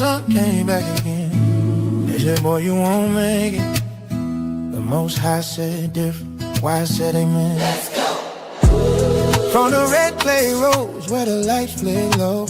sun came back again. They said, boy, you won't make it. The Most High said different. Why I said amen. Let's go. From the red clay roads where the lights play low,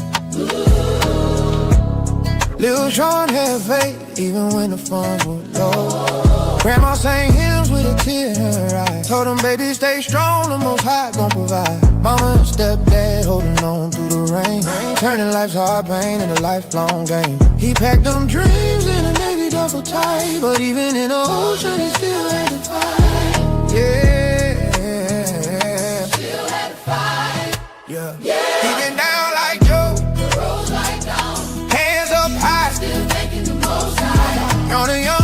Lil Sean had faith even when the funds were low. Grandma sang hymns with a tear in her eye. Told him, baby, stay strong, the Most High gon' provide. Mama and stepdad holding on through the rain, turning life's hard pain into a lifelong game. He packed them dreams in a Navy duffel tight, but even in the ocean he still had to fight. Yeah, still had to fight. Yeah, he been down like Joe, the roads like down, hands up high, still thanking the Most High. On the young,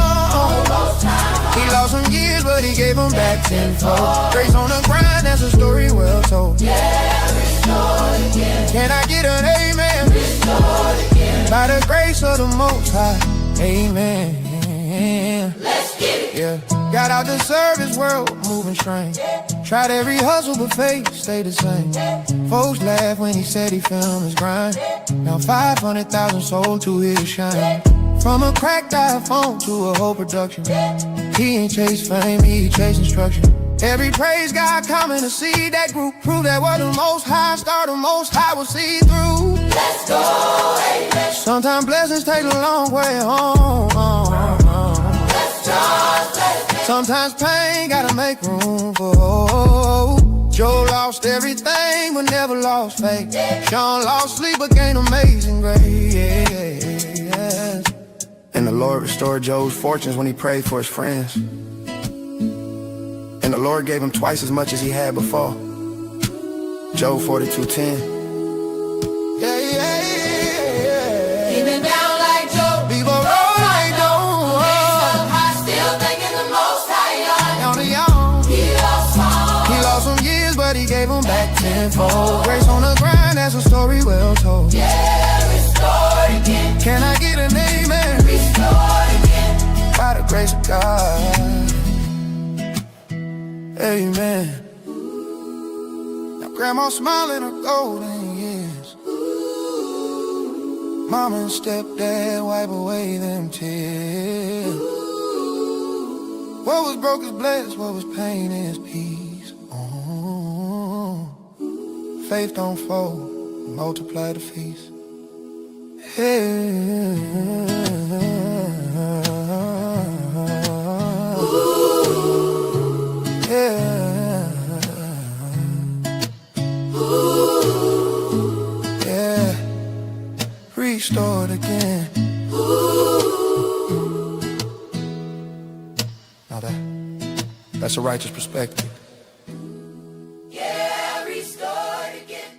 he lost some years, but he gave them back tenfold. Grace on the grind, that's a story well told. Yeah, restored again. Can I get an amen? Restored again. By the grace of the Most High, amen. Let's get it. Yeah, got out the service world, moving strange. Tried every hustle, but faith stayed the same. Folks laughed when he said he filmed his grind. Now 500,000 sold to his shine. From a cracked iPhone to a whole production. He ain't chase fame, he chase instruction. Every praise God coming to see that group. Prove that what the Most High start, the Most High will see through. Let's go, amen. Sometimes blessings take a long way home. Sometimes pain gotta make room for hope. Joe lost everything but never lost faith. Sean lost sleep but gained amazing grace. And the Lord restored Joe's fortunes when he prayed for his friends. And the Lord gave him twice as much as he had before. Job 42:10. Yeah, yeah, yeah. He been down like Joe, people roll like Joe. High, still thanking the Most High. On the young, he lost some years, but he gave them back tenfold. Grace on the grind, that's a story well told. Yeah, restored again. Can I get an amen? Restored again. By the grace of God, amen. Now grandma smiling her golden years. Mama and stepdad wipe away them tears. What was broke is blessed, what was pain is peace. Oh, faith don't fold, multiply the feast. Hey. Yeah, restored again. Now that's a righteous perspective. Yeah, restored again.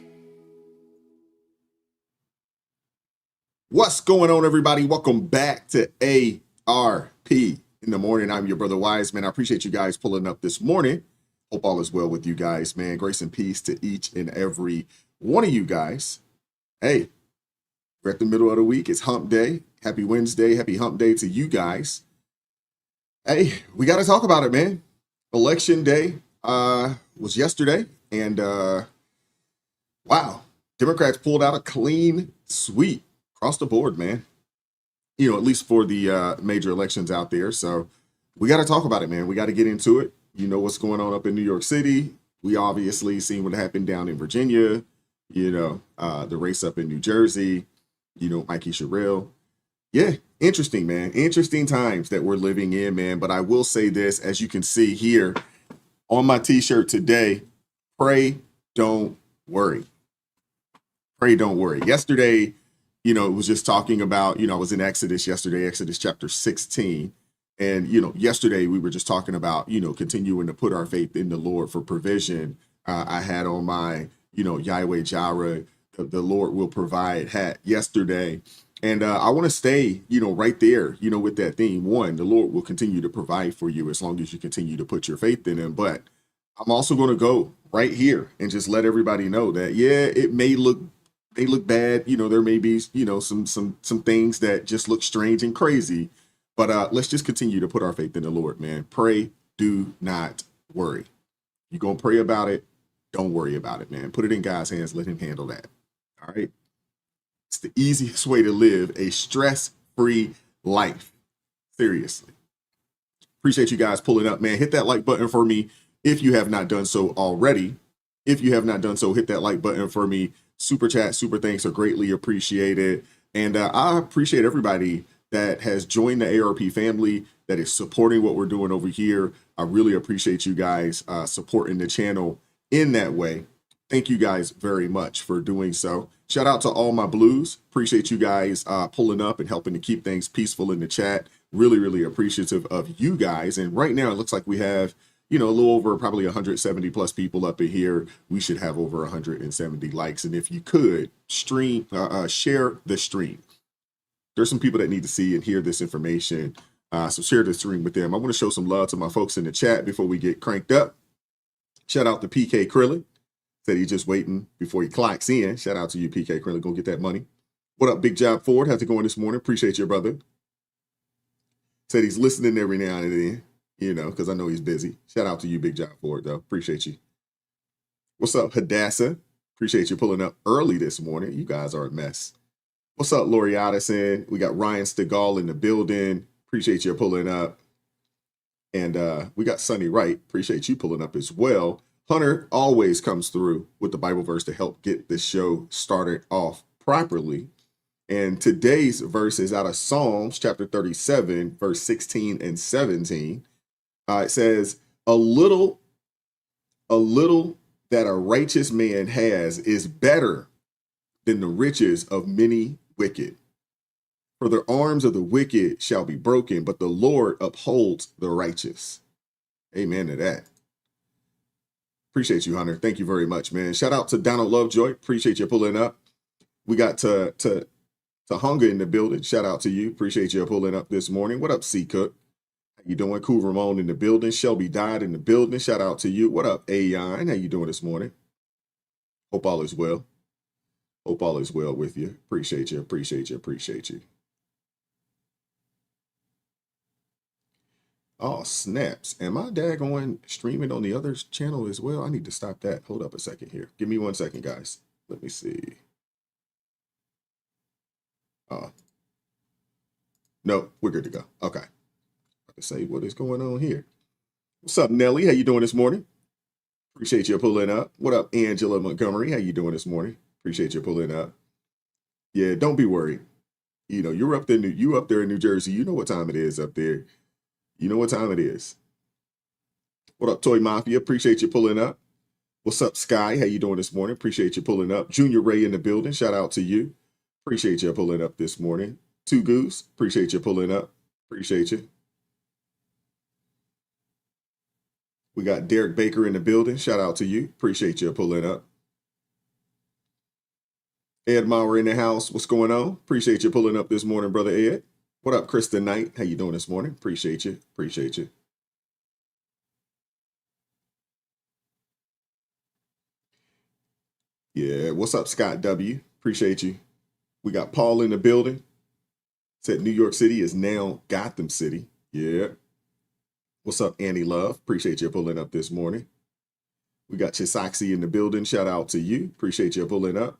What's going on, everybody? Welcome back to ARP in the morning. I'm your brother Wiseman. I appreciate you guys pulling up this morning. Hope all is well with you guys, man. Grace and peace to each and every one of you guys. Hey, we're at the middle of the week. It's hump day. Happy Wednesday. Happy hump day to you guys. Hey, we got to talk about it, man. Election day was yesterday. And wow, Democrats pulled out a clean sweep across the board, man. You know, at least for the major elections out there. So we got to talk about it, man. We got to get into it. You know what's going on up in New York City. We obviously seen what happened down in Virginia, you know, the race up in New Jersey, you know, Mikey Sherrill. Yeah, interesting, man. Interesting times that we're living in, man. But I will say this, as you can see here on my t-shirt today, pray, don't worry. Pray, don't worry. Yesterday, you know, it was just talking about, you know, I was in Exodus yesterday, Exodus chapter 16. And, you know, yesterday we were just talking about, you know, continuing to put our faith in the Lord for provision. I had on my, you know, Yahweh Jireh, the Lord will provide hat yesterday. And I want to stay, you know, right there, you know, with that theme. One, the Lord will continue to provide for you as long as you continue to put your faith in him. But I'm also going to go right here and just let everybody know that, yeah, it may look bad. You know, there may be, you know, some things that just look strange and crazy. But let's just continue to put our faith in the Lord, man. Pray, do not worry. You're going to pray about it. Don't worry about it, man. Put it in God's hands. Let him handle that. All right. It's the easiest way to live a stress-free life. Seriously. Appreciate you guys pulling up, man. Hit that like button for me if you have not done so already. If you have not done so, hit that like button for me. Super chat, super thanks are greatly appreciated. And I appreciate everybody that has joined the ARP family, that is supporting what we're doing over here. I really appreciate you guys supporting the channel in that way. Thank you guys very much for doing so. Shout out to all my blues. Appreciate you guys pulling up and helping to keep things peaceful in the chat. Really, really appreciative of you guys. And right now it looks like we have, you know, a little over probably 170 plus people up in here. We should have over 170 likes. And if you could share the stream. There's some people that need to see and hear this information. So share the stream with them. I want to show some love to my folks in the chat before we get cranked up. Shout out to PK Krillin. Said he's just waiting before he clocks in. Shout out to you, PK Krillin. Go get that money. What up, Big Job Ford? How's it going this morning? Appreciate your brother. Said he's listening every now and then, you know, because I know he's busy. Shout out to you, Big Job Ford, though. Appreciate you. What's up, Hadassah? Appreciate you pulling up early this morning. You guys are a mess. What's up, Lori Addison? We got Ryan Stegall in the building. Appreciate you pulling up. And we got Sonny Wright. Appreciate you pulling up as well. Hunter always comes through with the Bible verse to help get this show started off properly. And today's verse is out of Psalms chapter 37, verse 16 and 17. It says, a little that a righteous man has is better than the riches of many wicked. For the arms of the wicked shall be broken, but the Lord upholds the righteous. Amen to that. Appreciate you, Hunter. Thank you very much, man. Shout out to Donald Lovejoy. Appreciate you pulling up. We got to Hunger in the building. Shout out to you. Appreciate you pulling up this morning. What up, C Cook? How you doing? Cool Ramon in the building. Shelby died in the building. Shout out to you. What up, Ayon? How you doing this morning? Hope all is well. Hope all is well with you. Appreciate you. Appreciate you. Appreciate you. Oh, snaps. Am I daggone streaming on the other channel as well? I need to stop that. Hold up a second here. Give me 1 second, guys. Let me see. No, we're good to go. Okay. Let's say what is going on here. What's up, Nelly? How you doing this morning? Appreciate you pulling up. What up, Angela Montgomery? How you doing this morning? Appreciate you pulling up. Yeah, don't be worried. You know, you're up there. You up there in New Jersey. You know what time it is up there. You know what time it is. What up, Toy Mafia? Appreciate you pulling up. What's up, Sky? How you doing this morning? Appreciate you pulling up. Junior Ray in the building. Shout out to you. Appreciate you pulling up this morning. Two Goose. Appreciate you pulling up. Appreciate you. We got Derek Baker in the building. Shout out to you. Appreciate you pulling up. Ed Maurer in the house. What's going on? Appreciate you pulling up this morning, brother Ed. What up, Kristen Knight? How you doing this morning? Appreciate you. Appreciate you. Yeah, what's up, Scott W? Appreciate you. We got Paul in the building. Said New York City is now Gotham City. Yeah. What's up, Annie Love? Appreciate you pulling up this morning. We got Chisaxi in the building. Shout out to you. Appreciate you pulling up.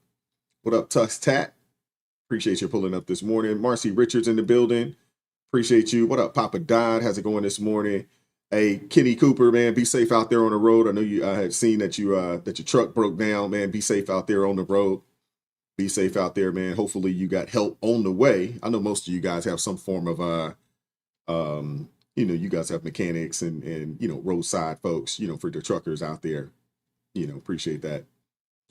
What up, Tux Tat? Appreciate you pulling up this morning. Marcy Richards in the building. Appreciate you. What up, Papa Dodd? How's it going this morning? Hey, Kenny Cooper, man, be safe out there on the road. I know you had seen that that your truck broke down, man. Be safe out there on the road. Be safe out there, man. Hopefully you got help on the way. I know most of you guys have some form of you know, you guys have mechanics and you know, roadside folks, you know, for the truckers out there. You know, appreciate that.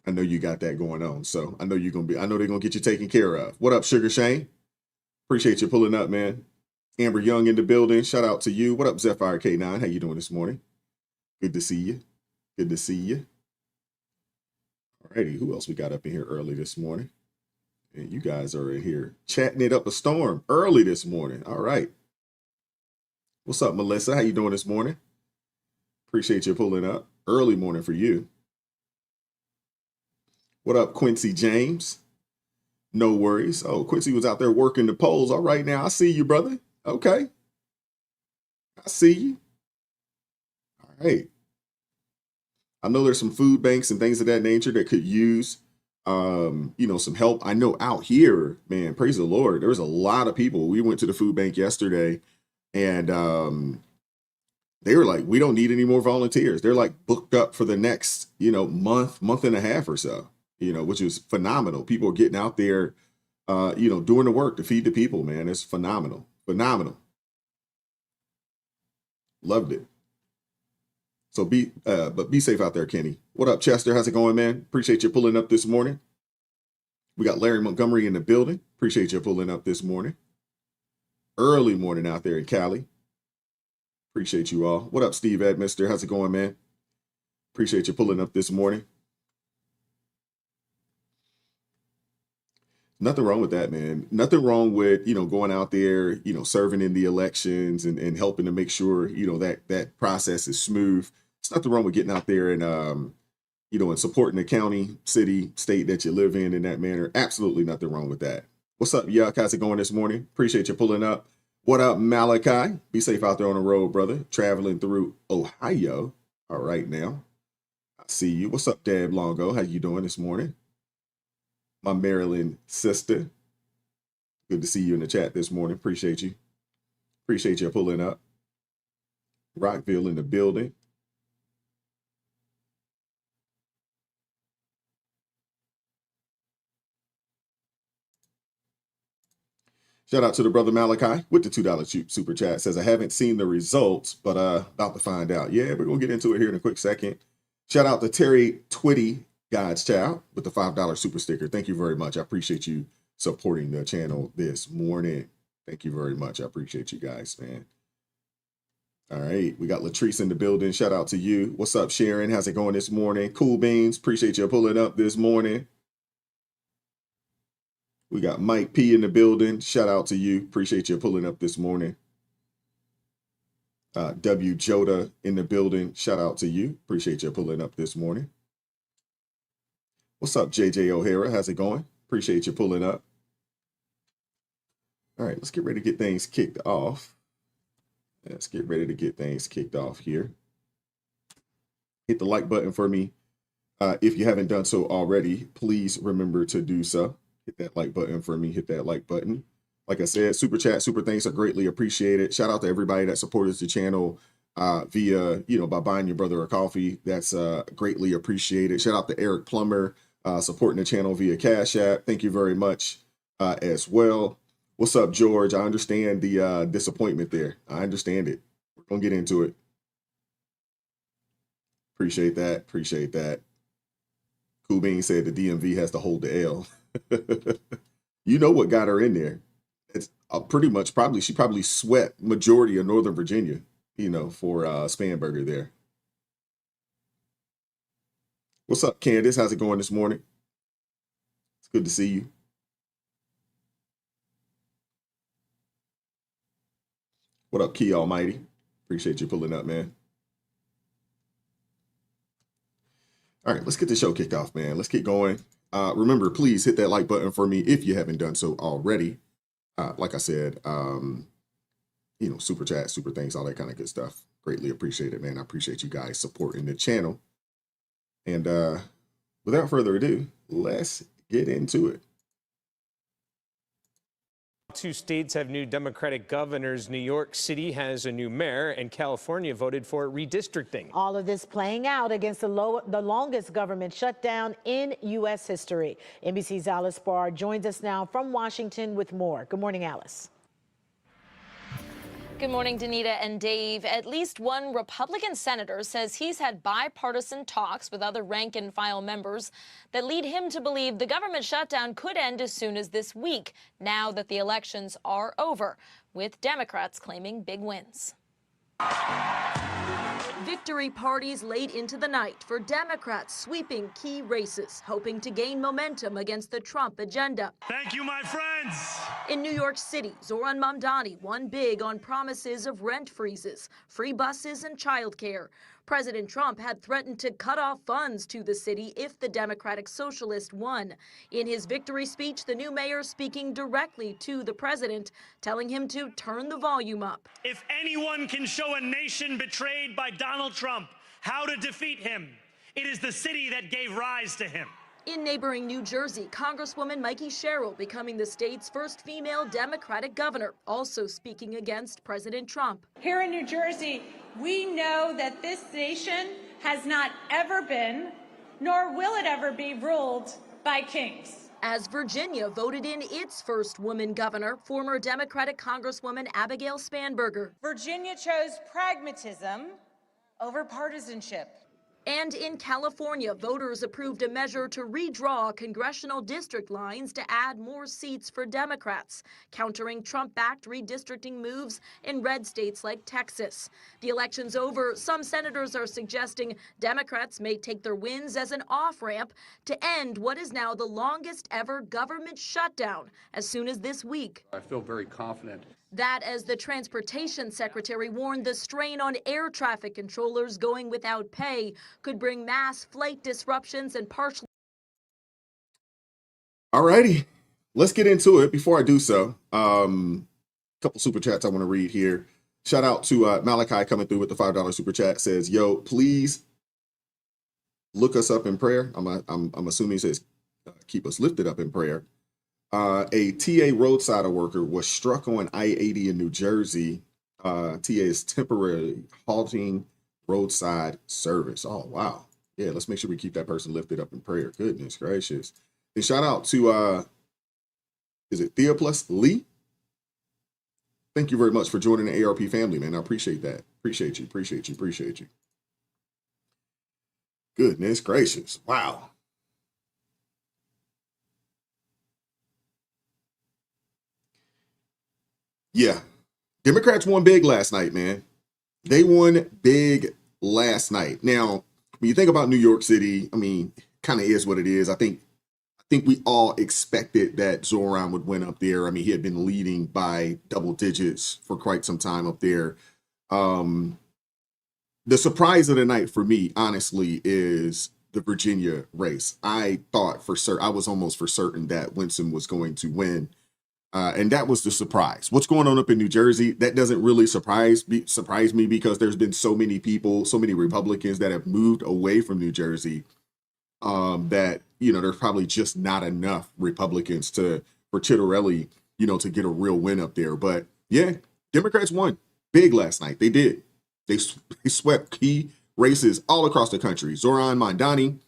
I know you got that going on. So I know they're going to get you taken care of. What up, Sugar Shane? Appreciate you pulling up, man. Amber Young in the building. Shout out to you. What up, Zephyr K9? How you doing this morning? Good to see you. Good to see you. Alrighty, who else we got up in here early this morning? And you guys are in here chatting it up a storm early this morning. All right. What's up, Melissa? How you doing this morning? Appreciate you pulling up. Early morning for you. What up, Quincy James? No worries. Oh, Quincy was out there working the polls. All right, now I see you, brother. Okay. I see you. All right. I know there's some food banks and things of that nature that could use you know, some help. I know out here, man, praise the Lord, there's a lot of people. We went to the food bank yesterday, and they were like, we don't need any more volunteers. They're like booked up for the next, you know, month and a half or so, you know, which is phenomenal. People are getting out there, you know, doing the work to feed the people, man. It's phenomenal. Loved it. So but be safe out there, Kenny. What up, Chester? How's it going, man? Appreciate you pulling up this morning. We got Larry Montgomery in the building. Appreciate you pulling up this morning. Early morning out there in Cali. Appreciate you all. What up, Steve Edmister? How's it going, man? Appreciate you pulling up this morning. Nothing wrong with that, man. Nothing wrong with, you know, going out there, you know, serving in the elections and helping to make sure, you know, that process is smooth. There's nothing wrong with getting out there and, you know, and supporting the county, city, state that you live in that manner. Absolutely nothing wrong with that. What's up, Yuck? How's it going this morning? Appreciate you pulling up. What up, Malachi? Be safe out there on the road, brother. Traveling through Ohio. All right, now. I see you. What's up, Dab Longo? How you doing this morning? My Maryland sister. Good to see you in the chat this morning. Appreciate you. Appreciate you pulling up. Rockville in the building. Shout out to the brother Malachi with the $2 super chat. Says, I haven't seen the results, but about to find out. Yeah, we're going to get into it here in a quick second. Shout out to Terry Twitty, God's child, with the $5 super sticker. Thank you very much. I appreciate you supporting the channel this morning. Thank you very much. I appreciate you guys, man. All right, we got Latrice in the building. Shout out to you. What's up, Sharon? How's it going this morning? Cool Beans, appreciate you pulling up this morning. We got Mike P in the building. Shout out to you. Appreciate you pulling up this morning. W. Joda in the building. Shout out to you. Appreciate you pulling up this morning. What's up, JJ O'Hara? How's it going? Appreciate you pulling up. All right, let's get ready to get things kicked off. Let's get ready to get things kicked off here. Hit the like button for me. If you haven't done so already, please remember to do so. Hit that like button for me. Hit that like button. Like I said, super chat, super thanks are greatly appreciated. Shout out to everybody that supported the channel via, you know, by buying your brother a coffee. That's greatly appreciated. Shout out to Eric Plummer supporting the channel via Cash App. Thank you very much as well. What's up, George? I understand the disappointment there. I understand it. We're going to get into it. Appreciate that. Appreciate that. Cool Bean said the DMV has to hold the L. You know what got her in there? It's pretty much she probably sweat majority of Northern Virginia, you know, for Spanberger there. What's up, Candace? How's it going this morning? It's good to see you. What up, Key Almighty? Appreciate you pulling up, man. All right, let's get the show kicked off, man. Let's get going. Remember, please hit that like button for me if you haven't done so already. Like I said, you know, super chat, super thanks, all that kind of good stuff. Greatly appreciate it, man. I appreciate you guys supporting the channel. And without further ado, let's get into it. Two states have new Democratic governors. New York City has a new mayor, and California voted for redistricting. All of this playing out against the longest government shutdown in U.S. history. NBC's Alice Barr joins us now from Washington with more. Good morning, Alice. Good morning, Danita and Dave. At least one Republican senator says he's had bipartisan talks with other rank-and-file members that lead him to believe the government shutdown could end as soon as this week, now that the elections are over, with Democrats claiming big wins. Victory parties late into the night for Democrats sweeping key races, hoping to gain momentum against the Trump agenda. Thank you, my friends. In New York City, Zohran Mamdani won big on promises of rent freezes, free buses, and childcare. President Trump had threatened to cut off funds to the city if the Democratic Socialist won. In his victory speech, the new mayor speaking directly to the president, telling him to turn the volume up. If anyone can show a nation betrayed by Donald Trump how to defeat him, it is the city that gave rise to him. In neighboring New Jersey, Congresswoman Mikey Sherrill becoming the state's first female Democratic governor, also speaking against President Trump. Here in New Jersey, we know that this nation has not ever been, nor will it ever be, ruled by kings. As Virginia voted in its first woman governor, former Democratic Congresswoman Abigail Spanberger. Virginia chose pragmatism over partisanship. And in California, voters approved a measure to redraw congressional district lines to add more seats for Democrats, countering Trump-backed redistricting moves in red states like Texas. The election's over. Some senators are suggesting Democrats may take their wins as an off-ramp to end what is now the longest ever government shutdown as soon as this week. I feel very confident. That as the transportation secretary warned the strain on air traffic controllers going without pay could bring mass flight disruptions and partial. Alrighty, let's get into it. Before I do so, couple super chats I want to read here. Shout out to Malachi coming through with the $5 super chat. Says, "Yo, please look us up in prayer." I'm assuming he says keep us lifted up in prayer. A TA roadside worker was struck on I-80 in New Jersey. TA is temporarily halting roadside service. Oh, wow. Yeah, let's make sure we keep that person lifted up in prayer. Goodness gracious. And shout out to, is it Theoplus Lee? Thank you very much for joining the ARP family, man. I appreciate that. Appreciate you. Goodness gracious. Wow. Yeah, Democrats won big last night, man. They won big last night. Now, when you think about New York City, I mean, kind of is what it is. I think we all expected that Zoran would win up there. I mean, he had been leading by double digits for quite some time up there. The surprise of the night for me, honestly, is the Virginia race. I thought for certain, I was almost for certain that Winston was going to win. And that was the surprise. What's going on up in New Jersey, that doesn't really surprise me because there's been so many people, so many Republicans that have moved away from New Jersey that, you know, there's probably just not enough Republicans for Chitterelli, you know, to get a real win up there. But yeah, Democrats won big last night. They did. They swept key races all across the country. Zoran Mamdani,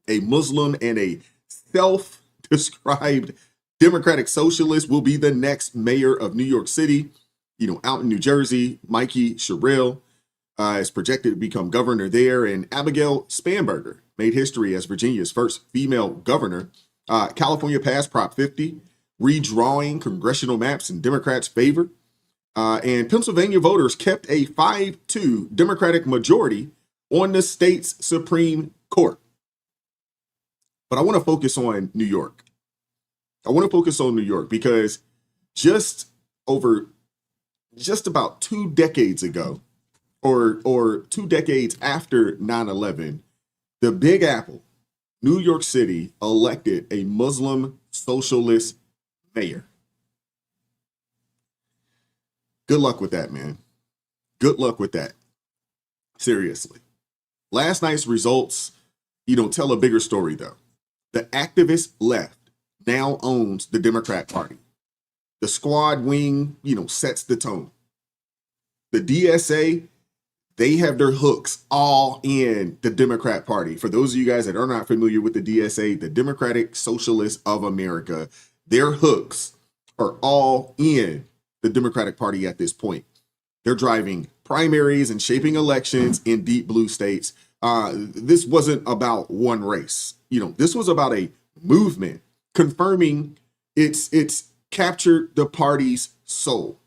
a Muslim and a self-described Democratic Socialist, will be the next mayor of New York City. You know, out in New Jersey, Mikey Sherrill is projected to become governor there. And Abigail Spanberger made history as Virginia's first female governor. California passed Prop 50, redrawing congressional maps in Democrats' favor. And Pennsylvania voters kept a 5-2 Democratic majority on the state's Supreme Court. But I want to focus on New York. Because just about 2 decades ago, or 2 decades after 9/11, the Big Apple, New York City, elected a Muslim socialist mayor. Good luck with that, man. Good luck with that. Seriously. Last night's results, you know, tell a bigger story, though. The activist left now owns the Democrat Party. The squad wing, you know, sets the tone. The DSA, they have their hooks all in the Democrat Party. For those of you guys that are not familiar with the DSA, the Democratic Socialists of America, their hooks are all in the Democratic Party at this point. They're driving primaries and shaping elections in deep blue states. This wasn't about one race. You know, this was about a movement confirming it's captured the party's soul.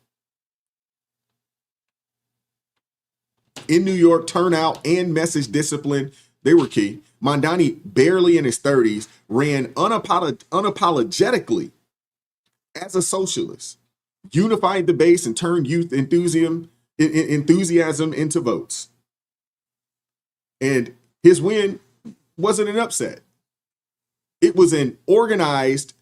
In New York, turnout and message discipline, they were key. Mamdani, barely in his 30s, ran unapologetically as a socialist, unified the base and turned youth enthusiasm into votes. And his win wasn't an upset. It was an organized,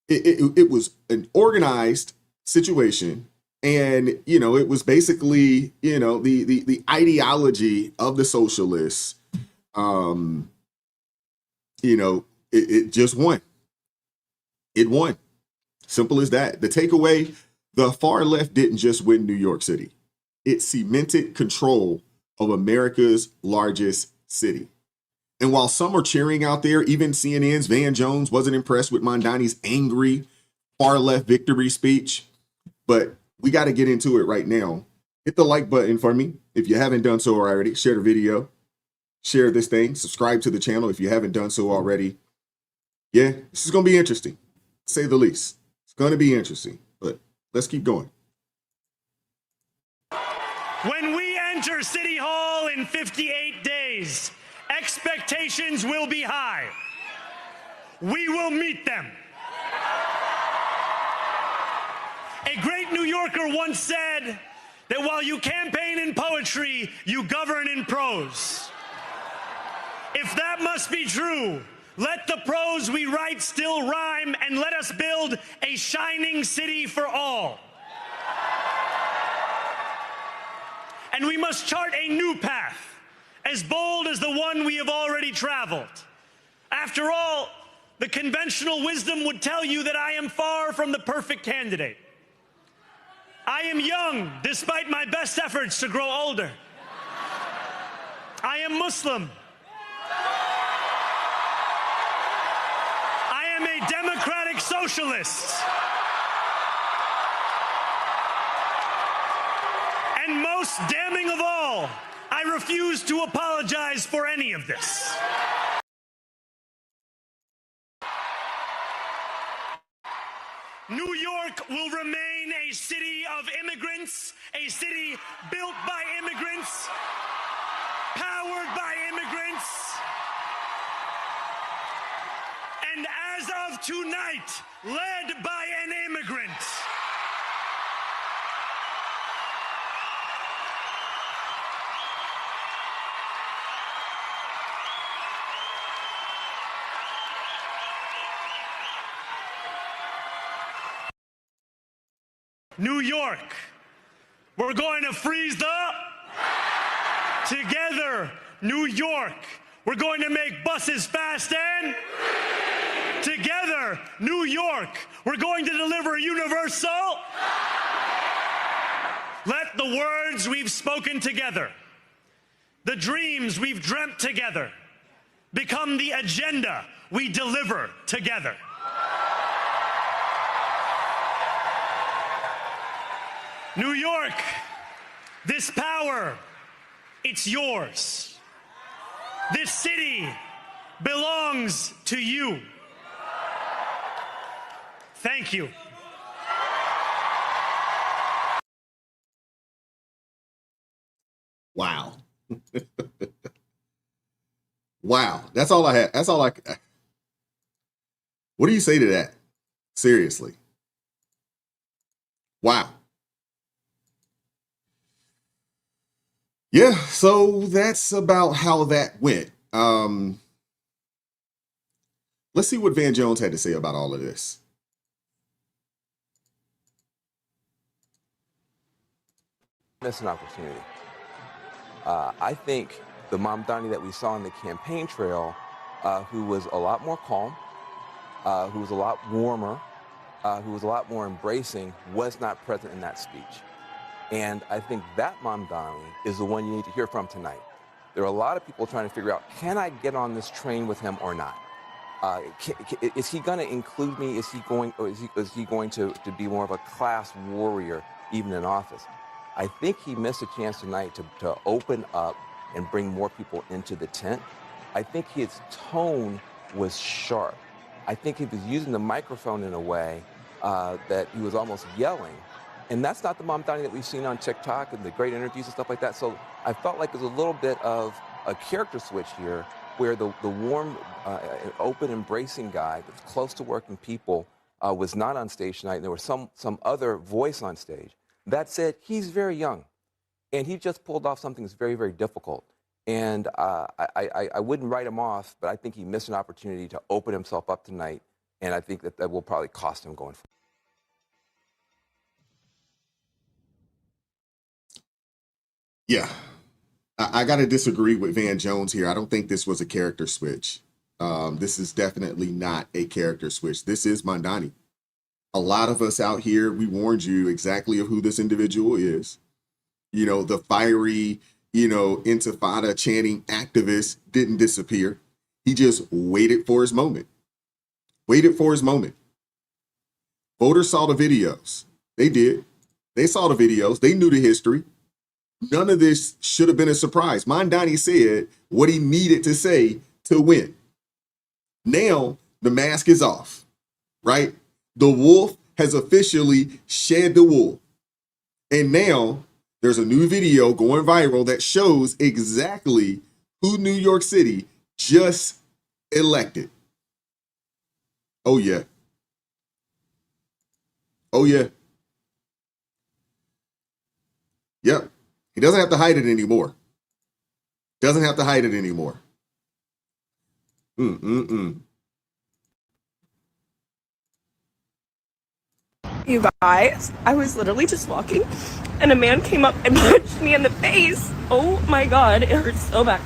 it was an organized situation. And, you know, it was basically, you know, the ideology of the socialists, you know, It just won. It won. Simple as that. The takeaway, the far left didn't just win New York City. It cemented control of America's largest city. And while some are cheering out there, even CNN's Van Jones wasn't impressed with Mondani's angry far left victory speech. But we got to get into it right now. Hit the like button for me if you haven't done so already. Share the video. Share this thing. Subscribe to the channel if you haven't done so already. Yeah, this is going to be interesting, to say the least. It's going to be interesting, but let's keep going. When we enter City Hall in 58 days, expectations will be high. We will meet them. A great New Yorker once said that while you campaign in poetry, you govern in prose. If that must be true, let the prose we write still rhyme, and let us build a shining city for all. And we must chart a new path, as bold as the one we have already traveled. After all, the conventional wisdom would tell you that I am far from the perfect candidate. I am young, despite my best efforts to grow older. I am Muslim. I am a democratic socialist. And most damning of all, I refuse to apologize for any of this. New York will remain a city of immigrants, a city built by immigrants, powered by immigrants, and as of tonight, led by an immigrant. New York, we're going to freeze together. New York, we're going to make buses fast and together. New York, we're going to deliver universal. Let the words we've spoken together, the dreams we've dreamt together, become the agenda we deliver together. New York, this power, it's yours. This city belongs to you. Thank you. Wow. Wow. That's all I had. That's all I. What do you say to that? Seriously. Wow. Yeah, so that's about how that went. Let's see what Van Jones had to say about all of this. Missed an opportunity. I think the Mamdani that we saw on the campaign trail, who was a lot more calm, who was a lot warmer, who was a lot more embracing, was not present in that speech. And I think that Mamdani is the one you need to hear from tonight. There are a lot of people trying to figure out, can I get on this train with him or not? Is he going to include me? Is he going to be more of a class warrior, even in office? I think he missed a chance tonight to open up and bring more people into the tent. I think his tone was sharp. I think he was using the microphone in a way that he was almost yelling. And that's not the Mamdani that we've seen on TikTok and the great interviews and stuff like that. So I felt like there's a little bit of a character switch here where the warm, open, embracing guy that's close to working people was not on stage tonight, and there was some other voice on stage. That said, he's very young, and he just pulled off something that's very, very difficult. And I wouldn't write him off, but I think he missed an opportunity to open himself up tonight, and I think that will probably cost him going forward. Yeah, I got to disagree with Van Jones here. I don't think this was a character switch. This is definitely not a character switch. This is Mamdani. A lot of us out here, we warned you exactly of who this individual is. You know, the fiery, intifada chanting activist didn't disappear. He just waited for his moment. Waited for his moment. Voters saw the videos. They did. They saw the videos. They knew the history. None of this should have been a surprise. Mamdani said what he needed to say to win. Now the mask is off, right? The wolf has officially shed the wool. And now there's a new video going viral that shows exactly who New York City just elected. Oh, yeah. Oh, yeah. Yep. He doesn't have to hide it anymore. Doesn't have to hide it anymore. You guys, I was literally just walking and a man came up and punched me in the face. Oh my God, it hurts so bad.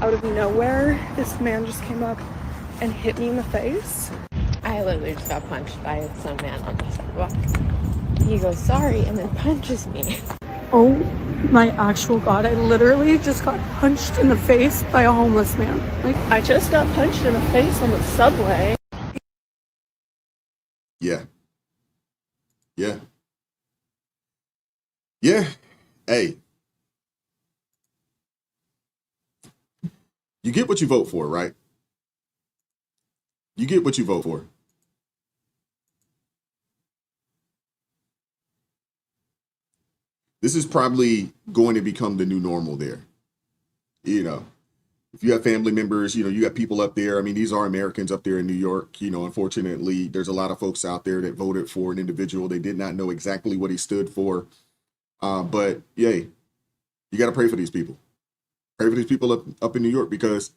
Out of nowhere, this man just came up and hit me in the face. I literally just got punched by some man on the sidewalk. He goes, sorry, and then punches me. Oh my actual God, I literally just got punched in the face by a homeless man. Like, I just got punched in the face on the subway. Yeah. Yeah. Yeah. Hey. You get what you vote for, right? You get what you vote for. This is probably going to become the new normal there. You know, if you have family members, you got people up there. I mean, these are Americans up there in New York. Unfortunately, there's a lot of folks out there that voted for an individual. They did not know exactly what he stood for. But yay, you got to pray for these people. Pray for these people up in New York, because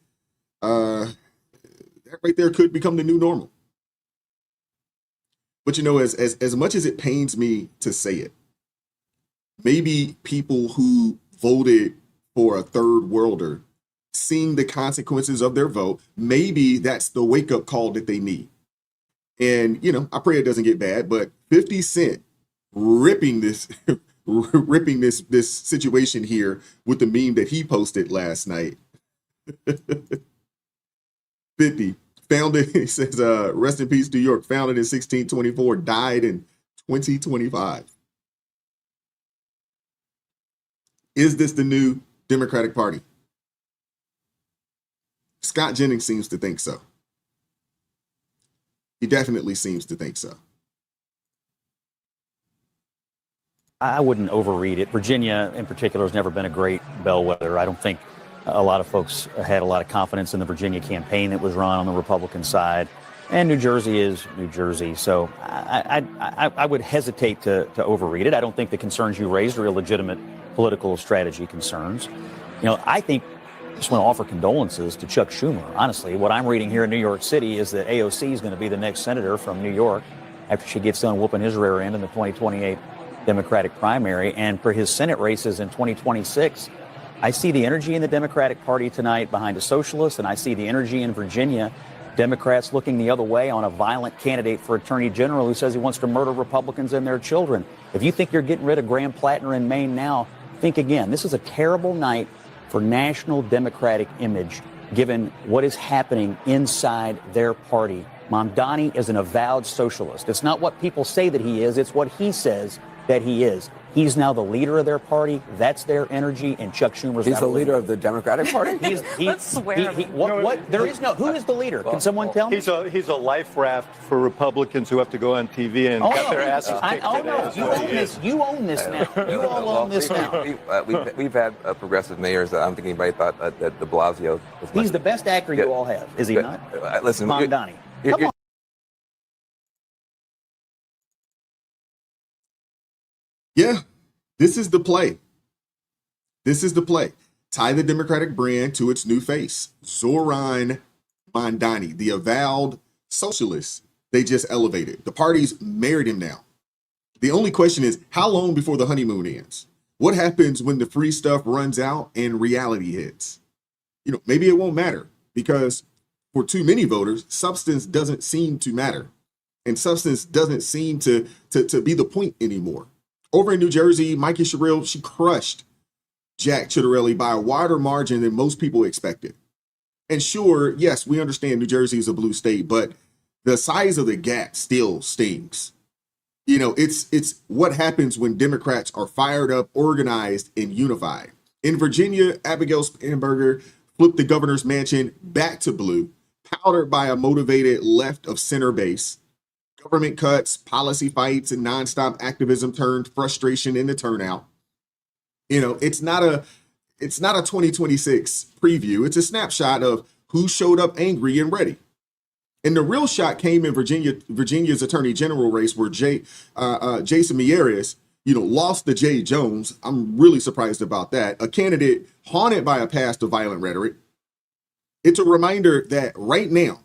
that right there could become the new normal. But as much as it pains me to say it, maybe people who voted for a third worlder, seeing the consequences of their vote, maybe that's the wake-up call that they need. And, I pray it doesn't get bad, but 50 Cent ripping this situation here with the meme that he posted last night. 50, founded, he says, rest in peace, New York, founded in 1624, died in 2025. Is this the new Democratic Party? Scott Jennings seems to think so. He definitely seems to think so. I wouldn't overread it. Virginia, in particular, has never been a great bellwether. I don't think a lot of folks had a lot of confidence in the Virginia campaign that was run on the Republican side. And New Jersey is New Jersey. So I would hesitate to overread it. I don't think the concerns you raised are illegitimate political strategy concerns. I think I just want to offer condolences to Chuck Schumer. Honestly, what I'm reading here in New York City is that AOC is going to be the next senator from New York after she gets done whooping his rear end in the 2028 Democratic primary. And for his Senate races in 2026, I see the energy in the Democratic Party tonight behind a socialist, and I see the energy in Virginia, Democrats looking the other way on a violent candidate for attorney general who says he wants to murder Republicans and their children. If you think you're getting rid of Graham Plattner in Maine now, think again. This is a terrible night for national Democratic image, given what is happening inside their party. Mamdani is an avowed socialist. It's not what people say that he is, it's what he says that he is. He's now the leader of their party. That's their energy, and Chuck Schumer's He's the leader of the Democratic Party? Let's swear. There is no. Who is the leader? Can someone tell me? He's a life raft for Republicans who have to go on TV and get their asses kicked. You own this. You own this now. You all own this now. We've had progressive mayors that I don't think anybody thought that de Blasio was. He's the best actor you all have, is he not? Listen, Mamdani. Come on. Yeah, this is the play. This is the play. Tie the Democratic brand to its new face. Zoran Mamdani, the avowed socialist they just elevated. The party's married him now. The only question is, how long before the honeymoon ends? What happens when the free stuff runs out and reality hits? Maybe it won't matter, because for too many voters, substance doesn't seem to matter. And substance doesn't seem to be the point anymore. Over in New Jersey, Mikey Sherrill, she crushed Jack Ciattarelli by a wider margin than most people expected. And sure, yes, we understand New Jersey is a blue state, but the size of the gap still stings. You know, it's what happens when Democrats are fired up, organized, and unified. In Virginia, Abigail Spanberger flipped the governor's mansion back to blue, powdered by a motivated left of center base. Government cuts, policy fights, and nonstop activism turned frustration into turnout. You know, it's not a 2026 preview. It's a snapshot of who showed up angry and ready. And the real shot came in Virginia's attorney general race, where Jason Miyares, lost to Jay Jones. I'm really surprised about that. A candidate haunted by a past of violent rhetoric. It's a reminder that right now,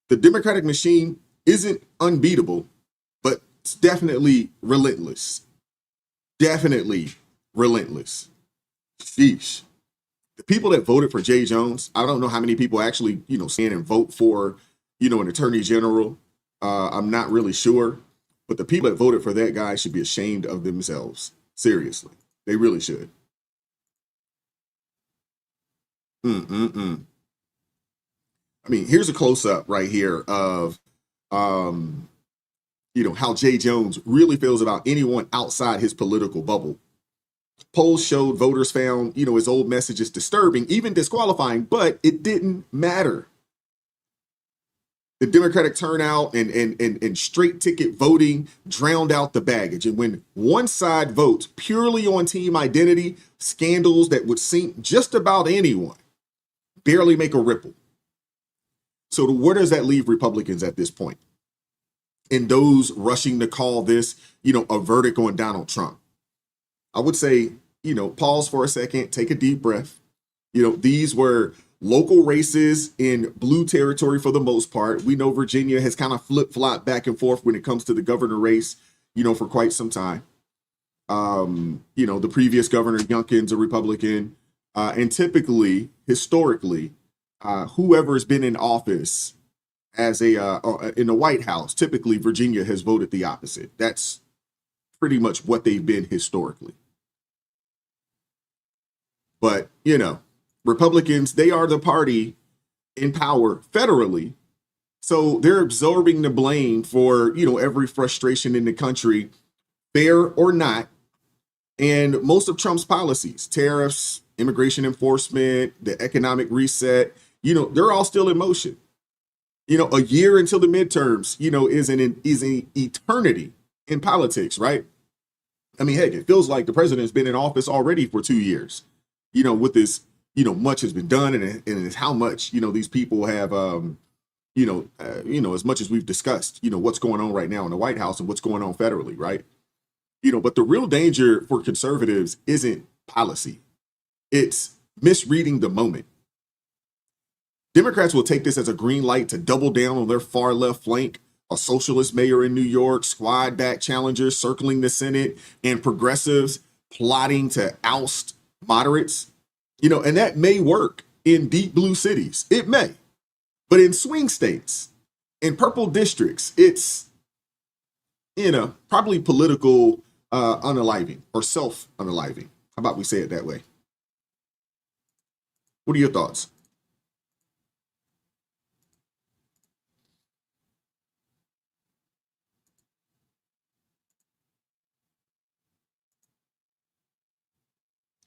the Democratic machine isn't unbeatable, but it's definitely relentless. Definitely relentless. Sheesh. The people that voted for Jay Jones, I don't know how many people actually, stand and vote for, an attorney general. I'm not really sure. But the people that voted for that guy should be ashamed of themselves. Seriously. They really should. I mean, here's a close-up right here of how Jay Jones really feels about anyone outside his political bubble. Polls showed voters found, his old messages disturbing, even disqualifying, but it didn't matter. The Democratic turnout and straight ticket voting drowned out the baggage. And when one side votes purely on team identity, scandals that would sink just about anyone barely make a ripple. So where does that leave Republicans at this point? And those rushing to call this, a verdict on Donald Trump. I would say, pause for a second, take a deep breath. These were local races in blue territory for the most part. We know Virginia has kind of flip-flopped back and forth when it comes to the governor race, for quite some time. The previous governor, Youngkin's a Republican, and typically, historically, whoever's been in office as in the White House, typically Virginia has voted the opposite. That's pretty much what they've been historically. But, Republicans, they are the party in power federally. So they're absorbing the blame for, every frustration in the country, fair or not. And most of Trump's policies, tariffs, immigration enforcement, the economic reset, they're all still in motion. A year until the midterms, is an eternity in politics, right? I mean, heck, it feels like the president's been in office already for 2 years. With this, much has been done, and it's how much, these people have, as much as we've discussed, what's going on right now in the White House and what's going on federally, right? But the real danger for conservatives isn't policy. It's misreading the moment. Democrats will take this as a green light to double down on their far left flank, a socialist mayor in New York, squad back challengers circling the Senate, and progressives plotting to oust moderates, and that may work in deep blue cities. It may. But in swing states, in purple districts, it's, probably political unaliving or self-unaliving. How about we say it that way? What are your thoughts?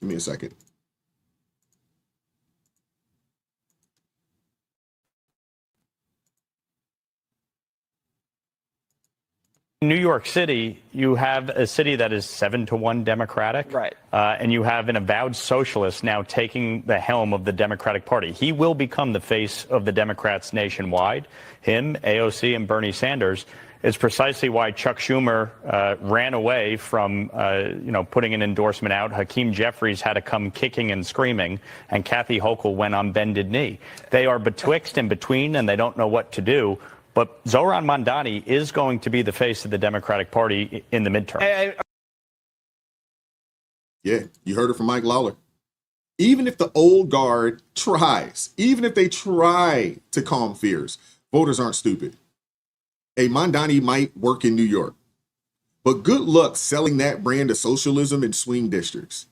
Give me a second. In New York City, you have a city that is 7-1 Democratic. Right. And you have an avowed socialist now taking the helm of the Democratic Party. He will become the face of the Democrats nationwide. Him, AOC, and Bernie Sanders. It's precisely why Chuck Schumer ran away from, putting an endorsement out. Hakeem Jeffries had to come kicking and screaming, and Kathy Hochul went on bended knee. They are betwixt and between, and they don't know what to do. But Zohran Mamdani is going to be the face of the Democratic Party in the midterm. Yeah, you heard it from Mike Lawler. Even if the old guard tries, even if they try to calm fears, voters aren't stupid. A Mamdani might work in New York, but good luck selling that brand of socialism in swing districts.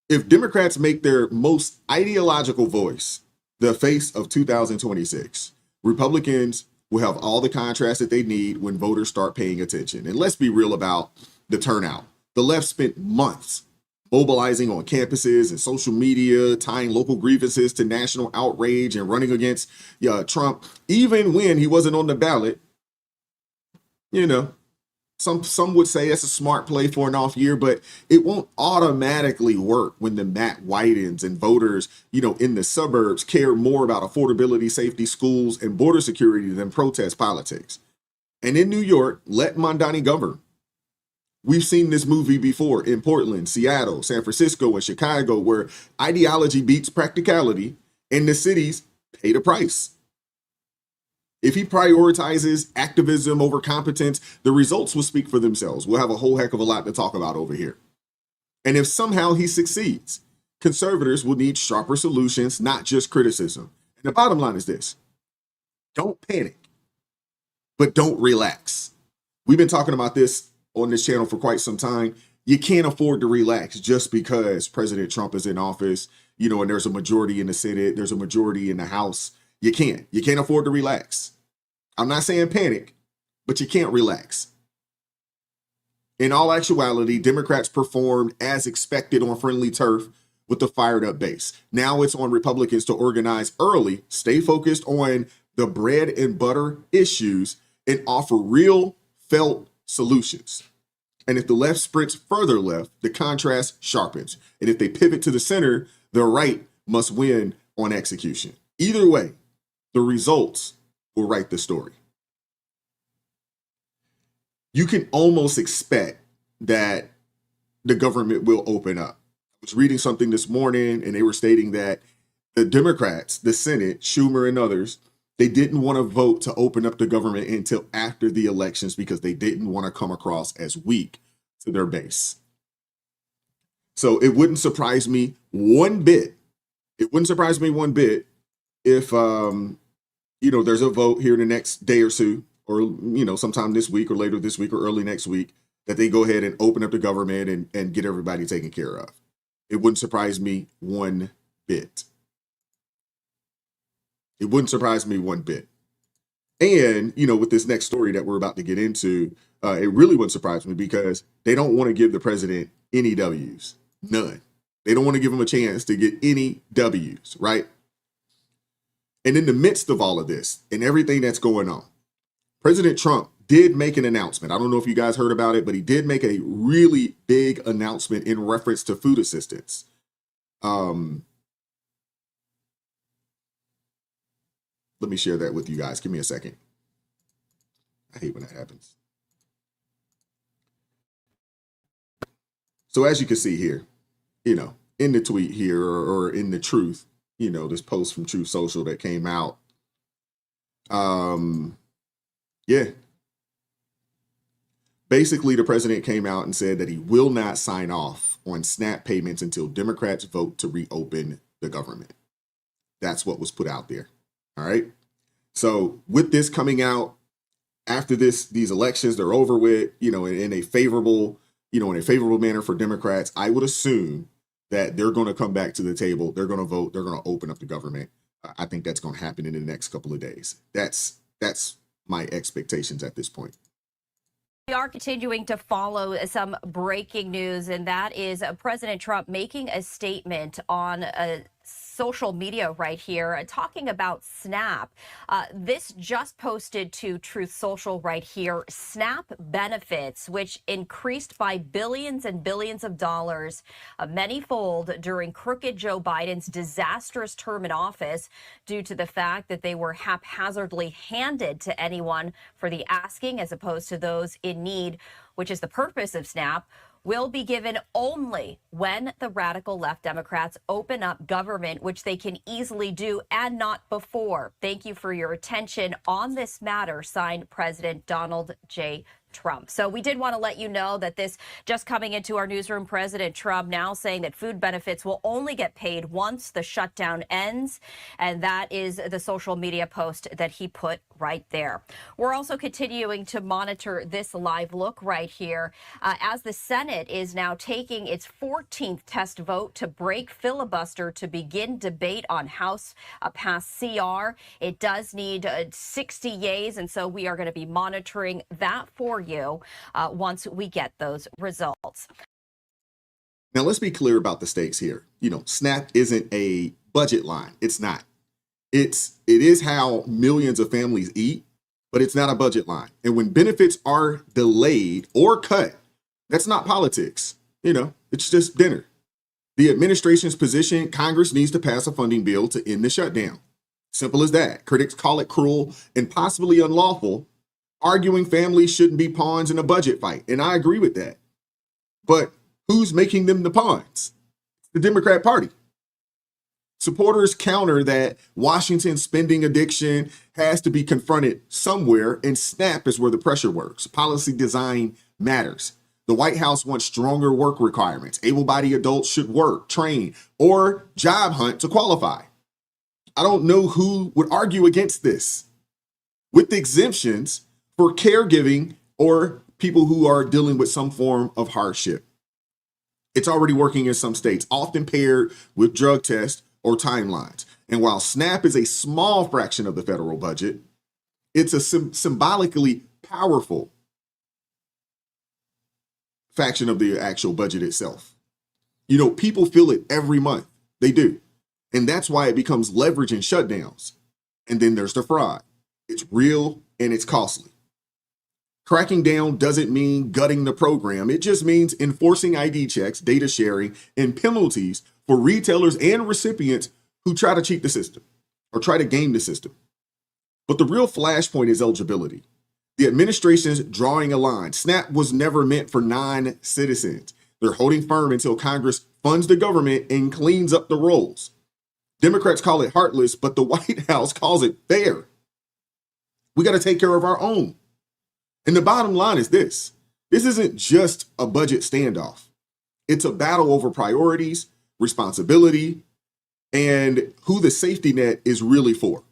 If Democrats make their most ideological voice the face of 2026, Republicans will have all the contrast that they need when voters start paying attention. And let's be real about the turnout. The left spent months mobilizing on campuses and social media, tying local grievances to national outrage and running against Trump, even when he wasn't on the ballot. You know, some would say it's a smart play for an off year, but it won't automatically work when the map widens and voters, in the suburbs care more about affordability, safety, schools, and border security than protest politics. And in New York, let Mamdani govern. We've seen this movie before in Portland, Seattle, San Francisco, and Chicago, where ideology beats practicality and the cities pay the price. If he prioritizes activism over competence, the results will speak for themselves. We'll have a whole heck of a lot to talk about over here. And if somehow he succeeds, conservators will need sharper solutions, not just criticism. And the bottom line is this: don't panic, but don't relax. We've been talking about this on this channel for quite some time. You can't afford to relax just because President Trump is in office, and there's a majority in the Senate, there's a majority in the House. You can't afford to relax. I'm not saying panic, but you can't relax. In all actuality, Democrats performed as expected on friendly turf with the fired up base. Now it's on Republicans to organize early, stay focused on the bread and butter issues, and offer real felt solutions. And if the left sprints further left, the contrast sharpens. And if they pivot to the center, the right must win on execution. Either way, the results will write the story. You can almost expect that the government will open up. I was reading something this morning, and they were stating that the Democrats, the Senate, Schumer and others, they didn't want to vote to open up the government until after the elections because they didn't want to come across as weak to their base. So it wouldn't surprise me one bit. It wouldn't surprise me one bit if, there's a vote here in the next day or two, or, sometime this week or later this week or early next week, that they go ahead and open up the government and get everybody taken care of. It wouldn't surprise me one bit. It wouldn't surprise me one bit. And, with this next story that we're about to get into, it really wouldn't surprise me because they don't want to give the president any W's. None. They don't want to give him a chance to get any W's, right? And in the midst of all of this and everything that's going on, President Trump did make an announcement. I don't know if you guys heard about it, but he did make a really big announcement in reference to food assistance. Let me share that with you guys. Give me a second. I hate when that happens. So as you can see here, in the tweet here or in the Truth, this post from Truth Social that came out. Basically, the president came out and said that he will not sign off on SNAP payments until Democrats vote to reopen the government. That's what was put out there. All right. So with this coming out after these elections, they're over with, in a favorable manner for Democrats, I would assume that they're going to come back to the table. They're going to vote. They're going to open up the government. I think that's going to happen in the next couple of days. That's my expectations at this point. We are continuing to follow some breaking news, and that is President Trump making a statement on social media right here, talking about SNAP. This just posted to Truth Social right here. SNAP benefits, which increased by billions and billions of dollars, manyfold during crooked Joe Biden's disastrous term in office, due to the fact that they were haphazardly handed to anyone for the asking as opposed to those in need, which is the purpose of SNAP, will be given only when the radical left Democrats open up government, which they can easily do, and not before. Thank you for your attention on this matter. Signed, President Donald J. Trump. So we did want to let you know that this just coming into our newsroom, President Trump now saying that food benefits will only get paid once the shutdown ends. And that is the social media post that he put right there. We're also continuing to monitor this live look right here as the Senate is now taking its 14th test vote to break filibuster to begin debate on House passed CR. It does need 60 yeas, and so we are going to be monitoring that for you once we get those results. Now, let's be clear about the stakes here. You know, SNAP isn't a budget line. It's not. It is how millions of families eat, but it's not a budget line. And when benefits are delayed or cut, that's not politics. You know, it's just dinner. The administration's position, Congress needs to pass a funding bill to end the shutdown. Simple as that. Critics call it cruel and possibly unlawful, arguing families shouldn't be pawns in a budget fight. And I agree with that. But who's making them the pawns? The Democrat Party. Supporters counter that Washington's spending addiction has to be confronted somewhere, and SNAP is where the pressure works. Policy design matters. The White House wants stronger work requirements. Able-bodied adults should work, train, or job hunt to qualify. I don't know who would argue against this. With the exemptions for caregiving or people who are dealing with some form of hardship. It's already working in some states, often paired with drug tests or timelines. And while SNAP is a small fraction of the federal budget, it's a symbolically powerful fraction of the actual budget itself. You know, people feel it every month. They do. And that's why it becomes leverage in shutdowns. And then there's the fraud. It's real and it's costly. Cracking down doesn't mean gutting the program. It just means enforcing ID checks, data sharing, and penalties for retailers and recipients who try to cheat the system or try to game the system. But the real flashpoint is eligibility. The administration's drawing a line. SNAP was never meant for non-citizens. They're holding firm until Congress funds the government and cleans up the rolls. Democrats call it heartless, but the White House calls it fair. We got to take care of our own. And the bottom line is this. This isn't just a budget standoff. It's a battle over priorities, responsibility, and who the safety net is really for.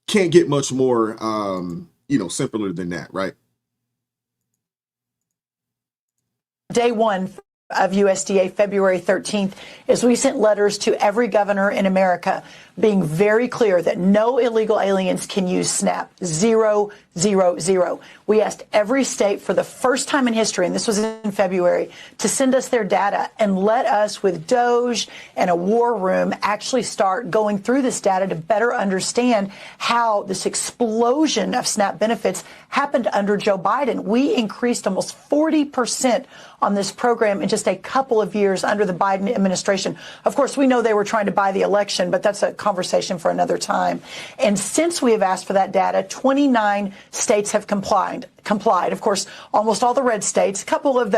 Can't get much more, simpler than that, right? Day one of USDA, February 13th, is we sent letters to every governor in America being very clear that no illegal aliens can use SNAP. 0, 0, 0. We asked every state for the first time in history, and this was in February, to send us their data and let us, with Doge and a war room, actually start going through this data to better understand how this explosion of SNAP benefits happened under Joe Biden. We increased almost 40% on this program in just a couple of years under the Biden administration. Of course, we know they were trying to buy the election, but that's a conversation for another time. And since we have asked for that data, 29 states have complied. Of course, almost all the red states, a couple of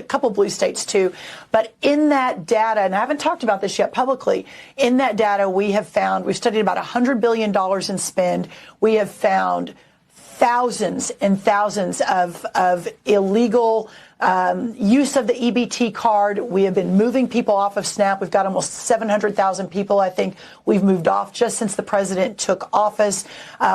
couple blue states too. But in that data, and I haven't talked about this yet publicly, in that data we've studied about $100 billion in spend. We have found thousands and thousands of illegal use of the EBT card. We have been moving people off of SNAP. We've got almost 700,000 people, I think, we've moved off just since the president took office.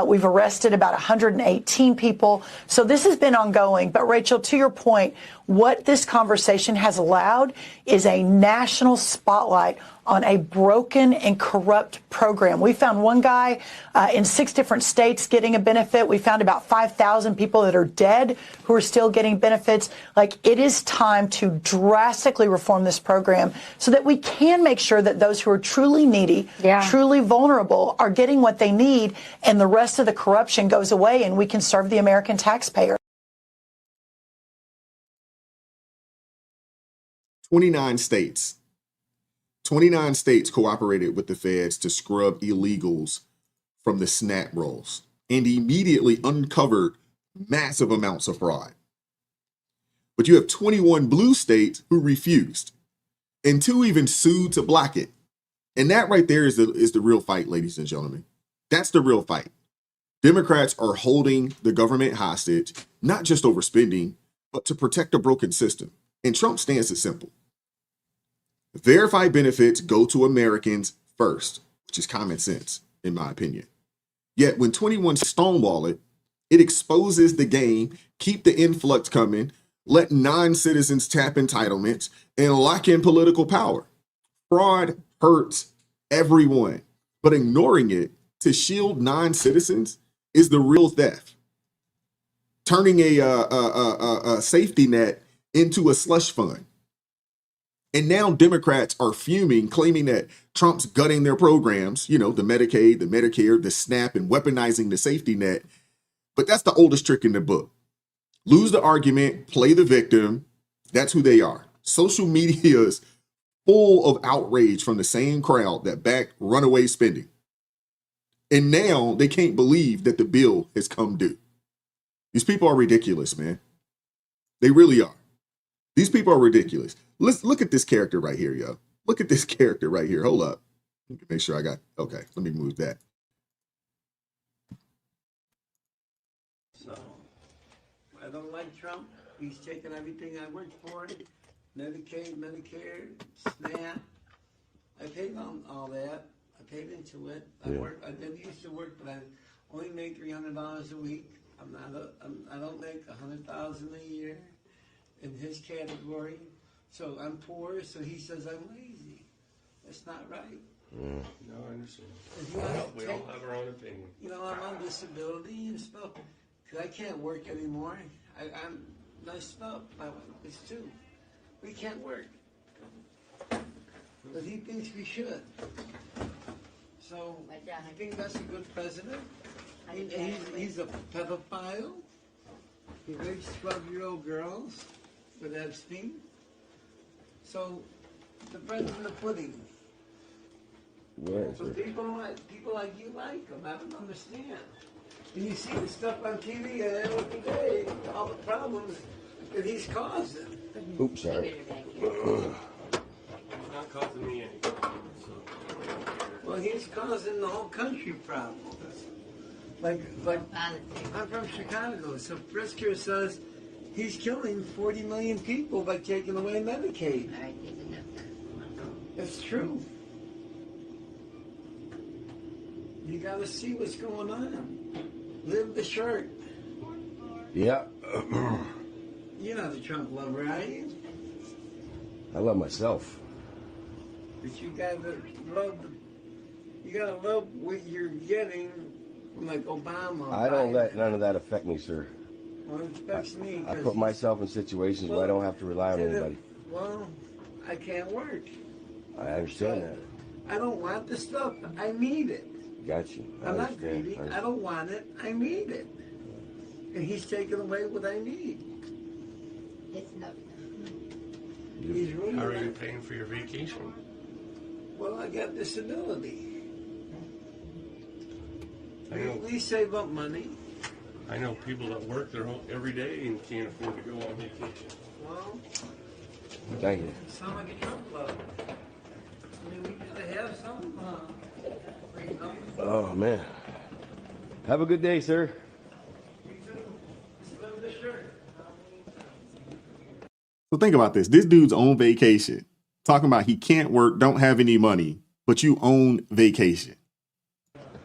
We've arrested about 118 people. So this has been ongoing. But, Rachel, to your point, what this conversation has allowed is a national spotlight on a broken and corrupt program. We found one guy in 6 different states getting a benefit. We found about 5,000 people that are dead who are still getting benefits. It is time to drastically reform this program so that we can make sure that those who are truly needy, truly vulnerable, are getting what they need, and the rest of the corruption goes away and we can serve the American taxpayer. 29 states cooperated with the feds to scrub illegals from the SNAP rolls and immediately uncovered massive amounts of fraud. But you have 21 blue states who refused, and 2 even sued to block it. And that right there is the real fight, ladies and gentlemen. That's the real fight. Democrats are holding the government hostage, not just over spending, but to protect a broken system. And Trump's stance is simple. Verified benefits go to Americans first, which is common sense, in my opinion. Yet when 21 stonewall it, it exposes the game, keep the influx coming, let non-citizens tap entitlements, and lock in political power. Fraud hurts everyone, but ignoring it to shield non-citizens is the real theft. Turning a safety net into a slush fund. And now Democrats are fuming, claiming that Trump's gutting their programs, you know, the Medicaid, the Medicare, the SNAP, and weaponizing the safety net. But that's the oldest trick in the book. Lose the argument, play the victim. That's who they are. Social media is full of outrage from the same crowd that backed runaway spending. And now they can't believe that the bill has come due. These people are ridiculous, man. They really are. These people are ridiculous. Let's look at this character right here, yo. Look at this character right here. Hold up. Let me make sure I got, okay, let me move that. So, I don't like Trump. He's taken everything I worked for. Medicaid, Medicare, SNAP. I paid on all that. I paid into it. I didn't used to work, but I only make $300 a week. I don't make $100,000 a year in his category. So I'm poor, so he says I'm lazy. That's not right. No, I understand. We all have our own opinion. You know, I'm on disability and stuff, because I can't work anymore. I'm messed up. My wife is too. We can't work. But he thinks we should. So, I think that's a good president. He's a pedophile. He rapes 12-year-old girls with Epstein. So, the president of pudding. Yes, So people like you like him. I don't understand. And you see the stuff on TV every day, all the problems that he's causing. Oops, sorry. He's not causing me any problems. Well, he's causing the whole country problems. Like I'm from Chicago, so Pritzker says he's killing 40 million people by taking away Medicaid. It's true. You gotta see what's going on. Live the shirt. Yeah. You're not a Trump lover, are you? I love myself. But you gotta love what you're getting from like Obama. I don't let none of that affect me, sir. Well, it affects me. I put myself in situations where I don't have to rely on anybody. Well, I can't work. I understand that. I don't want the stuff. I need it. Got you. I'm not greedy. I don't want it. I need it. And he's taking away what I need. It's not. He's ruining How are you it. paying for your vacation? Well, I got disability. I know. We save up money. I know people that work their whole every day and can't afford to go on vacation. Well, Thank you. you sound like a Trump lover. I mean, we gotta have some freedom. Oh man. Have a good day, sir. Just live the shirt. So think about this. This dude's on vacation, talking about he can't work, don't have any money, but you own vacation.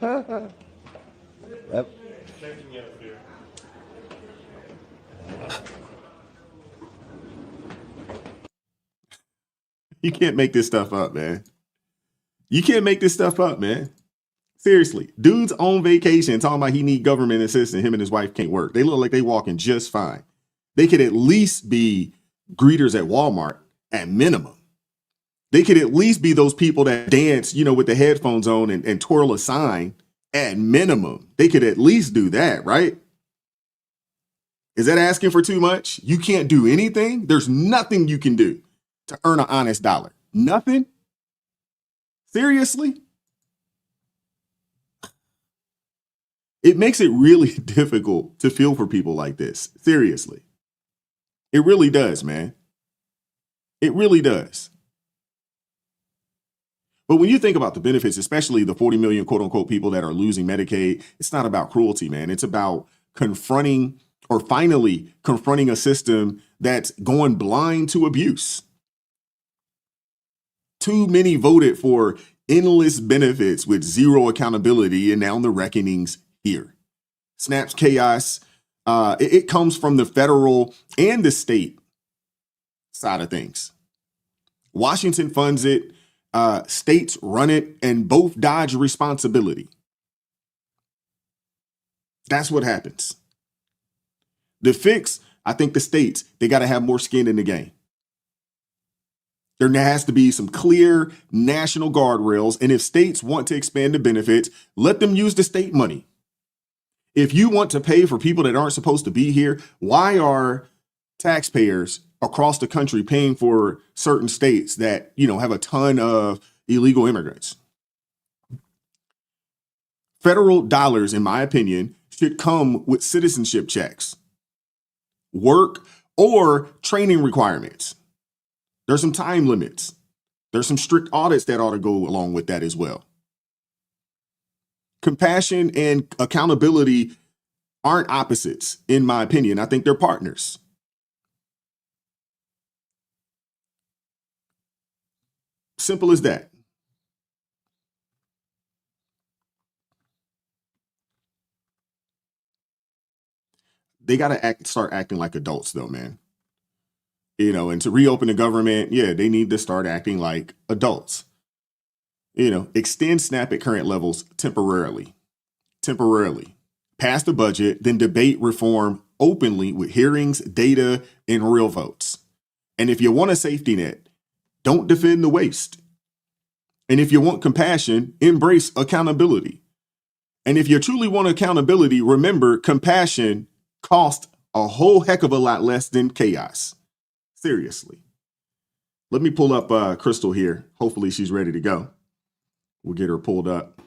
Yep. You can't make this stuff up, man. You can't make this stuff up, man. Seriously. Dude's on vacation talking about he need government assistance. Him and his wife can't work. They look like they walking just fine. They could at least be greeters at Walmart at minimum. They could at least be those people that dance, you know, with the headphones on and twirl a sign at minimum. They could at least do that, right? Is that asking for too much? You can't do anything? There's nothing you can do to earn an honest dollar. Nothing? Seriously? It makes it really difficult to feel for people like this. Seriously. It really does, man. It really does. But when you think about the benefits, especially the 40 million quote unquote people that are losing Medicaid, it's not about cruelty, man. It's about confronting or finally confronting a system that's going blind to abuse. Too many voted for endless benefits with zero accountability, and now the reckoning's here. SNAP's chaos, it comes from the federal and the state side of things. Washington funds it, states run it, and both dodge responsibility. That's what happens. The fix, I think the states, they got to have more skin in the game. There has to be some clear national guardrails, and if states want to expand the benefits, let them use the state money. If you want to pay for people that aren't supposed to be here, why are taxpayers across the country paying for certain states that, have a ton of illegal immigrants? Federal dollars, in my opinion, should come with citizenship checks, work, or training requirements. There's some time limits. There's some strict audits that ought to go along with that as well. Compassion and accountability aren't opposites, in my opinion. I think they're partners. Simple as that. They got to start acting like adults, though, man. And to reopen the government, they need to start acting like adults. Extend SNAP at current levels temporarily. Pass the budget, then debate reform openly with hearings, data, and real votes. And if you want a safety net, don't defend the waste. And if you want compassion, embrace accountability. And if you truly want accountability, remember compassion costs a whole heck of a lot less than chaos. Seriously. Let me pull up Crystal here. Hopefully she's ready to go. We'll get her pulled up.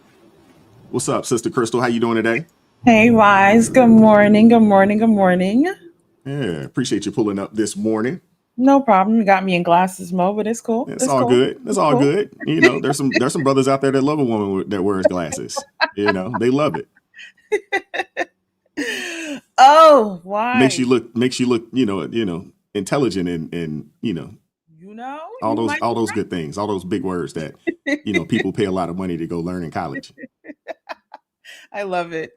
What's up, Sister Crystal? How you doing today? Hey, Wise. Good morning. Good morning. Good morning. Yeah, appreciate you pulling up this morning. No problem. You got me in glasses mode, but it's cool. It's all cool. Good. It's all cool. Good. There's some brothers out there that love a woman that wears glasses. They love it. Oh, why? Makes you look, intelligent and all those good things, all those big words that people pay a lot of money to go learn in college. I love it.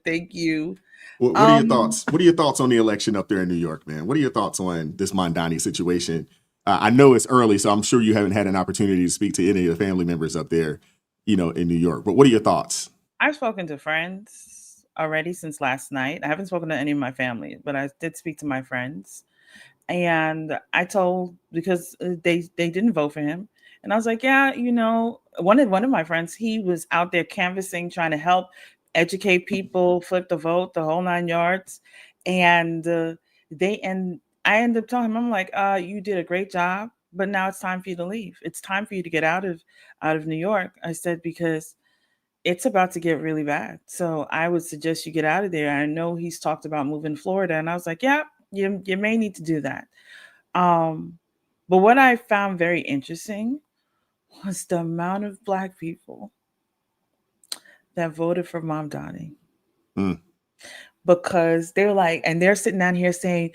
Thank you. What are your thoughts? What are your thoughts on the election up there in New York, man? What are your thoughts on this Mamdani situation? I know it's early, so I'm sure you haven't had an opportunity to speak to any of the family members up there, in New York. But what are your thoughts? I've spoken to friends already since last night. I haven't spoken to any of my family, but I did speak to my friends. And I told, because they didn't vote for him. And I was like, yeah, one of my friends, he was out there canvassing, trying to help educate people, flip the vote, the whole 9 yards. And I ended up telling him, I'm like, you did a great job, but now it's time for you to leave. It's time for you to get out of New York. I said, because it's about to get really bad. So I would suggest you get out of there. I know he's talked about moving to Florida. And I was like, yeah, you may need to do that. But what I found very interesting was the amount of Black people that voted for Mamdani. Because they're like, and they're sitting down here saying,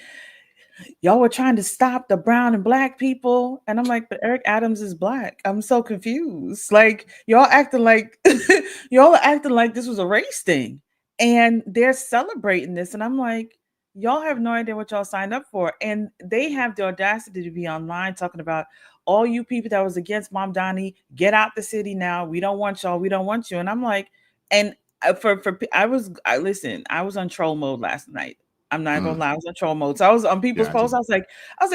y'all were trying to stop the brown and Black people. And I'm like, but Eric Adams is Black. I'm so confused. Like, y'all acting like this was a race thing. And they're celebrating this. And I'm like, y'all have no idea what y'all signed up for. And they have the audacity to be online talking about all you people that was against Mamdani, get out the city now. We don't want y'all. We don't want you. And I'm like, and I was on troll mode last night. I'm not gonna lie, I was on troll mode. So I was on people's posts. I was like,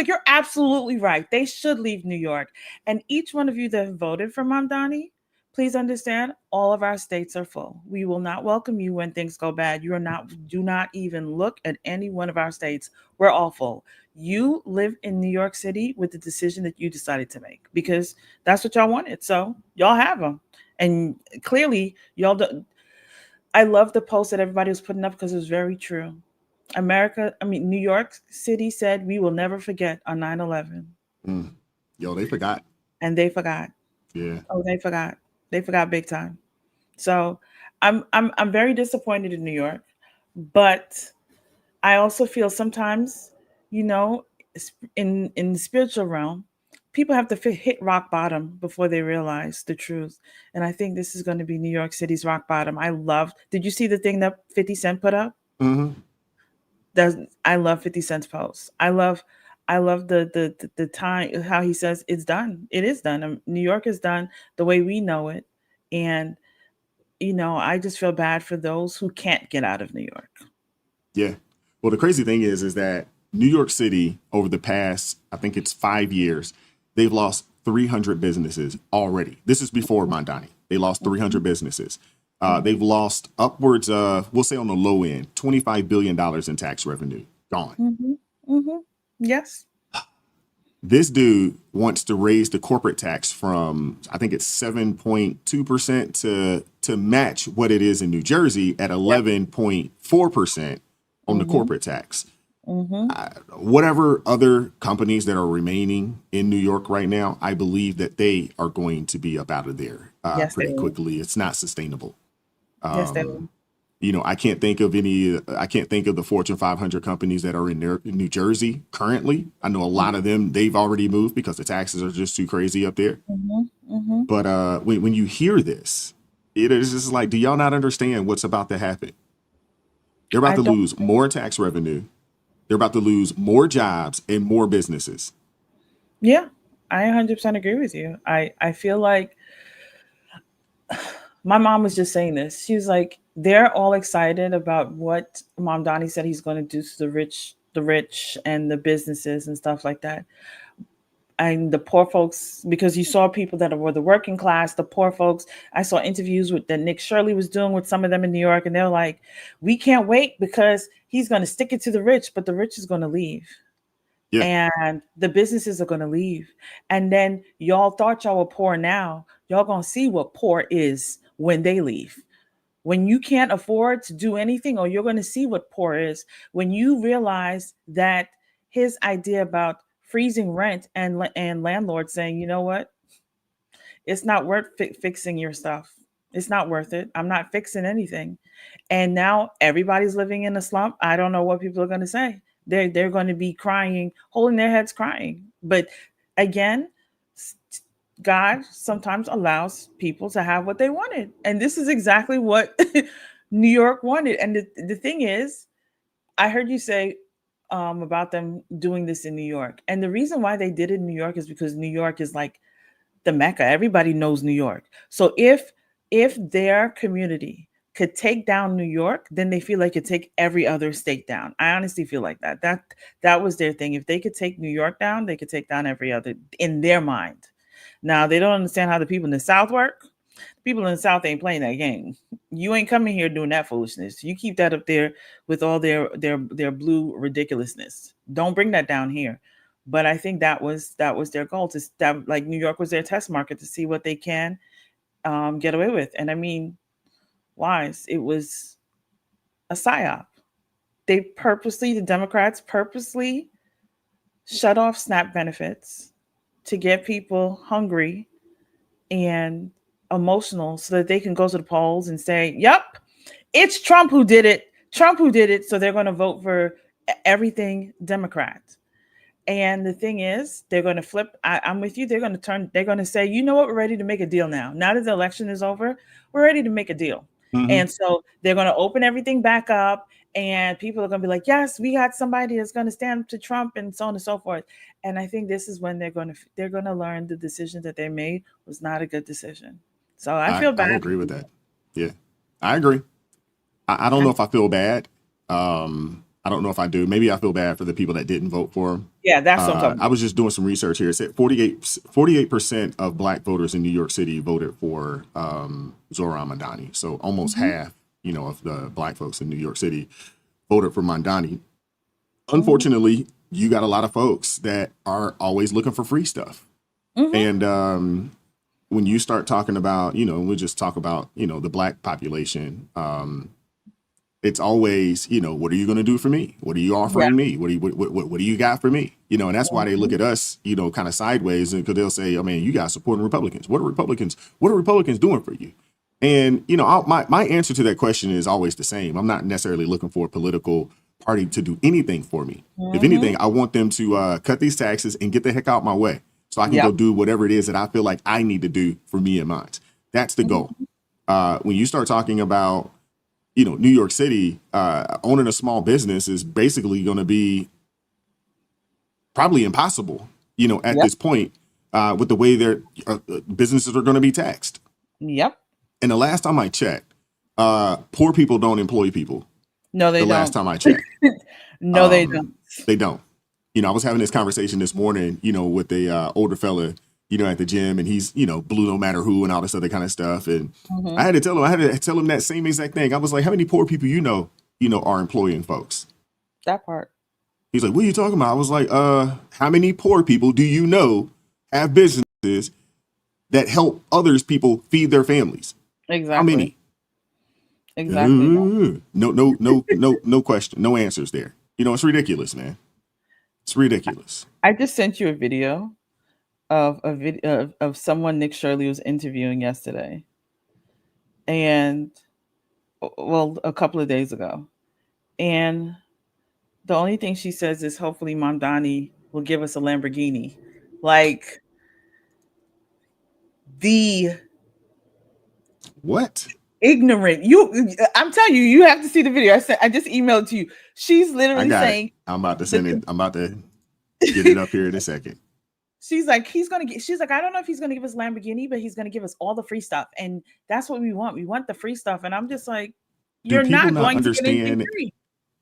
you're absolutely right. They should leave New York. And each one of you that voted for Mamdani, please understand, all of our states are full. We will not welcome you when things go bad. Do not even look at any one of our states. We're all full. You live in New York City with the decision that you decided to make, because that's what y'all wanted. So y'all have them. And clearly y'all do. I love the post that everybody was putting up because it was very true. New York City said, we will never forget on 9/11. Yo, they forgot. And they forgot. Yeah. Oh, they forgot. They forgot big time. So I'm very disappointed in New York, but I also feel sometimes, you know, in the spiritual realm, people have to hit rock bottom before they realize the truth. And I think this is going to be New York City's rock bottom. Did you see the thing that 50 Cent put up? Mm-hmm. I love 50 Cent's post. I love the time how he says it's done. It is done. New York is done the way we know it. And I just feel bad for those who can't get out of New York. Yeah. Well, the crazy thing is that New York City over the past, I think it's 5 years, they've lost 300 businesses already. This is before Mamdani. They lost 300 businesses. They've lost upwards of, we'll say on the low end, $25 billion in tax revenue. Gone. Mm-hmm. Mm-hmm. Yes. This dude wants to raise the corporate tax from, I think it's 7.2% to match what it is in New Jersey at 11.4% on the corporate tax. Whatever other companies that are remaining in New York right now, I believe that they are going to be up out of there pretty quickly. It's not sustainable. Yes, they will. I can't think of the Fortune 500 companies that are in New Jersey currently. I know a lot of them, they've already moved because the taxes are just too crazy up there. But when you hear this, it is just like, do y'all not understand what's about to happen? They're about to lose more tax revenue. They're about to lose more jobs and more businesses. Yeah, I 100% agree with you. I feel like my mom was just saying this. She was like, they're all excited about what Mamdani said he's going to do to the rich and the businesses and stuff like that. And the poor folks, because you saw people that were the working class, the poor folks. I saw interviews that Nick Shirley was doing with some of them in New York, and they're like, we can't wait because he's going to stick it to the rich, but the rich is going to leave. Yeah. And the businesses are going to leave. And then y'all thought y'all were poor now. Y'all going to see what poor is when they leave. When you can't afford to do anything, or you're going to see what poor is when you realize that his idea about freezing rent and landlords saying, you know what, it's not worth fixing your stuff. It's not worth it. I'm not fixing anything. And now everybody's living in a slump. I don't know what people are going to say. They're going to be crying, holding their heads crying. But again, God sometimes allows people to have what they wanted. And this is exactly what New York wanted. And the thing is, I heard you say about them doing this in New York. And the reason why they did it in New York is because New York is like the Mecca. Everybody knows New York. So if their community could take down New York, then they feel like it take every other state down. I honestly feel like that was their thing. If they could take New York down, they could take down every other in their mind. Now they don't understand how the people in the South work. People in the South ain't playing that game. You ain't coming here doing that foolishness. You keep that up there with all their blue ridiculousness. Don't bring that down here. But I think that was their goal, like New York was their test market to see what they can get away with. And I mean, Wise, it was a psyop. The Democrats purposely shut off SNAP benefits to get people hungry and emotional so that they can go to the polls and say, yep, it's Trump who did it. Trump who did it. So they're going to vote for everything Democrat. And the thing is, they're going to flip. I'm with you. They're going to say, you know what? We're ready to make a deal now. Now that the election is over, we're ready to make a deal. Mm-hmm. And so they're going to open everything back up. And people are going to be like, yes, we got somebody that's going to stand up to Trump and so on and so forth. And I think this is when they're going to learn the decision that they made was not a good decision. So I feel bad. I agree with that. Yeah, I agree. I don't know if I feel bad. I don't know if I do. Maybe I feel bad for the people that didn't vote for him. Yeah, that's what I'm talking about. I was just doing some research here. It said 48% of Black voters in New York City voted for Zohran Mamdani. So almost half, of the Black folks in New York City voted for Mamdani. Unfortunately, you got a lot of folks that are always looking for free stuff. And when you start talking about, we just talk about, the Black population, it's always, you know, what are you going to do for me? What are you offering me? What do you got for me? You know, and that's why they look at us, you know, kind of sideways, because they'll say, I mean, you guys supporting Republicans. What are Republicans doing for you? And, you know, my answer to that question is always the same. I'm not necessarily looking for a political party to do anything for me. If anything, I want them to cut these taxes and get the heck out my way so I can go do whatever it is that I feel like I need to do for me and mine. That's the goal. When you start talking about, you know, New York City, owning a small business is basically going to be probably impossible, you know, at this point, with the way their businesses are going to be taxed. Yep. And the last time I checked, poor people don't employ people. No, they don't. The last time I checked. No, they don't. They don't. You know, I was having this conversation this morning, you know, with a older fella, you know, at the gym, and he's, you know, blue no matter who and all this other kind of stuff. And I had to tell him that same exact thing. I was like, how many poor people you know are employing folks? That part. He's like, what are you talking about? I was like, how many poor people do you know have businesses that help others people feed their families? Exactly. How many? Exactly. No question. No answers there. You know, it's ridiculous, man. It's ridiculous. I just sent you a video of someone Nick Shirley was interviewing yesterday. And well, a couple of days ago. And the only thing she says is hopefully Mamdani will give us a Lamborghini. Like the what? Ignorant. I'm telling you, you have to see the video. I just emailed it to you. She's literally saying, I'm about to send it. I'm about to get it up here in a second. She's like, she's like, I don't know if he's gonna give us Lamborghini, but he's gonna give us all the free stuff. And that's what we want. We want the free stuff. And I'm just like, you're not going to get anything free.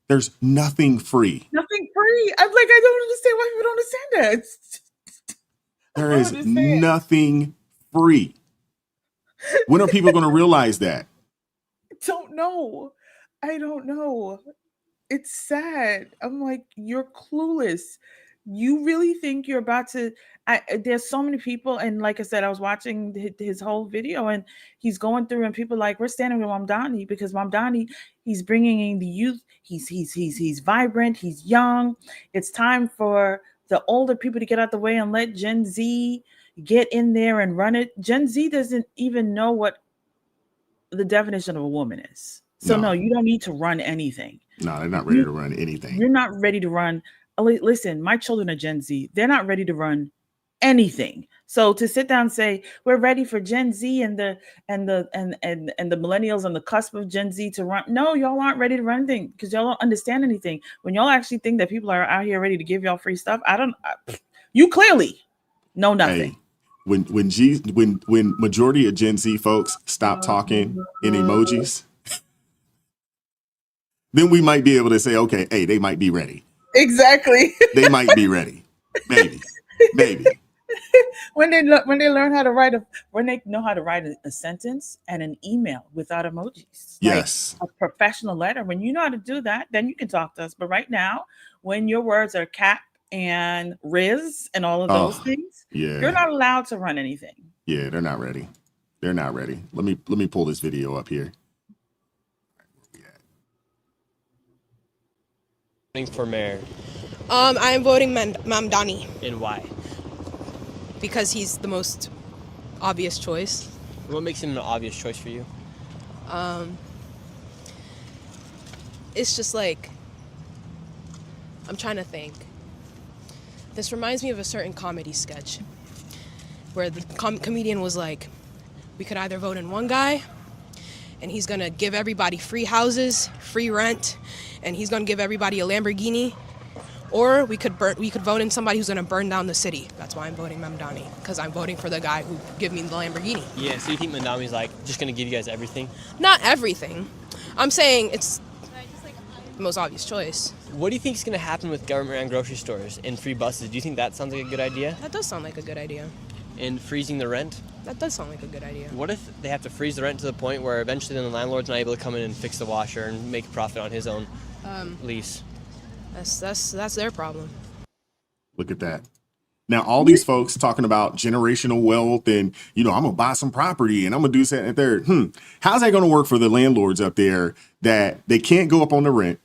There's nothing free. Nothing free. I'm like, I don't understand why people don't understand that. There is nothing free. When are people going to realize that? Don't know. I don't know. It's sad. I'm like, you're clueless. You really think you're about to? There's so many people, and like I said, I was watching his whole video, and he's going through, and people like, we're standing with Mamdani because Mamdani, he's bringing in the youth. He's vibrant. He's young. It's time for the older people to get out the way and let Gen Z get in there and run it. Gen Z doesn't even know what the definition of a woman is. So no, you don't need to run anything. No, they're not ready to run anything. You're not ready to run. Listen, my children are Gen Z. They're not ready to run anything. So to sit down and say we're ready for Gen Z and the millennials on the cusp of Gen Z to run. No, y'all aren't ready to run anything because y'all don't understand anything. When y'all actually think that people are out here ready to give y'all free stuff, you clearly know nothing. Hey, when majority of Gen Z folks stop talking in emojis, then we might be able to say, okay, hey, they might be ready. Exactly. They might be ready. Maybe. When they learn how to write when they know how to write a sentence and an email without emojis. Yes. Like a professional letter. When you know how to do that, then you can talk to us. But right now, when your words are cap and Riz and all of those things, you're not allowed to run anything. Yeah, they're not ready. They're not ready. Let me pull this video up here. For mayor? I am voting Mamdani. And why? Because he's the most obvious choice. What makes him an obvious choice for you? It's just like, I'm trying to think. This reminds me of a certain comedy sketch where the comedian was like, we could either vote in one guy and he's gonna give everybody free houses, free rent, and he's gonna give everybody a Lamborghini, or we could vote in somebody who's gonna burn down the city. That's why I'm voting Mamdani, because I'm voting for the guy who give me the Lamborghini. Yeah, so you think Mamdani's like just gonna give you guys everything? Not everything. I'm saying it's the most obvious choice. What do you think is gonna happen with government-run grocery stores and free buses? Do you think that sounds like a good idea? That does sound like a good idea. And freezing the rent? That does sound like a good idea. What if they have to freeze the rent to the point where eventually then the landlord's not able to come in and fix the washer and make a profit on his own lease? That's their problem. Look at that. Now, all these folks talking about generational wealth and, I'm going to buy some property and I'm going to do that and third. How's that going to work for the landlords up there that they can't go up on the rent?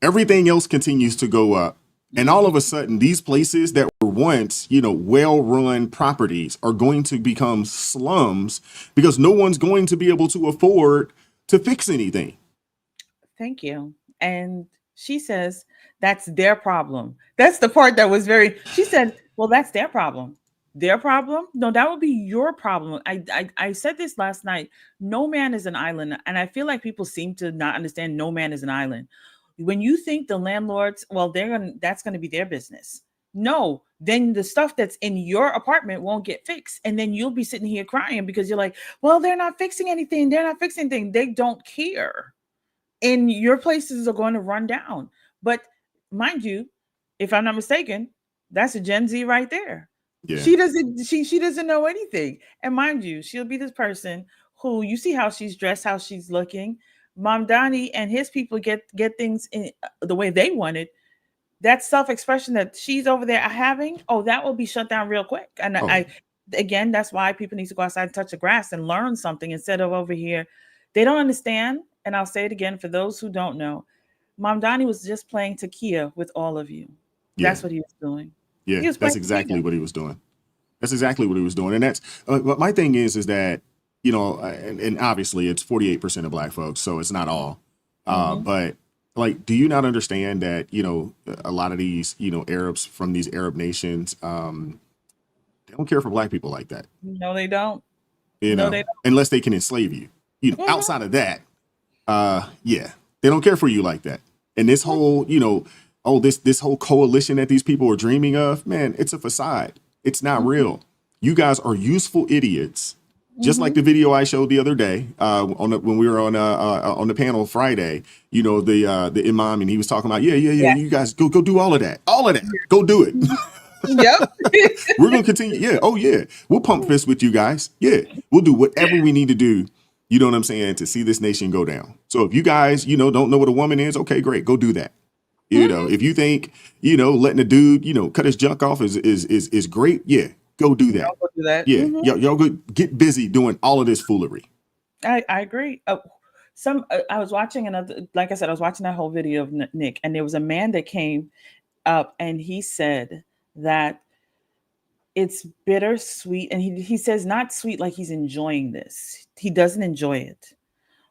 Everything else continues to go up. And all of a sudden, these places that were once, well-run properties are going to become slums because no one's going to be able to afford to fix anything. Thank you. And she says, that's their problem. That's the part that was she said, well, that's their problem. Their problem? No, that would be your problem. I said this last night. No man is an island. And I feel like people seem to not understand no man is an island. When you think the landlords, well, that's going to be their business. No, then the stuff that's in your apartment won't get fixed. And then you'll be sitting here crying because you're like, well, they're not fixing anything. They're not fixing anything. They don't care. And your places are going to run down. But mind you, if I'm not mistaken, that's a Gen Z right there. Yeah. She doesn't know anything. And mind you, she'll be this person who, you see how she's dressed, how she's looking. Mamdani and his people get things in the way they want it. That self-expression that she's over there having, that will be shut down real quick. And again, that's why people need to go outside and touch the grass and learn something instead of over here. They don't understand. And I'll say it again for those who don't know. Mamdani was just playing Takia with all of you. That's what he was doing. Yeah, that's exactly what he was doing. That's exactly what he was doing. And that's but my thing is that, and obviously it's 48% of Black folks, so it's not all. But like, do you not understand that, a lot of these, Arabs from these Arab nations, they don't care for Black people like that. No, they don't. They don't. Unless they can enslave you. Outside of that, they don't care for you like that. And this whole, this whole coalition that these people are dreaming of, man, it's a facade. It's not real. You guys are useful idiots. Just like the video I showed the other day when we were on the panel Friday, the imam, and he was talking about, you guys go do all of that, go do it. Yep. We're going to continue. Yeah. Oh yeah. We'll pump fists with you guys. Yeah. We'll do whatever we need to do. You know what I'm saying? To see this nation go down. So if you guys, don't know what a woman is, okay, great. Go do that. If you think, letting a dude, cut his junk off is great. Yeah. Go do that. Go do that. Yeah. Y'all go get busy doing all of this foolery. I agree. I was watching like I said, I was watching that whole video of Nick, and there was a man that came up and he said that it's bittersweet. And he says not sweet like he's enjoying this. He doesn't enjoy it.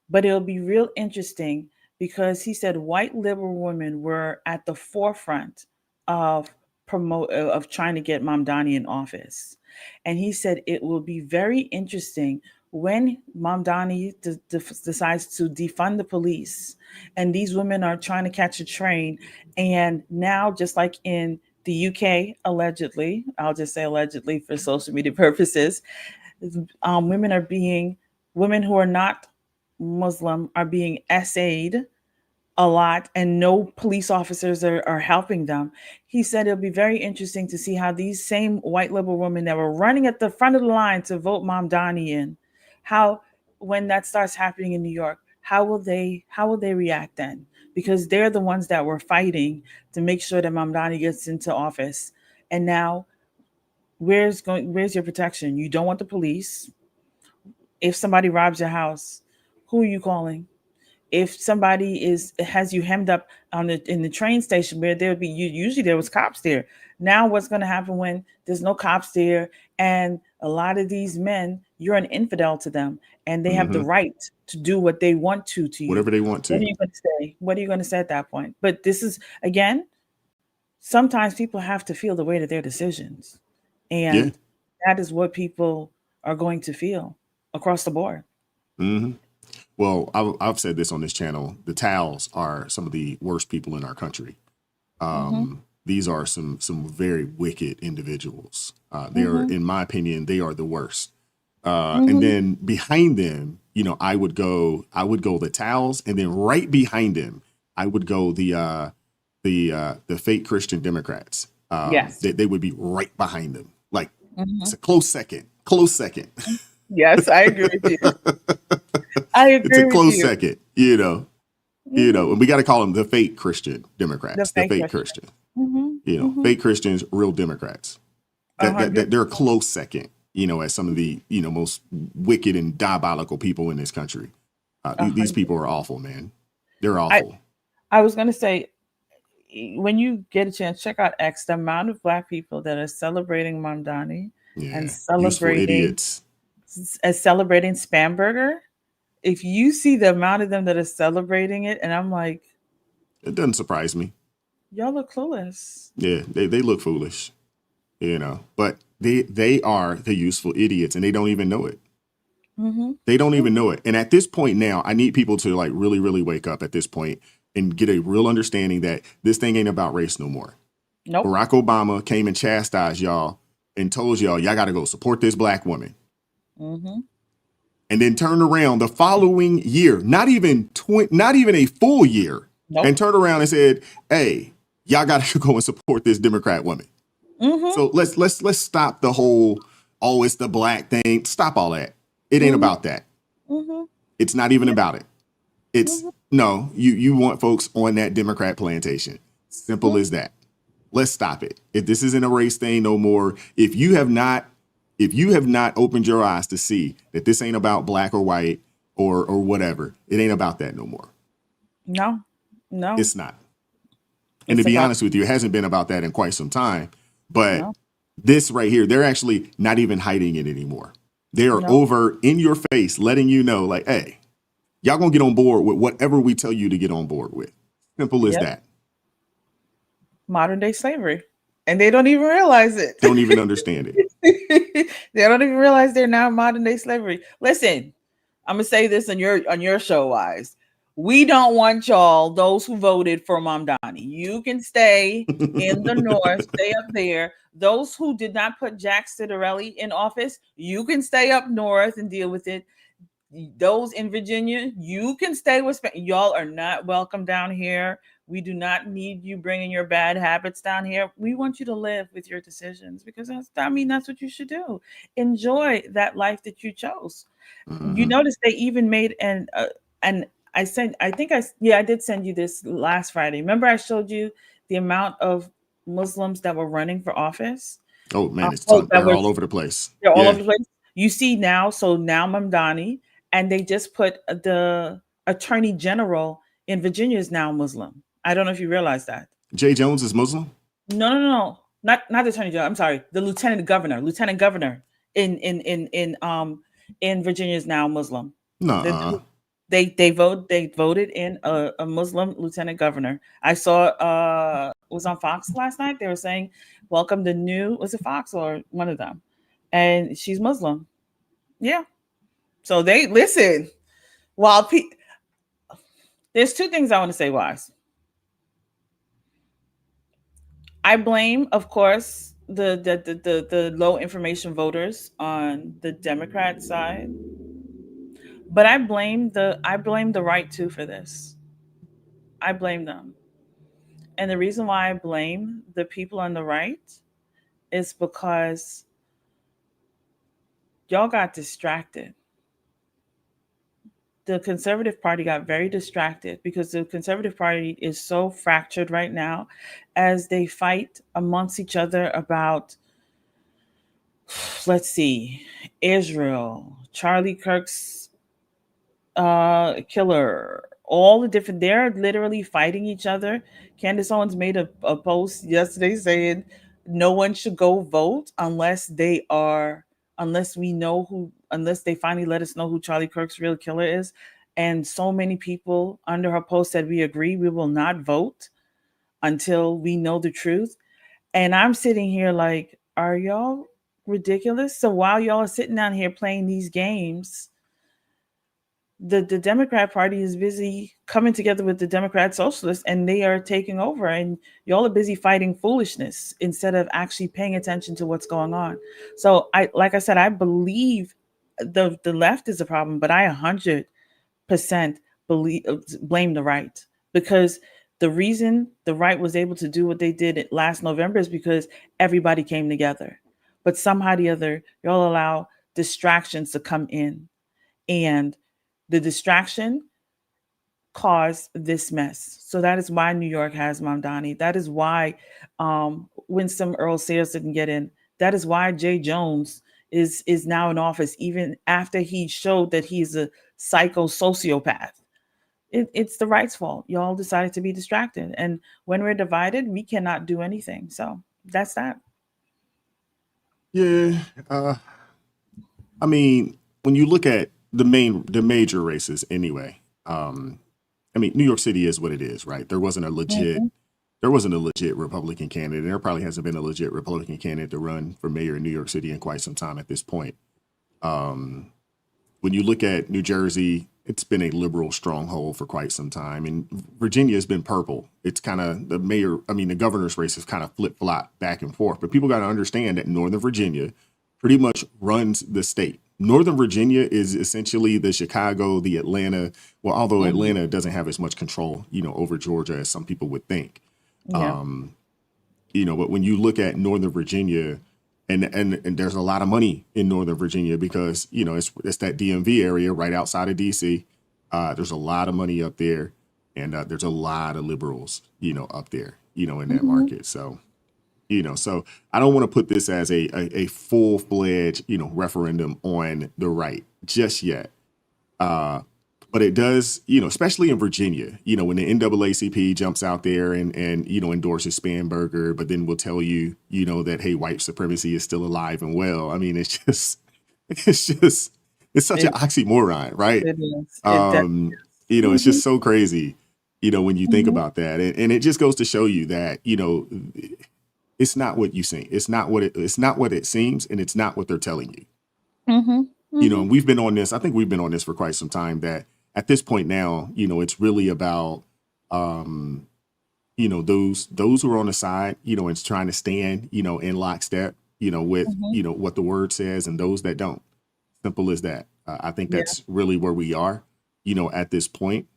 But it'll be real interesting because he said white liberal women were at the forefront of trying to get Mamdani in office. And he said it will be very interesting when Mamdani decides to defund the police and these women are trying to catch a train. And now, just like in the UK, allegedly, I'll just say allegedly for social media purposes, women who are not Muslim are being essayed a lot, and no police officers are helping them. He said it'll be very interesting to see how these same white liberal women that were running at the front of the line to vote Mamdani in, how when that starts happening in New York, how will they react then? Because they're the ones that were fighting to make sure that Mamdani gets into office. And now, where's your protection? You don't want the police. If somebody robs your house, who are you calling? If somebody has you hemmed up in the train station where there would be usually there was cops there. Now what's going to happen when there's no cops there and a lot of these men, you're an infidel to them and they have the right to do what they want to you. Whatever they want to. What are you going to say? What are you going to say at that point? But this is, again, sometimes people have to feel the weight of their decisions. And that is what people are going to feel across the board. Mm-hmm. Well, I've said this on this channel. The Towels are some of the worst people in our country. These are some very wicked individuals. They are, in my opinion, they are the worst. And then behind them, I would go the Towels, and then right behind them, I would go the fake Christian Democrats. They would be right behind them. Like it's a close second. Yes, I agree with you. It's a close second, and we got to call them the fake Christian Democrats, the fake Christian, fake Christians, real Democrats. that they're a close second, you know, as some of the, you know, most wicked and diabolical people in this country. These people are awful, man. They're awful. I was going to say, when you get a chance, check out X, the amount of Black people that are celebrating Mamdani and celebrating idiots. Celebrating Spamberger. If you see the amount of them that are celebrating it, and I'm like, it doesn't surprise me. Y'all look clueless. Yeah, they look foolish, you know, but they are the useful idiots, and they don't even know it. Mm-hmm. They don't even know it. And at this point now, I need people to like really, really wake up at this point and get a real understanding that this thing ain't about race no more. Nope. Barack Obama came and chastised y'all and told y'all got to go support this Black woman. Mm-hmm. And then turned around the following year, not even a full year, and turned around and said, "Hey, y'all got to go and support this Democrat woman." Mm-hmm. So let's stop the whole, oh, it's the Black thing. Stop all that. It ain't about that. Mm-hmm. It's not even about it. It's no, you want folks on that Democrat plantation. Simple as that. Let's stop it. If this isn't a race thing no more, if you have not opened your eyes to see that this ain't about Black or white or whatever, it ain't about that no more. No, it's not. And to be honest with you, it hasn't been about that in quite some time. But this right here, they're actually not even hiding it anymore. They are over in your face, letting you know, like, hey, y'all gonna get on board with whatever we tell you to get on board with. Simple as that. Modern day slavery. And they don't even realize it. Don't even understand it. They don't even realize they're now modern day slavery. Listen, I'm gonna say this on your show, Wise. We don't want y'all, those who voted for Mamdani. You can stay in the north, stay up there. Those who did not put Jack Citarelli in office, you can stay up north and deal with it. Those in Virginia, you can stay with y'all are not welcome down here. We do not need you bringing your bad habits down here. We want you to live with your decisions because that's what you should do. Enjoy that life that you chose. Mm-hmm. You notice they even made I did send you this last Friday. Remember I showed you the amount of Muslims that were running for office? Oh man, they're all over the place. They're all over the place. You see now Mamdani, and they just put the Attorney General in Virginia is now Muslim. I don't know if you realize that. Jay Jones is Muslim? No. Not the Attorney General. I'm sorry. The Lieutenant Governor in Virginia is now Muslim. No. They voted in a Muslim lieutenant governor. I saw it was on Fox last night. They were saying, welcome the new, was it Fox or one of them? And she's Muslim. Yeah. So they listen. There's two things I want to say, Wise. I blame, of course, the low information voters on the Democrat side. But I blame the right too for this. I blame them. And the reason why I blame the people on the right is because y'all got distracted. The Conservative Party got very distracted because the Conservative Party is so fractured right now as they fight amongst each other about, let's see, Israel, Charlie Kirk's killer, all the different, they're literally fighting each other. Candace Owens made a post yesterday saying no one should go vote unless they finally let us know who Charlie Kirk's real killer is. And so many people under her post said, we agree, we will not vote until we know the truth. And I'm sitting here like, are y'all ridiculous? So while y'all are sitting down here playing these games, the Democrat Party is busy coming together with the Democrat Socialists, and they are taking over. And y'all are busy fighting foolishness instead of actually paying attention to what's going on. So like I said, I believe the left is the problem, but I 100% blame the right, because the reason the right was able to do what they did last November is because everybody came together. But somehow or the other, y'all allow distractions to come in, and the distraction caused this mess. So that is why New York has Mamdani. That is why Winston Earl Sayers didn't get in. That is why Jay Jones is now in office, even after he showed that he's a sociopath. It's the right's fault. Y'all decided to be distracted. And when we're divided, we cannot do anything. So that's that. Yeah. I mean, when you look at the major races anyway, I mean, New York City is what it is, right? There wasn't a legit Republican candidate. There probably hasn't been a legit Republican candidate to run for mayor in New York City in quite some time at this point. When you look at New Jersey, it's been a liberal stronghold for quite some time, and Virginia has been purple. It's kind of the governor's race is kind of flip-flop back and forth. But people got to understand that Northern Virginia pretty much runs the state. Northern Virginia is essentially the Chicago, the Atlanta. Well, although Atlanta doesn't have as much control, over Georgia as some people would think. Yeah. But when you look at Northern Virginia, and there's a lot of money in Northern Virginia because, it's that DMV area right outside of DC. There's a lot of money up there, and there's a lot of liberals, up there, in that market. So, so I don't want to put this as a full-fledged, referendum on the right just yet. But it does, especially in Virginia, when the NAACP jumps out there and endorses Spanberger, but then will tell you, that, hey, white supremacy is still alive and well. I mean, it's such an oxymoron, right? It is. It's just so crazy, when you think about that. And it just goes to show you that, it's not what you think. It's not what it seems, and it's not what they're telling you. And we've been on this. I think we've been on this for quite some time. That at this point now, it's really about, those who are on the side, and trying to stand, in lockstep, with, what the word says, and those that don't. Simple as that. I think that's really where we are, at this point.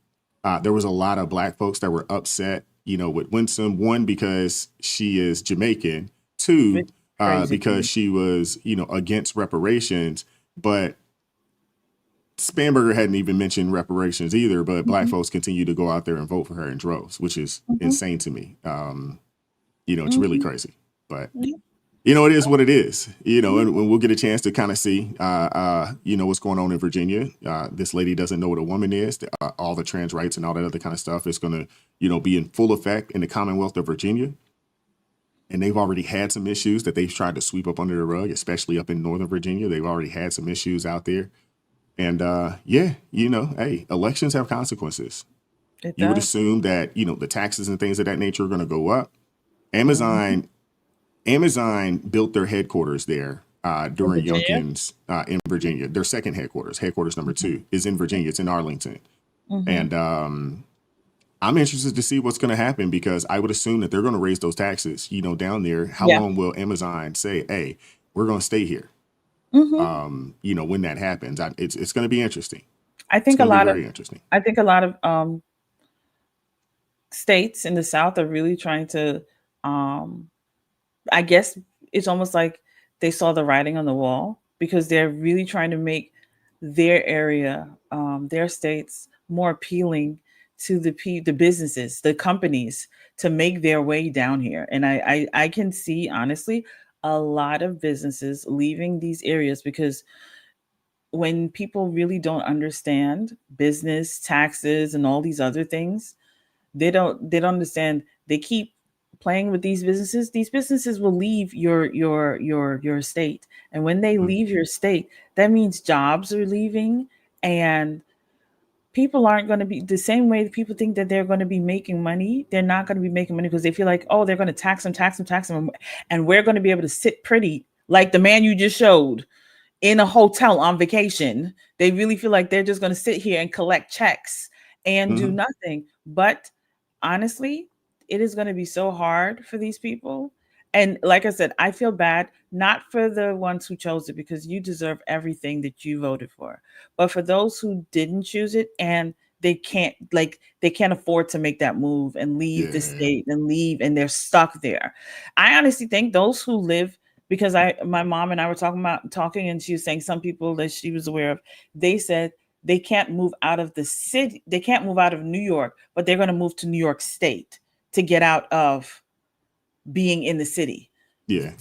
There was a lot of Black folks that were upset, with Winsome. One, because she is Jamaican. Two, because she was, against reparations. But Spanberger hadn't even mentioned reparations either. But Black folks continue to go out there and vote for her in droves, which is insane to me. It's really crazy. But it is what it is. And we'll get a chance to kind of see, what's going on in Virginia. This lady doesn't know what a woman is. All the trans rights and all that other kind of stuff is going to, be in full effect in the Commonwealth of Virginia. And they've already had some issues that they've tried to sweep up under the rug, especially up in Northern Virginia. They've already had some issues out there. And hey, elections have consequences. You would assume that, the taxes and things of that nature are going to go up. Amazon built their headquarters there during Youngkin's in Virginia. Their second headquarters number 2 is in Virginia. It's in Arlington. And I'm interested to see what's going to happen, because I would assume that they're going to raise those taxes, down there. How long will Amazon say, hey, we're going to stay here? When that happens, it's going to be interesting. I think a lot of states in the South are really trying to, I guess it's almost like they saw the writing on the wall, because they're really trying to make their area, their states more appealing to the businesses, the companies, to make their way down here. And I can see, honestly, a lot of businesses leaving these areas, because when people really don't understand business, taxes, and all these other things, they don't understand. They keep playing with these businesses. These businesses will leave your state. And when they leave your state, that means jobs are leaving, and people aren't going to be the same way that people think that they're going to be making money. They're not going to be making money because they feel like, oh, they're going to tax them. And we're going to be able to sit pretty like the man you just showed in a hotel on vacation. They really feel like they're just going to sit here and collect checks and do nothing. But honestly, it is going to be so hard for these people. And like I said, I feel bad, not for the ones who chose it, because you deserve everything that you voted for, but for those who didn't choose it and they can't afford to make that move and leave the state and leave, and they're stuck there. I honestly think those who live, because my mom and I were talking, and she was saying some people that she was aware of, they said they can't move out of the city. They can't move out of New York, but they're going to move to New York State to get out of being in the city. Yeah.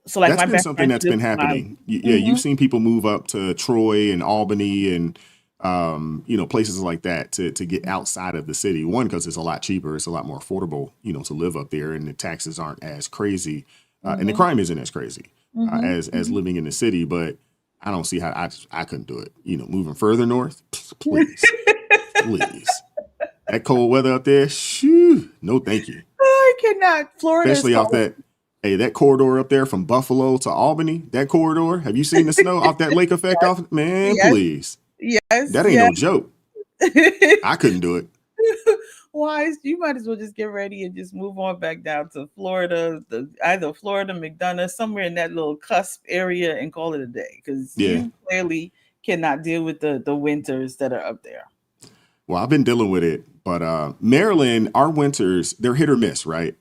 So like That's my been best something friend, that's she been lives in Raleigh. happening. Yeah, you've seen people move up to Troy and Albany and places like that to get outside of the city. One, because it's a lot cheaper, it's a lot more affordable, to live up there, and the taxes aren't as crazy, and the crime isn't as crazy as living in the city. But I don't see how I couldn't do it. Moving further north, please, please. That cold weather up there, shoo, no, thank you. I cannot. Florida is Especially off cold. that corridor up there from Buffalo to Albany, that corridor. Have you seen the snow off that lake effect Yes. off? Man, Yes. please. Yes. That ain't no joke. I couldn't do it. Wise, you might as well just get ready and just move on back down to Florida, either Florida, McDonough, somewhere in that little cusp area, and call it a day, because you clearly cannot deal with the winters that are up there. Well, I've been dealing with it, but Maryland, our winters, they're hit or miss, right?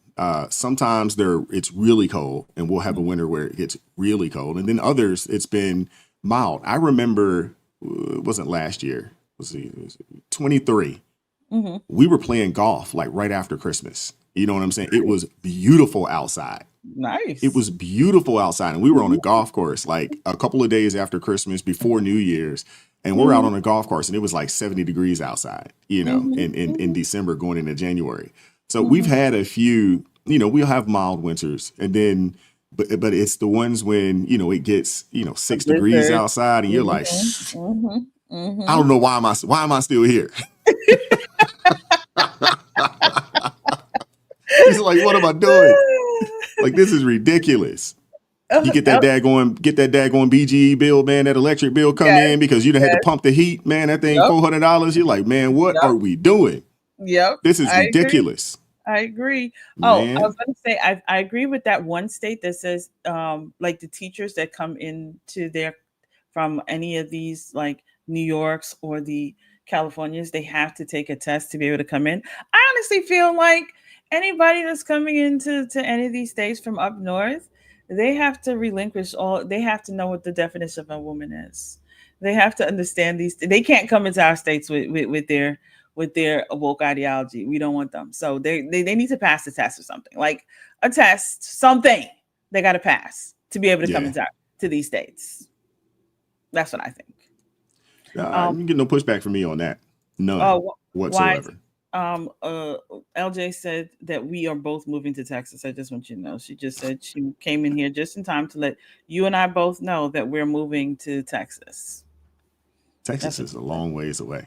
Sometimes it's really cold, and we'll have a winter where it gets really cold, and then others it's been mild. I remember it wasn't last year. It was 23. We were playing golf like right after Christmas. You know what I'm saying? It was beautiful outside. Nice. It was beautiful outside, and we were on a golf course like a couple of days after Christmas, before New Year's, and we're out on a golf course, and it was like 70 degrees outside. In December going into January. So we've had a few. We'll have mild winters, and then but it's the ones when it gets 6 degrees outside, and you're like, I don't know why am I still here? He's like, what am I doing? Like, this is ridiculous. You get that daggone BGE bill, man, that electric bill come in because you done had to pump the heat, man. That thing $400. You're like, man, what are we doing? Yep. This is ridiculous. I agree. Man. Oh, I was going to say, I agree with that one state that says, like the teachers that come into from any of these, like New York's or the Californias, they have to take a test to be able to come in. I honestly feel like anybody that's coming into any of these states from up north, they have to relinquish they have to know what the definition of a woman is. They have to understand they can't come into our states with their woke ideology. We don't want them. So they need to pass the test or something, like a test, something they got to pass to be able to come into to these states. That's what I think. You get no pushback from me on that. None whatsoever. LJ said that we are both moving to Texas. I just want you to know. She just said she came in here just in time to let you and I both know that we're moving to Texas. Texas is a long ways away.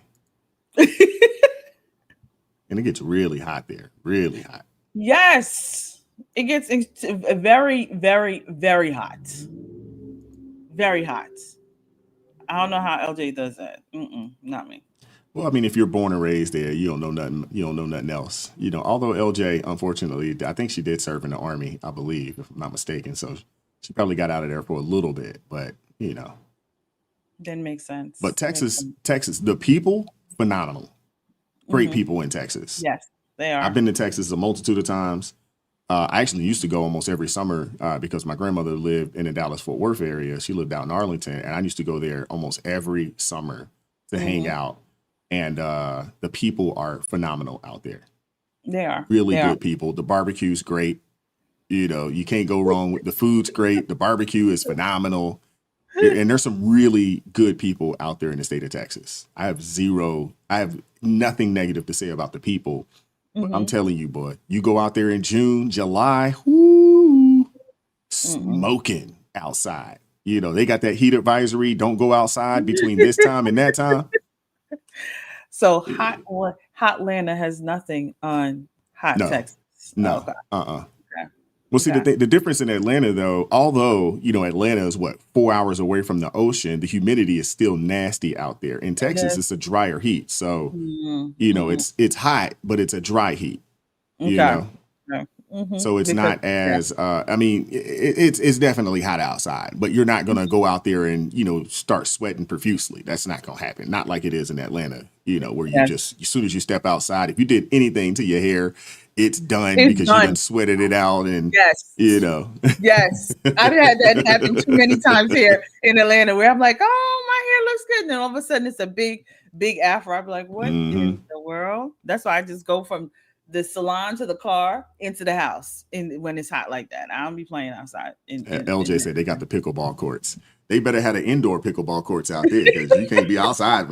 And it gets really hot there. Really hot. Yes. It gets very, very, very hot. Very hot. I don't know how LJ does that. Not me. Well, I mean, if you're born and raised there, you don't know nothing. You don't know nothing else. Although LJ, unfortunately, I think she did serve in the Army, I believe, if I'm not mistaken. So she probably got out of there for a little bit, but Didn't make sense. But Texas, the people, phenomenal. Great people in Texas. Yes, they are. I've been to Texas a multitude of times. I actually used to go almost every summer because my grandmother lived in the Dallas-Fort Worth area. She lived out in Arlington, and I used to go there almost every summer to hang out. And the people are phenomenal out there. They are. Really good people. The barbecue's great. You can't go wrong with the food's great. The barbecue is phenomenal. And there's some really good people out there in the state of Texas. I have nothing negative to say about the people. But I'm telling you, boy, you go out there in June, July, smoking outside. They got that heat advisory. Don't go outside between this time and that time. So Hotlanta has nothing on Texas. No. Okay. Well, see, the difference in Atlanta, though, although, Atlanta is 4 hours away from the ocean, the humidity is still nasty out there. In Texas, it's a drier heat. So, it's hot, but it's a dry heat, So it's not as, it's definitely hot outside, but you're not going to go out there and, start sweating profusely. That's not going to happen. Not like it is in Atlanta, where you just, as soon as you step outside, if you did anything to your hair, it's done because you done sweated it out. And, Yes, I've had that happen too many times here in Atlanta where I'm like, oh, my hair looks good. And then all of a sudden it's a big afro. I'm like, what in the world? That's why I just go from the salon to the car into the house when it's hot like that. I don't be playing outside. LJ said they got the pickleball courts. They better have an indoor pickleball courts out there because you can't be outside.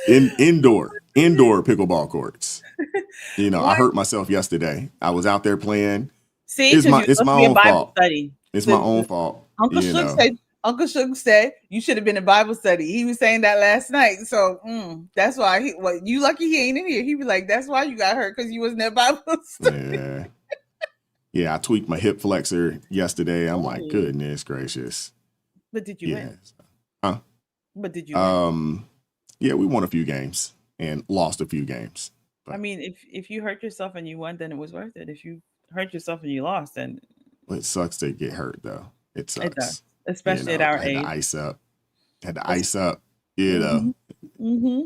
Indoor pickleball courts. You know, I hurt myself yesterday. I was out there playing. See, it's my own Bible fault. Study. It's my own fault. Uncle Shug said you should have been in Bible study. He was saying that last night. So that's why you lucky he ain't in here. He was like, that's why you got hurt, because you wasn't at Bible study. Yeah, I tweaked my hip flexor yesterday. I'm like, goodness gracious. But did you win? Huh? But did you win? Yeah, we won a few games and lost a few games. But, I mean, if you hurt yourself and you won, then it was worth it. If you hurt yourself and you lost, then it sucks to get hurt, though. It sucks. It does, especially at our age. Had to ice up. You know. Mm-hmm.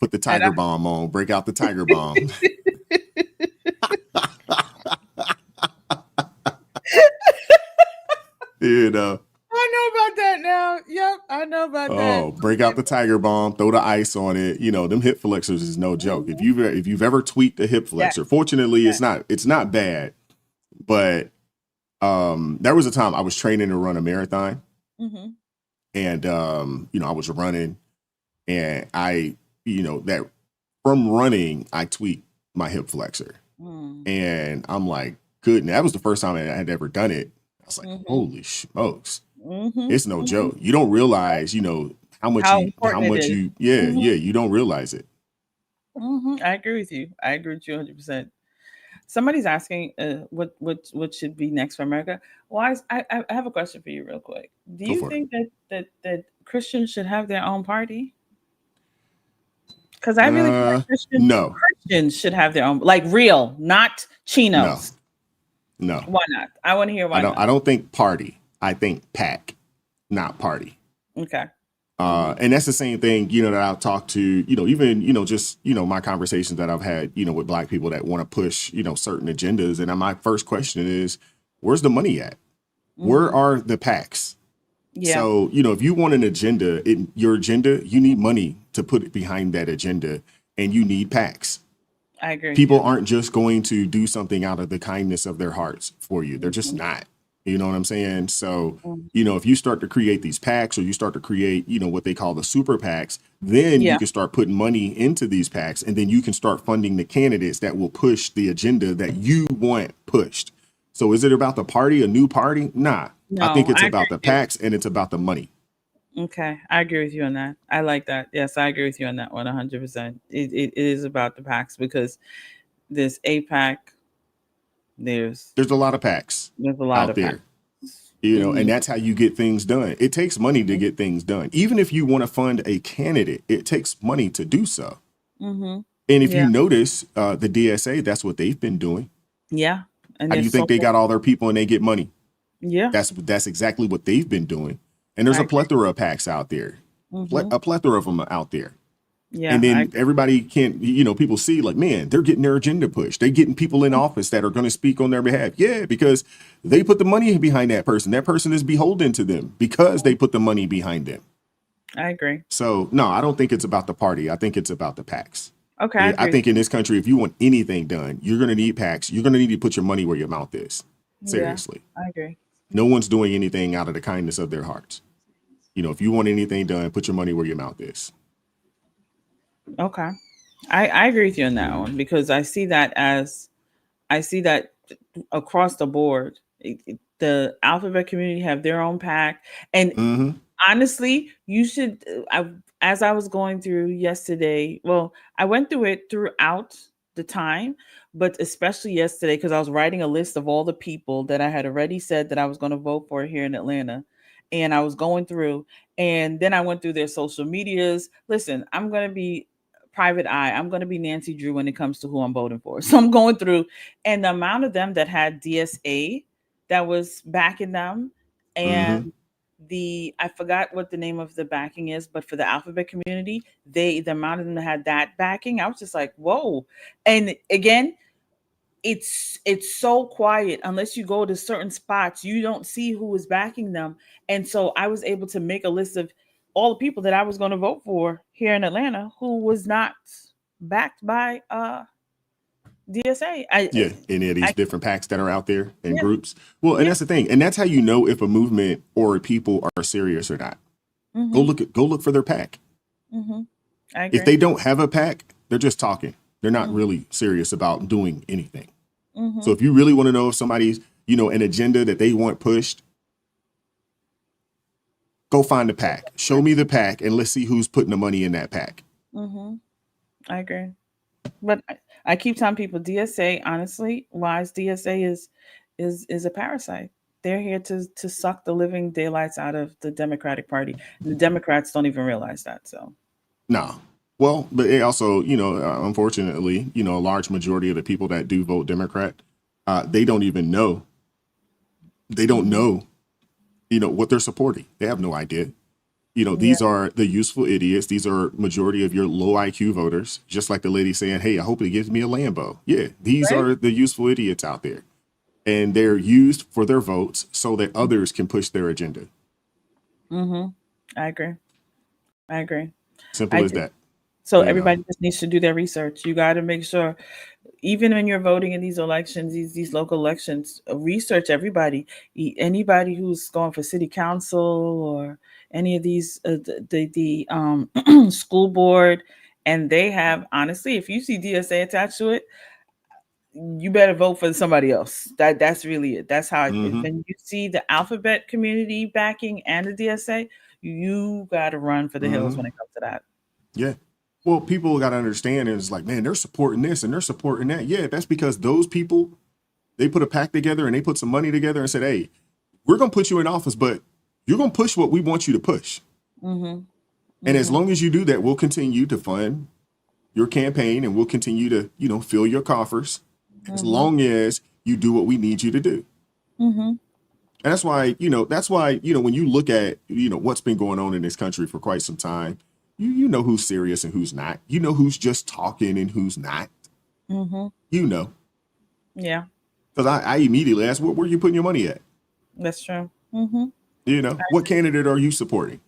Put the tiger bomb on. Break out the tiger bomb. You know. I know about that now. Yep, I know about that. Oh, break out the tiger bomb, throw the ice on it. You know, them hip flexors is no joke. If you've ever tweaked a hip flexor, fortunately it's not bad. But there was a time I was training to run a marathon. Mm-hmm. And you know, I was running, and that from running, I tweaked my hip flexor. And I'm like, goodness, that was the first time I had ever done it. I was like, holy smokes. It's no joke. You don't realize, you know, how much you you don't realize it. I agree with you. I agree with you 100%. Somebody's asking what should be next for America. Well, I have a question for you real quick. Do you think that Christians should have their own party? Because I really think Christians should have their own, like real, not chinos. No. Why not? I want to hear why not. I don't think party. I think pack, not party. Okay. And that's the same thing, you know, that I've talked to, you know, even, you know, just, you know, my conversations that I've had, you know, with Black people that want to push, you know, certain agendas. And my first question is, where's the money at? Where are the PACs? Yeah. So, you know, if you want an agenda, your agenda, you need money to put it behind that agenda, and you need PACs. I agree. People aren't just going to do something out of the kindness of their hearts for you. They're just not. You know what I'm saying? So, you know, if you start to create these PACs, or you start to create, you know, what they call the super PACs, then you can start putting money into these PACs, and then you can start funding the candidates that will push the agenda that you want pushed. So is it about the party, a new party? Nah. No, I think it's about the PACs, and it's about the money. Okay. I agree with you on that. I like that. Yes, I agree with you on that one 100%. It is about the PACs, because there's APAC. There's a lot of PACs. There's a lot out of there. PACs. You know, and that's how you get things done. It takes money to get things done. Even if you want to fund a candidate, it takes money to do so. And if you notice, the DSA, that's what they've been doing. Yeah. And how do you think they got all their people and they get money? Yeah. That's exactly what they've been doing. And there's a plethora of PACs out there. A plethora of them out there. Yeah. And then everybody can't, you know, people see like, man, they're getting their agenda pushed. They're getting people in office that are going to speak on their behalf. Yeah, because they put the money behind that person. That person is beholden to them because they put the money behind them. I agree. So, no, I don't think it's about the party. I think it's about the PACs. Okay. I think in this country, if you want anything done, you're going to need PACs. You're going to need to put your money where your mouth is. Seriously. Yeah, I agree. No one's doing anything out of the kindness of their hearts. You know, if you want anything done, put your money where your mouth is. Okay. I agree with you on that one, because I see that across the board. The alphabet community have their own PAC. And honestly, you should, as I was going through yesterday, well, I went through it throughout the time, but especially yesterday, because I was writing a list of all the people that I had already said that I was going to vote for here in Atlanta. And I was going through, and then I went through their social medias. Listen, I'm going to be private eye. I'm going to be Nancy Drew when it comes to who I'm voting for. So I'm going through, and the amount of them that had DSA that was backing them, and I forgot what the name of the backing is, but for the alphabet community, the amount of them that had that backing, I was just like, whoa. And again, it's so quiet. Unless you go to certain spots, you don't see who is backing them. And so I was able to make a list of all the people that I was going to vote for here in Atlanta who was not backed by DSA. Yeah, any of these different PACs that are out there and Yeah. groups. Well, and that's the thing, and that's how you know if a movement or people are serious or not. Go look for their PAC. I agree. If they don't have a PAC, they're just talking. They're not really serious about doing anything. So if you really want to know if somebody's, an agenda that they want pushed, go find the PAC. Show me the PAC, and let's see who's putting the money in that PAC. I agree. But I keep telling people DSA, honestly, wise DSA is a parasite. They're here to suck the living daylights out of the Democratic Party. The Democrats don't even realize that. So no. Well, but it also, unfortunately, a large majority of the people that do vote Democrat, they don't even know. They don't know, what they're supporting. They have no idea. These are the useful idiots. These are majority of your low IQ voters, just like the lady saying, hey, I hope it gives me a Lambo. Yeah, these are the useful idiots out there. And they're used for their votes so that others can push their agenda. I agree. Simple as that. So everybody just needs to do their research. You got to make sure, even when you're voting in these elections, these local elections, research everybody. Anybody who's going for city council or any of these, the school board, and they have, honestly, if you see DSA attached to it, you better vote for somebody else. That's really it. That's how when you see the alphabet community backing and the DSA, you got to run for the hills when it comes to that. Yeah. Well, people got to understand is like, man, they're supporting this and they're supporting that. Yeah, that's because those people, they put a PAC together and they put some money together and said, hey, we're going to put you in office, but you're going to push what we want you to push. And as long as you do that, we'll continue to fund your campaign and we'll continue to, fill your coffers as long as you do what we need you to do. And that's why, when you look at, what's been going on in this country for quite some time, you know who's serious and who's not. You know who's just talking and who's not. Yeah. Because I immediately ask, where are you putting your money at? That's true. What candidate are you supporting?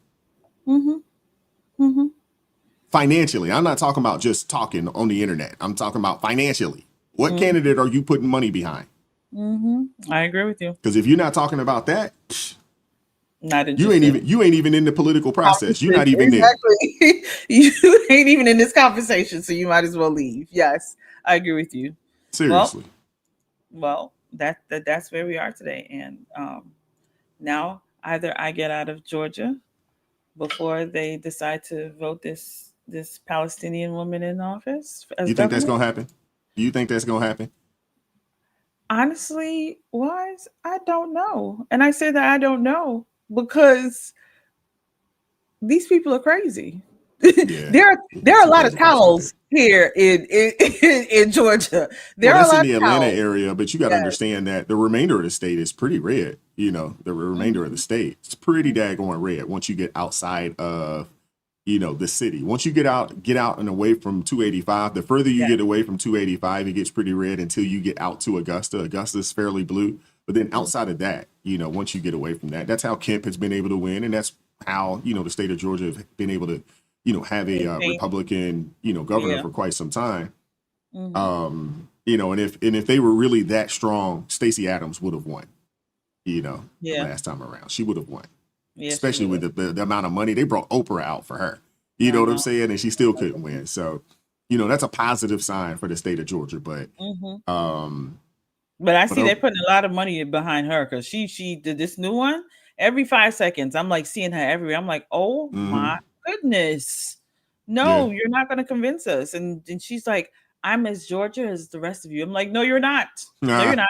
Financially. I'm not talking about just talking on the internet. I'm talking about financially. What candidate are you putting money behind? I agree with you. Because if you're not talking about that, not you ain't even in the political process. You're not even there. You ain't even in this conversation, so you might as well leave. Yes, I agree with you. Seriously. Well, that's where we are today, and now either I get out of Georgia before they decide to vote this Palestinian woman in office. You think that's gonna happen? Do you think that's gonna happen? Honestly, Wise, I don't know. And I say that I don't know because these people are crazy. Yeah, there are a lot of towels here in Georgia. That's in the Atlanta area, but you got to understand that the remainder of the state is pretty red. The remainder of the state is pretty daggone red once you get outside of the city. Once you get out and away from 285, the further you get away from 285, it gets pretty red until you get out to Augusta. Augusta's fairly blue. But then outside of that, once you get away from that, that's how Kemp has been able to win. And that's how, the state of Georgia has been able to, have a Republican, governor for quite some time. And if they were really that strong, Stacey Adams would have won, the last time around. She would have won. Yeah, especially with the amount of money they brought Oprah out for her. You know what I'm saying? And she still couldn't win. So, that's a positive sign for the state of Georgia. But I see they're putting a lot of money behind her because she did this new one every 5 seconds. I'm like seeing her everywhere. I'm like, oh my goodness. No, you're not gonna convince us. And she's like, I'm as Georgia as the rest of you. I'm like, no, you're not. No, you're not.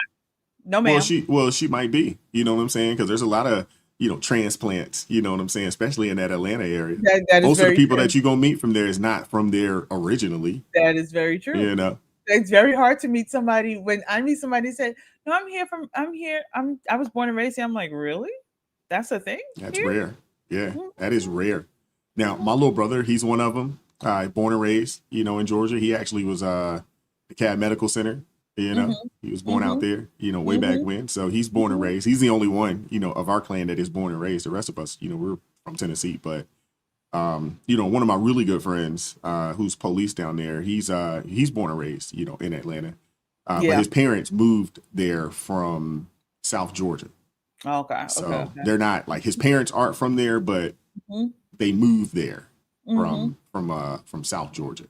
No, ma'am. She might be, you know what I'm saying? Because there's a lot of transplants, you know what I'm saying, especially in that Atlanta area. That is most of the people true. that you're gonna meet from there is not from there originally. That is very true. It's very hard to meet somebody. When I meet somebody who said, no, I was born and raised here. I'm like, really? That's a thing? That's rare. Yeah, that is rare. Now, my little brother, he's one of them. Born and raised, in Georgia. He actually was the CAD Medical Center. He was born out there, way back when. So he's born and raised. He's the only one, of our clan that is born and raised. The rest of us, we're from Tennessee. But You know, one of my really good friends, who's police down there, he's born and raised, you know, in Atlanta. But his parents moved there from South Georgia. Okay. So they're not like, his parents aren't from there, but they moved there from South Georgia.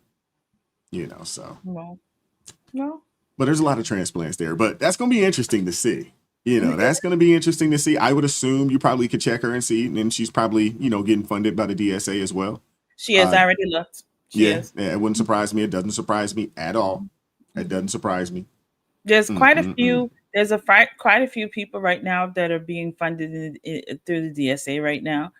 You know, so No. but there's a lot of transplants there. But that's gonna be interesting to see. You know, that's going to be interesting to see. I would assume you probably could check her and see, and she's probably, you know, getting funded by the DSA as well. She has already looked. She is. Yeah, it wouldn't surprise me. It doesn't surprise me at all. It doesn't surprise me. There's quite a few. There's quite a few people right now that are being funded through the DSA right now.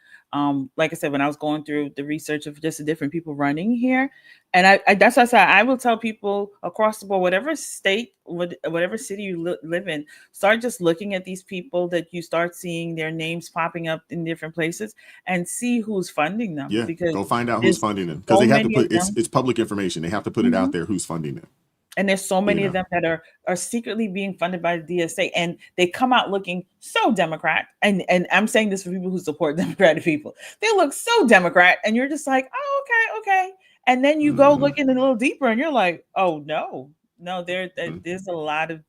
Like I said, when I was going through the research of just the different people running here, and I that's why I said I will tell people across the board, whatever state, whatever city you live in, start just looking at these people that you start seeing their names popping up in different places and see who's funding them. Yeah, because go find out who's funding them, because they have to put it's public information. They have to put it out there who's funding them. And there's so many of them that are secretly being funded by the DSA, and they come out looking so Democrat. And I'm saying this for people who support Democratic people. They look so Democrat, and you're just like, oh, okay. And then you go looking a little deeper, and you're like, oh no, there's a lot of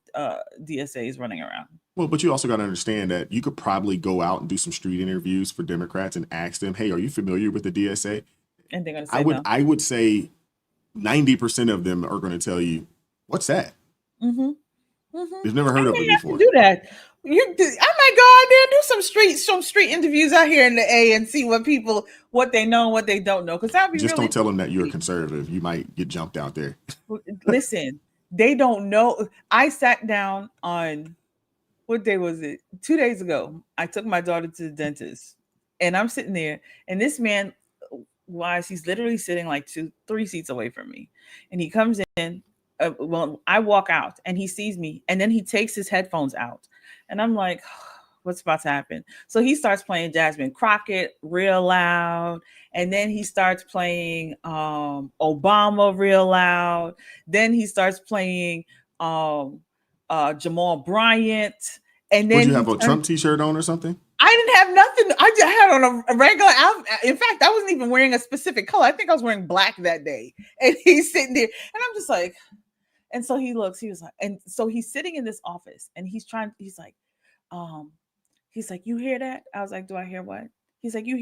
DSAs running around. Well, but you also got to understand that you could probably go out and do some street interviews for Democrats and ask them, hey, are you familiar with the DSA? And they're going to say no. I would say 90% of them are going to tell you, what's that? They've never heard of it before. Do that. I might go out there and do some street interviews out here in the A and see what they know and what they don't know. Because that would be just don't tell them that you're a conservative. You might get jumped out there. Listen, they don't know. I sat down on, what day was it? 2 days ago. I took my daughter to the dentist, and I'm sitting there, and this man, he's literally sitting like 2-3 seats away from me, and he comes in. Well, I walk out and he sees me, and then he takes his headphones out, and I'm like, what's about to happen? So he starts playing Jasmine Crockett real loud, and then he starts playing Obama real loud. Then he starts playing Jamal Bryant, and then Would you have a Trump t-shirt on or something? I didn't have nothing. I just had on a regular outfit. In fact, I wasn't even wearing a specific color. I think I was wearing black that day. And he's sitting there, and I'm just like, and so he was like, and so he's sitting in this office, and he's like, you hear that? I was like, do I hear what? He's like, you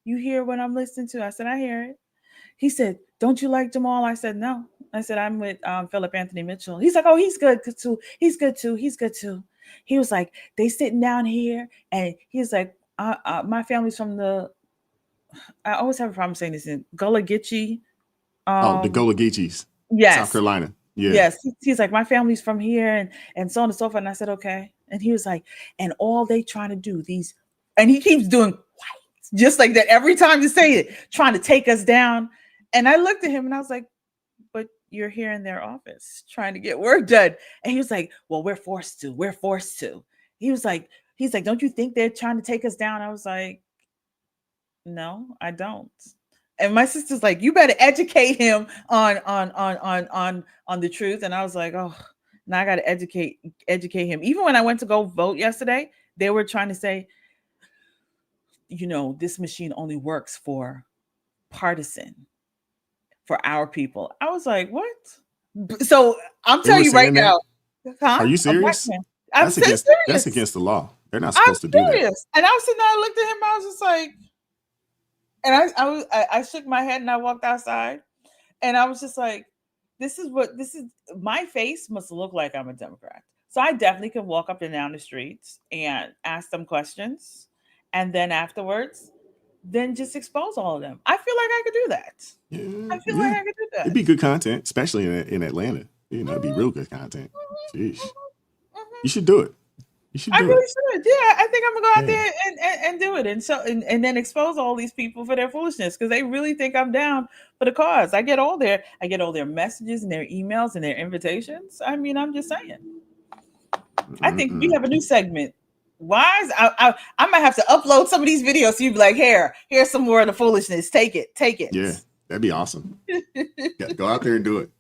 hear what I'm listening to? I said, I hear it. He said, don't you like Jamal? I said, no. I said, I'm with Philip Anthony Mitchell. He's like, oh, he's good too. He's good too. He was like, they sitting down here, and he's like, my family's from I always have a problem saying this, in Gullah Geechee. The Gullah Geechees. Yes. South Carolina. Yeah. Yes. He's like, my family's from here, and so on and so forth. And I said, okay. And he was like, and all they trying to do and he keeps doing just like that every time you say it, trying to take us down. And I looked at him and I was like, but you're here in their office trying to get work done. And he was like, well, we're forced to. He's like, don't you think they're trying to take us down? I was like, no, I don't. And my sister's like, you better educate him on the truth. And I was like, oh, now I got to educate him. Even when I went to go vote yesterday, they were trying to say, this machine only works for partisan, for our people. I was like, what? So I'm telling you right now. Huh? Are you serious? That's against the law. They're not supposed to do that. And I was sitting there, I looked at him, I was just like, and I shook my head and I walked outside, and I was just like, this is my face must look like I'm a Democrat. So I definitely can walk up and down the streets and ask them questions, and then afterwards, then just expose all of them. I feel like I could do that. Yeah, I feel like I could do that. It'd be good content, especially in Atlanta. It'd be real good content. Jeez. You should do it. I really should. Yeah, I think I'm gonna go out there and do it, and then expose all these people for their foolishness, because they really think I'm down for the cause. I get all their messages and their emails and their invitations. I mean, I'm just saying. I think we have a new segment. I might have to upload some of these videos so you'd be like, here's some more of the foolishness. Take it. Yeah, that'd be awesome. Yeah, go out there and do it.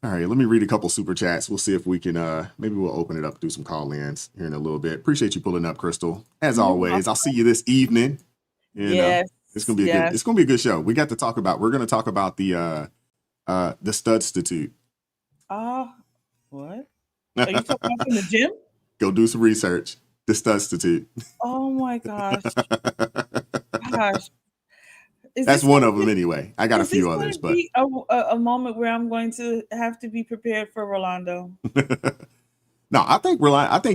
All right, let me read a couple super chats. We'll see if we can, maybe we'll open it up, do some call-ins here in a little bit. Appreciate you pulling up, Crystal. As always, I'll see you this evening. You know, Yes. it's gonna be a good. It's gonna be a good show. We're gonna talk about the Studstitute. What? Are you talking about in the gym? Go do some research. The Studstitute. Oh my gosh. Gosh. That's one of them anyway. I got a few Is others, this but going to be a moment where I'm going to have to be prepared for Rolando? no, I think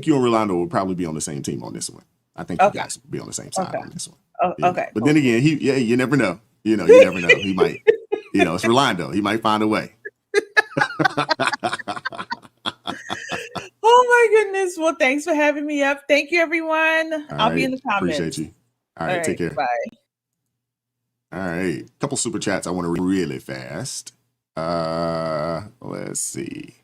you and Rolando will probably be on the same team on this one. I think you guys will be on the same side on this one. Okay. But then again, you never know. You never know. He might, it's Rolando. He might find a way. Oh my goodness. Well, thanks for having me up. Thank you, everyone. I'll be in the comments. Appreciate you. All right, take care. Bye. All right. Couple super chats I want to read really fast. Let's see.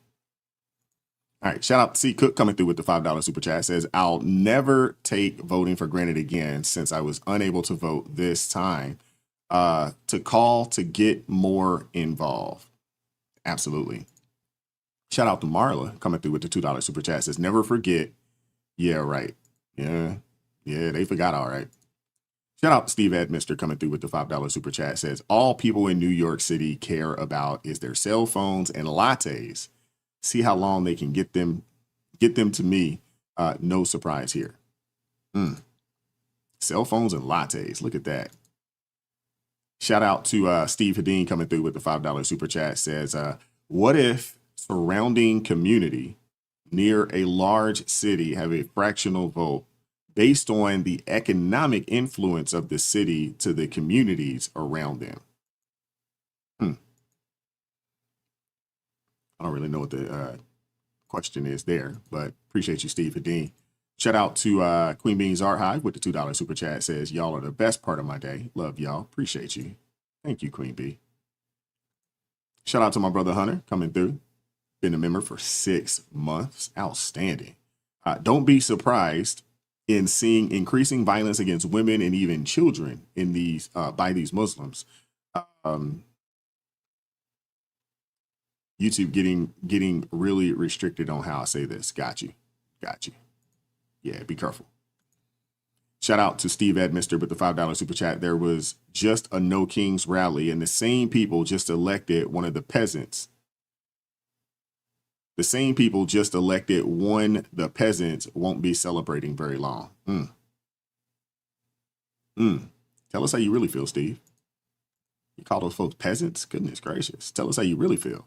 All right. Shout out to C Cook coming through with the $5 super chat. Says, I'll never take voting for granted again since I was unable to vote this time. To call to get more involved. Absolutely. Shout out to Marla coming through with the $2 super chat. Says, never forget. Yeah, right. Yeah, they forgot. All right. Shout out to Steve Edmister coming through with the $5 super chat. Says, all people in New York City care about is their cell phones and lattes. See how long they can get them to me. No surprise here. Cell phones and lattes. Look at that. Shout out to Steve Hadeen coming through with the $5 super chat. Says, what if surrounding community near a large city have a fractional vote based on the economic influence of the city to the communities around them? I don't really know what the question is there, but appreciate you, Steve Hadeen. Shout out to Queen Beans Art Hive with the $2 super chat. Says, y'all are the best part of my day. Love y'all. Appreciate you. Thank you, Queen Bee. Shout out to my brother Hunter coming through. Been a member for 6 months. Outstanding. Don't be surprised in seeing increasing violence against women and even children in these by these Muslims. YouTube getting really restricted on how I say this. Got you. Yeah, be careful. Shout out to Steve Edmister with the $5 super chat. There was just a No Kings rally, and the same people just elected one of the peasants. The same people just elected one the peasants won't be celebrating very long. Tell us how you really feel, Steve. You call those folks peasants? Goodness gracious. Tell us how you really feel.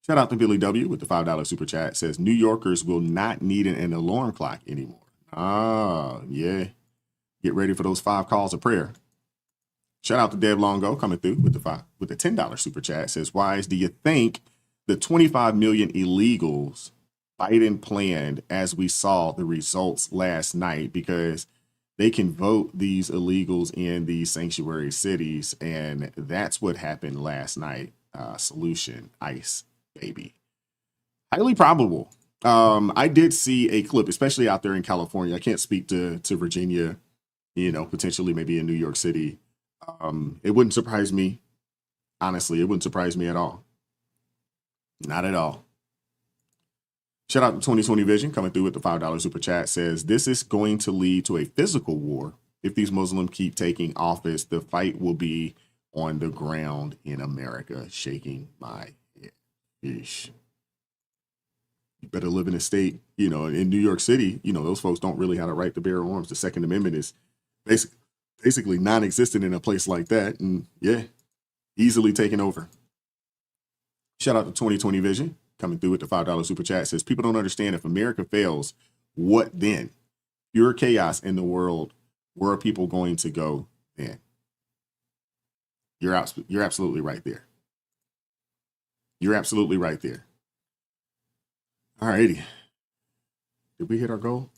Shout out to Billy W with the $5 super chat. Says, New Yorkers will not need an alarm clock anymore. Yeah. Get ready for those 5 calls of prayer. Shout out to Deb Longo coming through with the $10 super chat. Says, Wise, do you think the 25 million illegals Biden planned as we saw the results last night, because they can vote these illegals in these sanctuary cities, and that's what happened last night? Solution, ICE, baby. Highly probable. I did see a clip, especially out there in California. I can't speak to Virginia, potentially maybe in New York City. It wouldn't surprise me. Honestly, it wouldn't surprise me at all. Not at all. Shout out to 2020 Vision coming through with the $5 super chat. Says, this is going to lead to a physical war. If these Muslims keep taking office, the fight will be on the ground in America. Shaking my head. Yeesh. You better live in a state, in New York City, those folks don't really have a right to bear arms. The Second Amendment is basically non-existent in a place like that. And yeah, easily taken over. Shout out to 2020 Vision coming through with the $5 super chat. Says, people don't understand, if America fails, what then? Pure chaos in the world. Where are people going to go then? You're absolutely right there. You're absolutely right there. All righty. Did we hit our goal?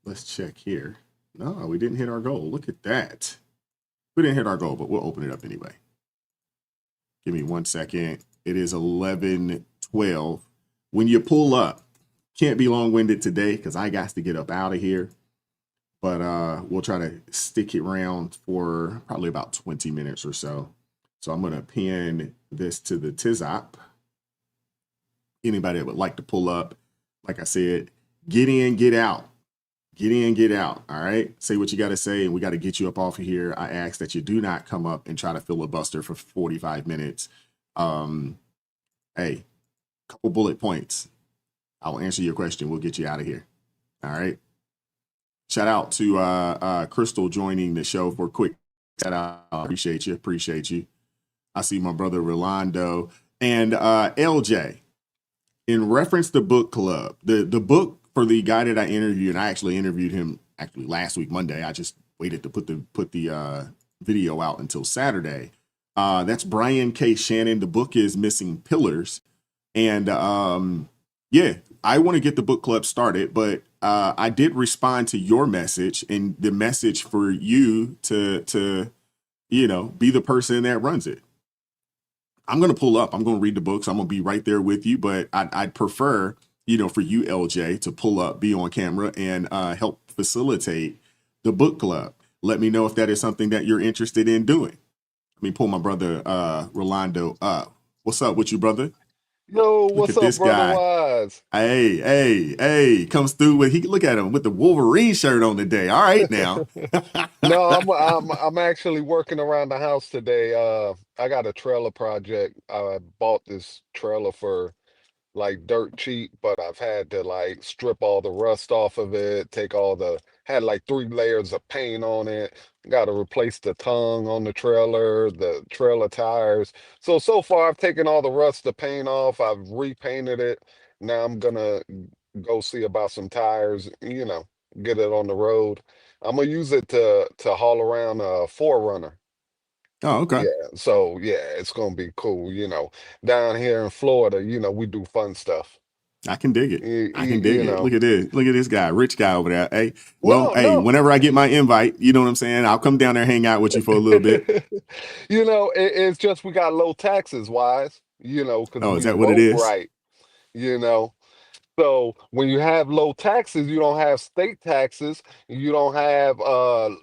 Let's check here. No, we didn't hit our goal. Look at that. We didn't hit our goal, but we'll open it up anyway. Give me 1 second. It is 11:12. When you pull up, can't be long-winded today because I got to get up out of here. But we'll try to stick it around for probably about 20 minutes or so. So I'm going to pin this to the TizApp. Anybody that would like to pull up, like I said, get in, get out. Get in, get out. All right. Say what you got to say, and we got to get you up off of here. I ask that you do not come up and try to filibuster for 45 minutes. Hey, couple bullet points. I'll answer your question. We'll get you out of here. All right. Shout out to Crystal joining the show for a quick shout out. Appreciate you. Appreciate you. I see my brother Rolando and LJ. In reference to book club, the book for the guy that I interviewed, and I actually interviewed him last week, Monday. I just waited to put the video out until Saturday. That's Brian K. Shannon. The book is Missing Pillars. And yeah, I want to get the book club started, but I did respond to your message and the message for you to be the person that runs it. I'm going to pull up. I'm going to read the books. I'm going to be right there with you, but I'd prefer, for you, LJ, to pull up, be on camera, and help facilitate the book club. Let me know if that is something that you're interested in doing. Let me pull my brother Rolando up. What's up with you, brother? Yo, what's up, brother Wise? Hey, comes through with look at him with the Wolverine shirt on today. All right now. No, I'm actually working around the house today. I got a trailer project. I bought this trailer for like dirt cheap, but I've had to like strip all the rust off of it, had like 3 layers of paint on it. Got to replace the tongue on the trailer tires. So far I've taken all the rust, the paint off. I've repainted it. Now I'm gonna go see about some tires, get it on the road. I'm gonna use it to haul around a Forerunner. Oh, okay. Yeah, so yeah, it's gonna be cool. Down here in Florida, we do fun stuff. I can dig it. I can dig You it. know. Look at this. Look at this guy, rich guy over there. Hey, No, no. whenever I get my invite, you know what I'm saying? I'll come down there, hang out with you for a little bit. It's just we got low taxes, Wise. Because Oh, is we that what it vote is? right. You know. So when you have low taxes, you don't have state taxes. You don't have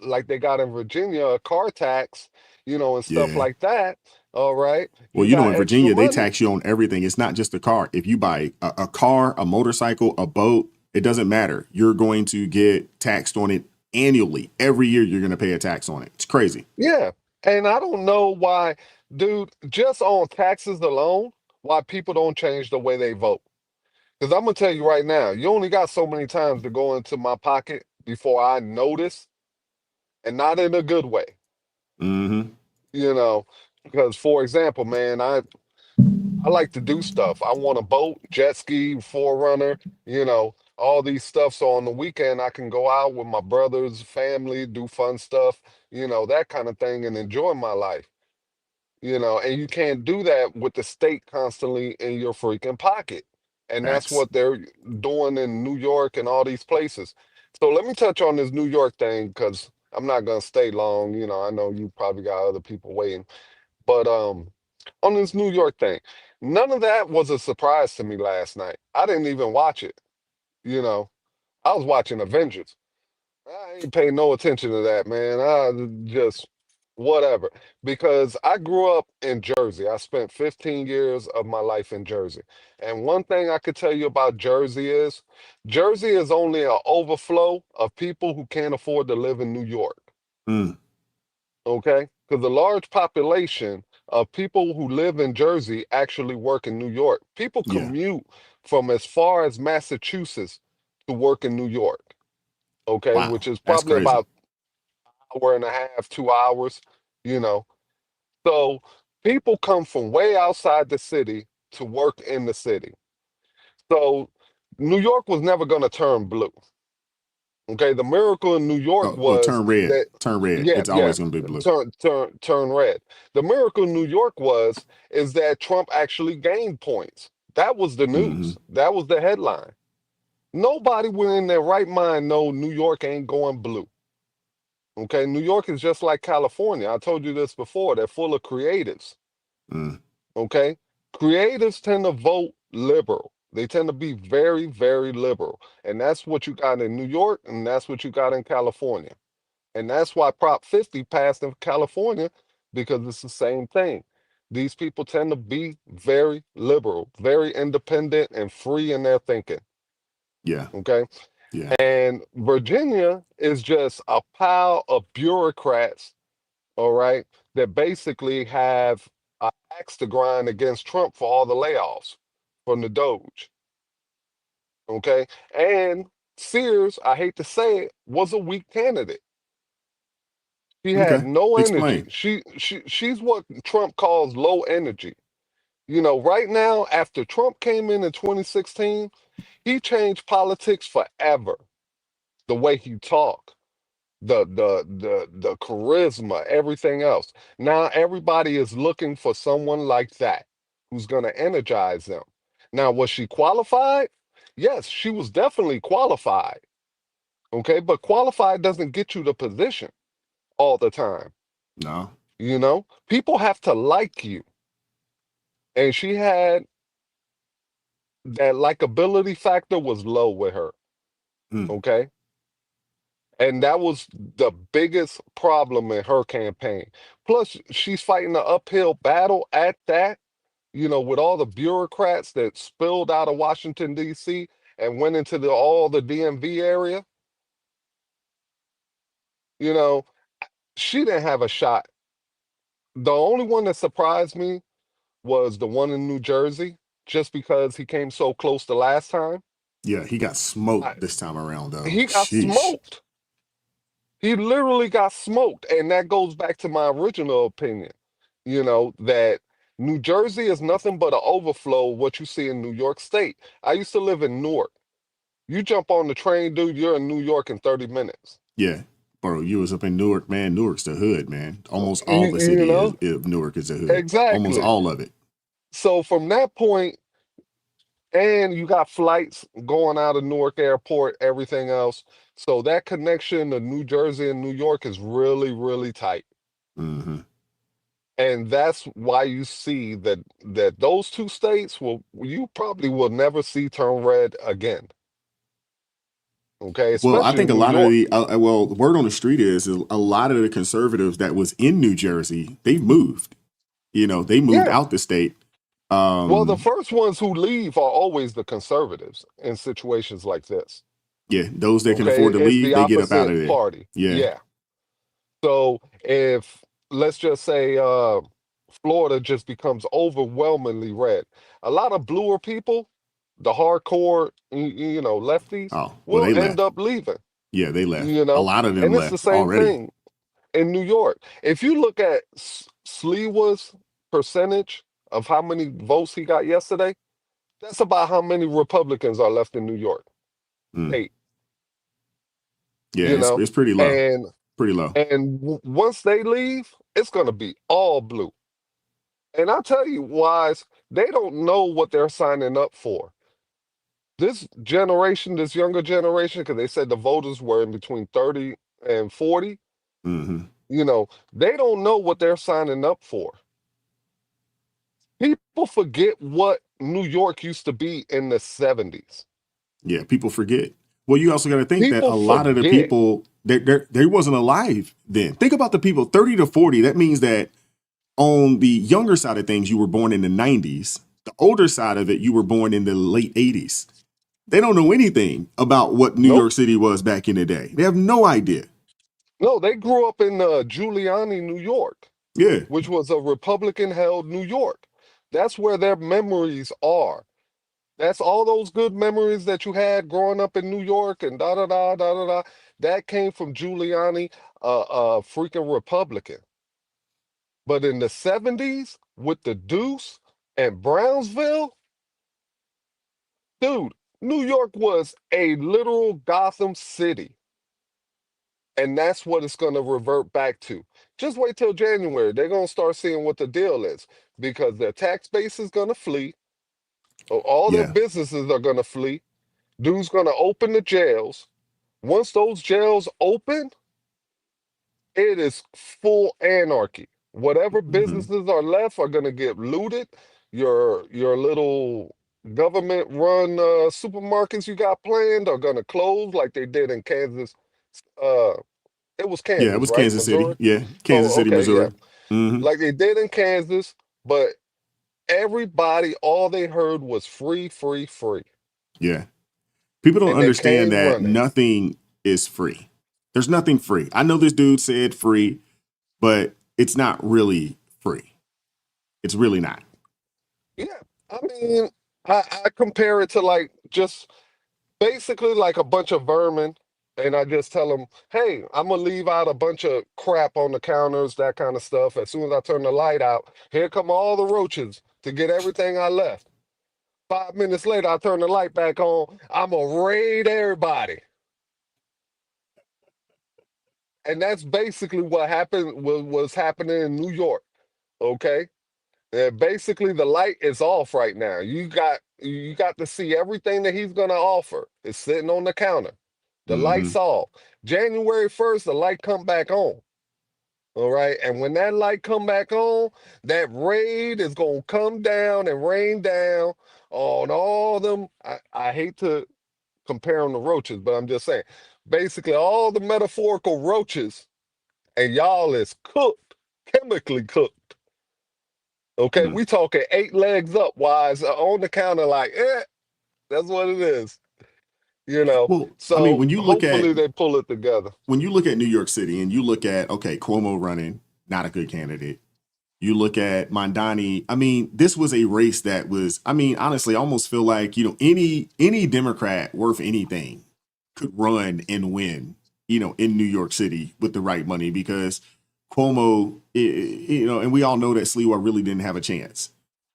like they got in Virginia, a car tax, and stuff Yeah. like that. All right. Well, You got in extra Virginia, they money. tax you on everything. It's not just a car. If you buy a car, a motorcycle, a boat, it doesn't matter. You're going to get taxed on it annually. Every year, you're going to pay a tax on it. It's crazy. Yeah. And I don't know why, dude, just on taxes alone, why people don't change the way they vote. Because I'm gonna tell you right now, you only got so many times to go into my pocket before I notice, and not in a good way. Mm-hmm. Because for example, man, I like to do stuff. I want a boat, jet ski, Forerunner, all these stuff. So on the weekend, I can go out with my brothers, family, do fun stuff, that kind of thing, and enjoy my life. And you can't do that with the state constantly in your freaking pocket. And that's Facts. what they're doing in New York and all these places. So let me touch on this New York thing because I'm not gonna stay long. I know you probably got other people waiting. But on this New York thing, none of that was a surprise to me last night. I didn't even watch it. You know, I was watching Avengers. I ain't paying no attention to that, man. I just whatever. Because I grew up in Jersey. I spent 15 years of my life in Jersey. And one thing I could tell you about Jersey is only an overflow of people who can't afford to live in New York. Mm. Okay? Because a large population of people who live in Jersey actually work in New York. People Yeah. commute from as far as Massachusetts to work in New York. Okay, Wow. which is That's probably crazy. about an hour and a half, 2 hours, you know. So people come from way outside the city to work in the city. So New York was never going to turn blue. Okay, the miracle in New York was Turn red. that, Turn red. yeah, It's yeah, always going to be blue. turn red. The miracle in New York is that Trump actually gained points. That was the Mm-hmm. news. That was the headline. Nobody within their right mind know New York ain't going blue. Okay, New York is just like California. I told you this before. They're full of creatives. Mm. Okay, creatives tend to vote liberal. They tend to be very, very liberal, and that's what you got in New York, and that's what you got in California, and that's why Prop 50 passed in California because it's the same thing. These people tend to be very liberal, very independent, and free in their thinking. Yeah. Okay. Yeah. And Virginia is just a pile of bureaucrats, all right, that basically have an axe to grind against Trump for all the layoffs from the Doge. Okay. And Sears, I hate to say it, was a weak candidate. She had Okay. no energy. Explain. She's what Trump calls low energy. You know, right now, after Trump came in 2016, he changed politics forever. The way he talked, the charisma, everything else. Now everybody is looking for someone like that who's going to energize them. Now, was she qualified? Yes, she was definitely qualified. Okay, but qualified doesn't get you the position all the time. No. You know, people have to like you. And she had that likability factor was low with her. Mm. Okay. And that was the biggest problem in her campaign. Plus, she's fighting an uphill battle at that, you know, with all the bureaucrats that spilled out of Washington, D.C. and went into all the DMV area. You know, she didn't have a shot. The only one that surprised me was the one in New Jersey, just because he came so close the last time. Yeah, he got I, smoked this time around, though. he got Sheesh. smoked. He literally got smoked. And that goes back to my original opinion, you know, that New Jersey is nothing but an overflow of what you see in New York State. I used to live in Newark. You jump on the train, dude, you're in New York in 30 minutes. Yeah. Bro, you was up in Newark, man. Newark's the hood, man. Almost all the You city know? of Newark is a hood. Almost Exactly. all of it. So from that point, and you got flights going out of Newark Airport, everything else. So that connection to New Jersey and New York is really, really tight. Mm-hmm. And that's why you see that those two states you probably will never see turn red again. Okay, Well, I especially think a New lot of York. the word on the street is a lot of the conservatives that was in New Jersey, they moved. You know, they moved Yeah. out the state. Well, the first ones who leave are always the conservatives in situations like this. Yeah, those that can Okay, afford to it's leave, the they get up out of opposite there. party. Yeah. Yeah. So if let's just say Florida just becomes overwhelmingly red, a lot of bluer people, the hardcore, you know, lefties, Oh, well, will they end left. up leaving. Yeah, they left. You A know, lot of them and it's the left same already. thing in New York. If you look at Sliwa's percentage of how many votes he got yesterday, that's about how many Republicans are left in New York Mm. State. Yeah, You know, it's pretty low. and Pretty low. once they leave, it's going to be all blue. And I'll tell you, wise, they don't know what they're signing up for. This generation, this younger generation, because they said the voters were in between 30 and 40, Mm-hmm. you know, they don't know what they're signing up for. People forget what New York used to be in the 70s. Yeah, people forget. Well, you also got to think that People a lot of the forget. people they wasn't alive then. Think about the people 30 to 40. That means that on the younger side of things, you were born in the 90s. The older side of it, you were born in the late 80s. They don't know anything about what New Nope. York City was back in the day. They have no idea. No, they grew up in Giuliani, New York, Yeah. which was a Republican-held New York. That's where their memories are. That's all those good memories that you had growing up in New York and da da da da da da. That came from Giuliani, freaking Republican. But in the 70s, with the Deuce and Brownsville, dude, New York was a literal Gotham City. And that's what it's going to revert back to. Just wait till January. They're going to start seeing what the deal is because their tax base is going to flee. All their Yeah. businesses are going to flee. Dude's going to open the jails. Once those jails open, it is full anarchy. Whatever Mm-hmm. businesses are left are going to get looted. Your little government run supermarkets you got planned are going to close like they did in Kansas. Uh, it was Yeah, it Kansas, was right? Kansas City. Missouri? Yeah, Kansas Oh, City, okay, yeah. Missouri. Mm-hmm. Like they did in Kansas. but everybody, all they heard was free, free, free. Yeah. People don't And they understand came that running. nothing is free. There's nothing free. I know this dude said free, but it's not really free. It's really not. Yeah. I mean, I compare it to like just basically like a bunch of vermin. And I just tell them, hey, I'm going to leave out a bunch of crap on the counters, that kind of stuff. As soon as I turn the light out, here come all the roaches to get everything I left. 5 minutes later, I turn the light back on. I'm going to raid everybody. And that's basically what happened, was happening in New York. Okay. Basically, the light is off right now. You got to see everything that he's gonna offer. It's sitting on the counter. The Mm-hmm. light's off. January 1st, the light come back on. All right. And when that light come back on, that raid is gonna come down and rain down on all them. I hate to compare them to roaches, but I'm just saying, basically all the metaphorical roaches, and y'all is cooked, chemically cooked. Okay, Mm. we talking 8 legs up, wise, on the counter, like, that's what it is, you know. Well, I mean, So hopefully they pull it together. when you look at New York City and you look at, okay, Cuomo running, not a good candidate. You look at Mondani. I mean, this was a race that was, I mean, honestly, I almost feel like, any Democrat worth anything could run and win, in New York City with the right money, because Cuomo, and we all know that Sliwa really didn't have a chance.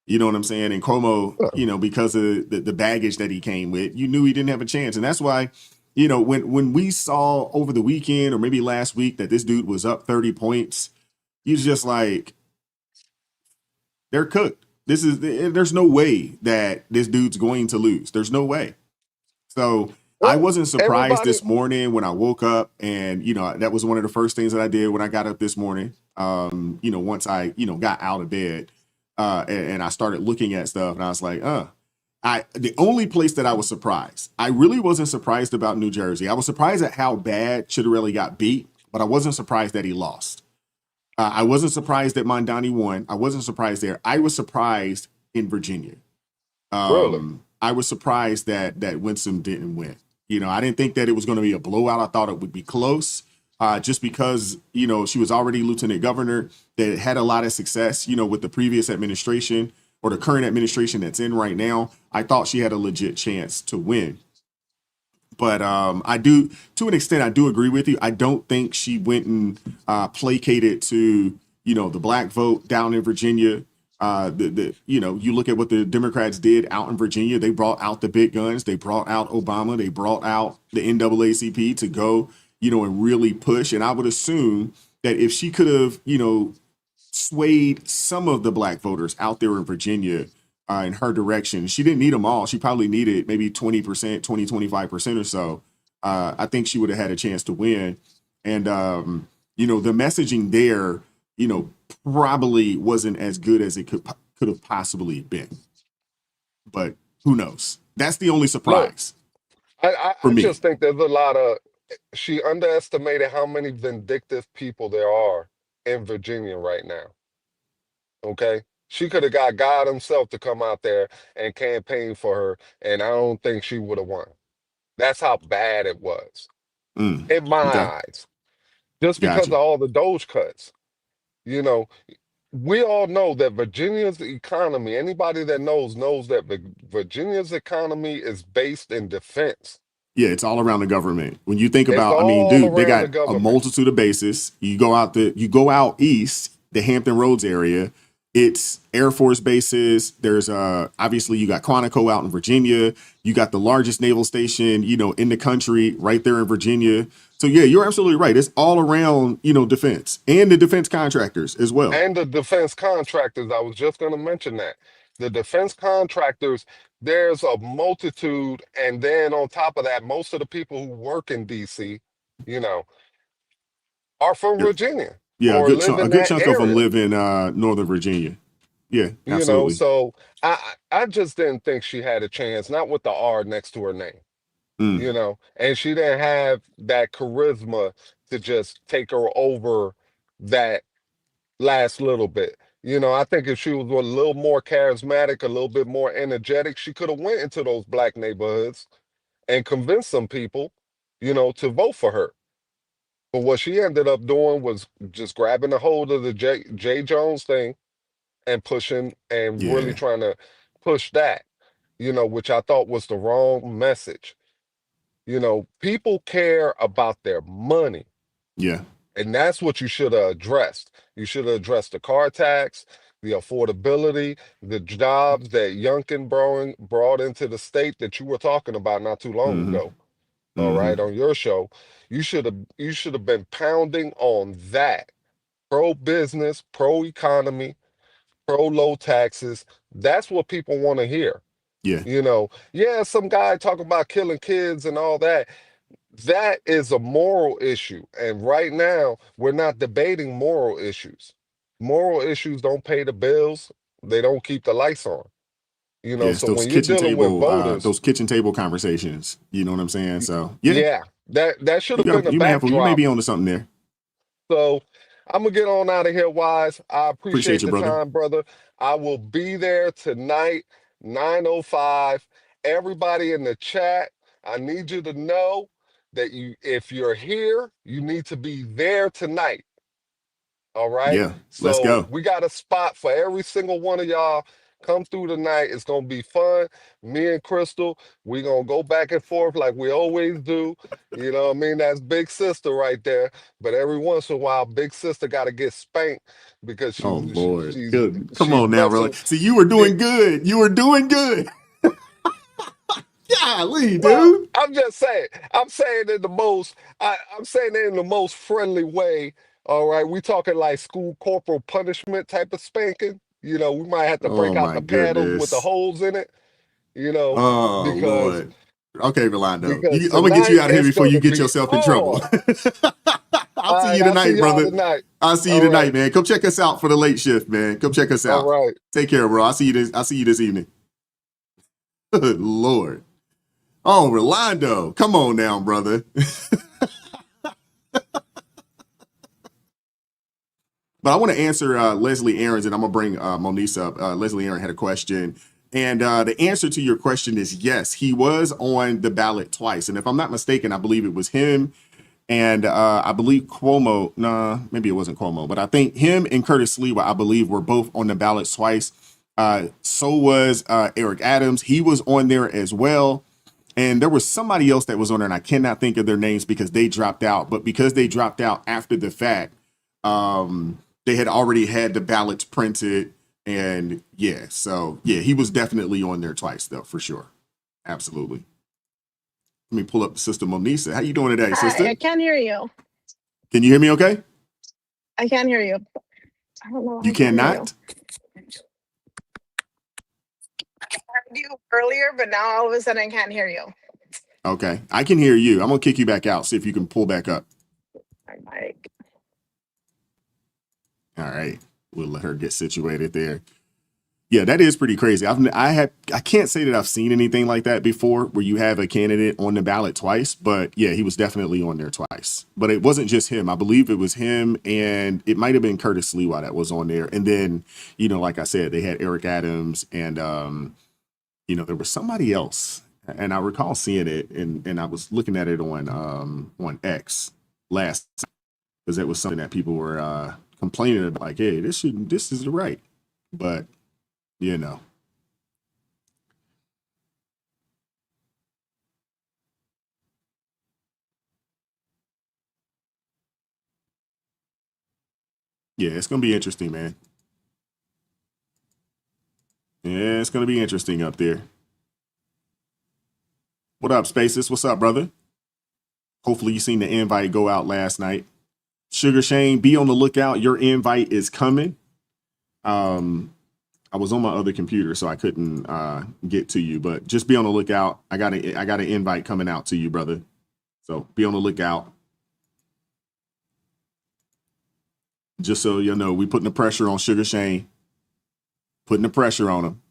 You know what I'm saying? And Cuomo, because of the baggage that he came with, you knew he didn't have a chance. And that's why, when we saw over the weekend or maybe last week that this dude was up 30 points, he's just like, they're cooked. There's no way that this dude's going to lose. There's no way. So I Well, wasn't surprised everybody, this morning when I woke up, and that was one of the first things that I did when I got up this morning. Once I got out of bed, and I started looking at stuff, and I was like, the only place that I was surprised, I really wasn't surprised about New Jersey. I was surprised at how bad Chitterelli got beat, but I wasn't surprised that he lost. I wasn't surprised that Mondani won. I wasn't surprised there. I was surprised in Virginia. really. I was surprised that Winsome didn't win. I didn't think that it was going to be a blowout. I thought it would be close, just because she was already lieutenant governor, that had a lot of success with the previous administration or the current administration that's in right now. I thought she had a legit chance to win. But I do, to an extent, I do agree with you. I don't think she went and placated to the black vote down in Virginia. You look at what the Democrats did out in Virginia. They brought out the big guns. They brought out Obama. They brought out the NAACP to go and really push. And I would assume that if she could have swayed some of the black voters out there in Virginia in her direction. She didn't need them all. She probably needed maybe 20%, 25% or so. I think she would have had a chance to win. And, the messaging there, probably wasn't as good as it could have possibly been. But who knows? That's the only Look, surprise for I me. just think there's a lot of, she underestimated how many vindictive people there are in Virginia right now. Okay. She could have got God himself to come out there and campaign for her, and I don't think she would have won. That's how bad it was in my Okay. eyes. Just because of Gotcha. all the Doge cuts. You know, we all know that Virginia's economy, anybody that knows that Virginia's economy is based in defense. Yeah, it's all around the government. When you think It's about, I mean, all dude, they around the got a government. multitude of bases. You go out east, the Hampton Roads area. It's Air Force bases. There's obviously you got Quantico out in Virginia. You got the largest naval station, in the country right there in Virginia. So yeah, you're absolutely right. It's all around, defense and the defense contractors as well. And the defense contractors, I was just going to mention that. The defense contractors, there's a multitude. And then on top of that, most of the people who work in DC, you know, are from Virginia Yeah, or live a in good that chunk of them area. live in Northern Virginia. Yeah, absolutely. So I just didn't think she had a chance, not with the R next to her name, Mm, and she didn't have that charisma to just take her over that last little bit. I think if she was a little more charismatic, a little bit more energetic, she could have went into those black neighborhoods and convinced some people, to vote for her. But what she ended up doing was just grabbing a hold of the J. Jones thing and pushing and really Yeah. trying to push that, which I thought was the wrong message. People care about their money. Yeah. And that's what you should have addressed. You should have addressed the car tax, the affordability, the jobs that Youngkin brought into the state that you were talking about not too long Mm-hmm. ago. All Mm-hmm. right, on your show. You should have been pounding on that. Pro business, pro economy, pro low taxes. That's what people want to hear. Yeah. Yeah, some guy talking about killing kids and all that. That is a moral issue. And right now, we're not debating moral issues. Moral issues don't pay the bills, they don't keep the lights on. Yes, So when you're dealing with voters, those kitchen table conversations. You know what I'm saying? So yeah, yeah, that should have been a you may backdrop. be onto something there. So I'm gonna get on out of here, Wise. I Appreciate appreciate you, the brother. time, brother. I will be there tonight, 9:05. Everybody in the chat, I need you to know that if you're here, you need to be there tonight. All right. Yeah, let's So go. we got a spot for every single one of y'all. Come through tonight. It's gonna be fun. Me and Crystal, we gonna go back and forth like we always do. You know what I mean? That's big sister right there. But every once in a while, big sister gotta get spanked because Oh she, she Lord, she's good. Come she's on now, brother. messing. See, you were She, doing good. You were doing good. Golly, well, dude. I'm just saying. I'm saying it in the most friendly way. All right, we talking like school corporal punishment type of spanking. We might have to Oh break out my the paddles with the goodness. holes in it. Oh Because Lord. Okay, Rolando. I'm gonna get you tonight out of here it's before you gonna get be yourself in trouble. on. I'll All see right, you I'll see tonight, y'all brother. tonight. I'll see you All right, tonight, man. Come check us out for the late shift, man. Come check us all out. right. Take care, bro. I'll see you this evening. Good Lord. Oh, Rolando. Come on now, brother. But I want to answer Leslie Aaron's, and I'm going to bring Monice up. Leslie Aaron had a question. And the answer to your question is yes, he was on the ballot twice. And if I'm not mistaken, I believe it was him and I believe Cuomo. Nah, maybe it wasn't Cuomo, but I think him and Curtis Sliwa, I believe, were both on the ballot twice. So was Eric Adams. He was on there as well. And there was somebody else that was on there, and I cannot think of their names because they dropped out. But because they dropped out after the fact, they had already had the ballots printed. And yeah, so yeah, he was definitely on there twice, though, for sure. Absolutely. Let me pull up Sister Monisa. How you doing today, sister? I can't hear you. Can you hear me okay? I can't hear you. I don't know. You I can't hear you. cannot? I heard you earlier, but now all of a sudden I can't hear you. Okay. I can hear you. I'm going to kick you back out, see if you can pull back up. Like, All right. We'll let her get situated there. Yeah, that is pretty crazy. I can't say that I've seen anything like that before where you have a candidate on the ballot twice, but yeah, he was definitely on there twice. But it wasn't just him. I believe it was him and it might have been Curtis Sliwa that was on there. And then, like I said, they had Eric Adams and there was somebody else. And I recall seeing it and I was looking at it on X last because it was something that people were complaining about, like, hey, this is the right. But yeah, it's gonna be interesting, man. Yeah, it's gonna be interesting up there. What up, Spaces? What's up, brother? Hopefully you seen the invite go out last night. Sugar Shane, be on the lookout. Your invite is coming. I was on my other computer, so I couldn't get to you, but just be on the lookout. I got an invite coming out to you, brother. So be on the lookout. Just so you know, we putting the pressure on Sugar Shane. Putting the pressure on him.